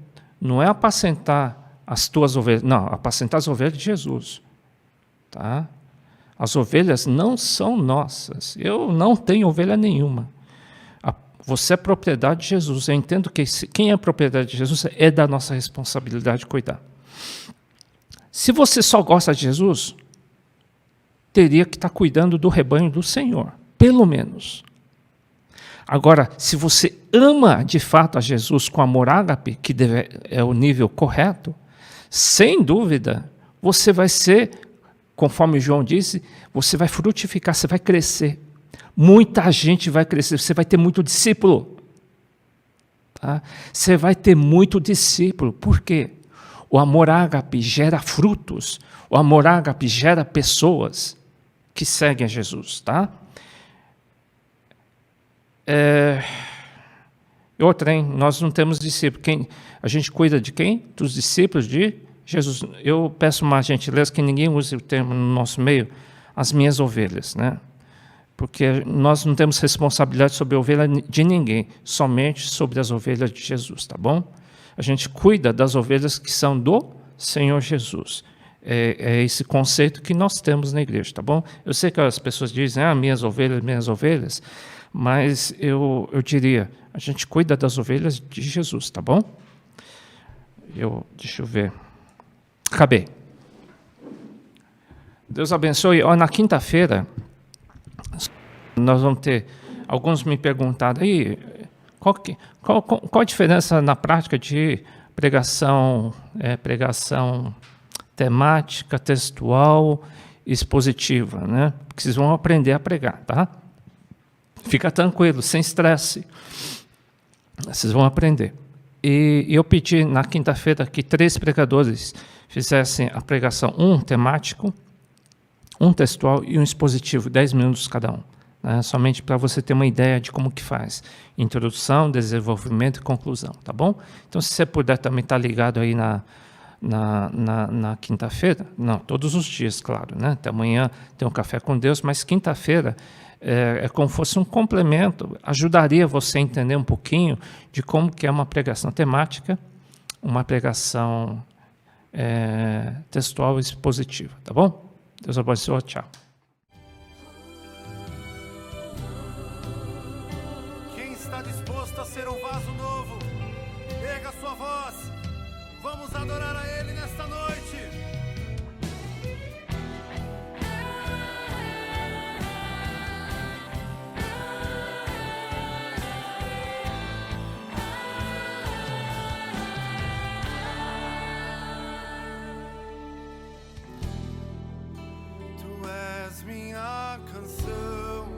Não é apacentar as tuas ovelhas, não, apacentar as ovelhas de Jesus, tá? As ovelhas não são nossas, eu não tenho ovelha nenhuma. Você é propriedade de Jesus, eu entendo que quem é propriedade de Jesus é da nossa responsabilidade cuidar. Se você só gosta de Jesus, teria que estar cuidando do rebanho do Senhor, pelo menos. Agora, se você ama de fato a Jesus com amor ágape, que é o nível correto, sem dúvida, você vai ser, conforme João disse, você vai frutificar, você vai crescer. Muita gente vai crescer, você vai ter muito discípulo. Tá? Você vai ter muito discípulo. Por quê? O amor ágape gera frutos. O amor ágape gera pessoas que seguem a Jesus. Tá? Outra, hein? Nós não temos discípulos. A gente cuida de quem? Dos discípulos de Jesus. Eu peço uma gentileza que ninguém use o termo no nosso meio, as minhas ovelhas, né? Porque nós não temos responsabilidade sobre a ovelha de ninguém, somente sobre as ovelhas de Jesus, tá bom? A gente cuida das ovelhas que são do Senhor Jesus. É esse conceito que nós temos na igreja, tá bom? Eu sei que as pessoas dizem, minhas ovelhas, mas eu diria, a gente cuida das ovelhas de Jesus, tá bom? Deixa eu ver. Acabei. Deus abençoe. Na quinta-feira, nós vamos ter, alguns me perguntaram, aí, qual a diferença na prática de pregação temática, textual, expositiva, né? Porque vocês vão aprender a pregar, tá? Fica tranquilo, sem estresse. Vocês vão aprender. E eu pedi na quinta-feira que 3 pregadores fizessem a pregação, um temático, um textual e um expositivo, 10 minutos cada um. Né? Somente para você ter uma ideia de como que faz. Introdução, desenvolvimento e conclusão, tá bom? Então, se você puder também estar ligado aí na quinta-feira, não, todos os dias, claro, né? Até amanhã tem um café com Deus, mas quinta-feira é como se fosse um complemento, ajudaria você a entender um pouquinho de como que é uma pregação temática, uma pregação textual e expositiva, tá bom? Deus abençoe, tchau. Quem está disposto a ser um vaso novo, erga sua voz, vamos adorar a Ele nesta noite. Minha canção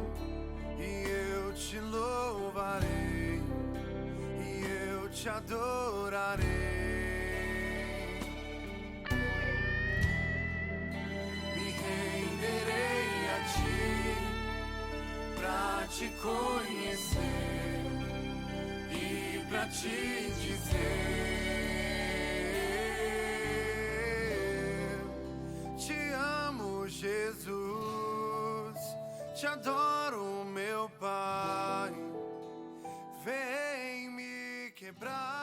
e eu te louvarei e eu te adorarei. Me renderei a ti te conhecer e pra te dizer: te amo, Jesus, te adoro, meu Pai, vem me quebrar.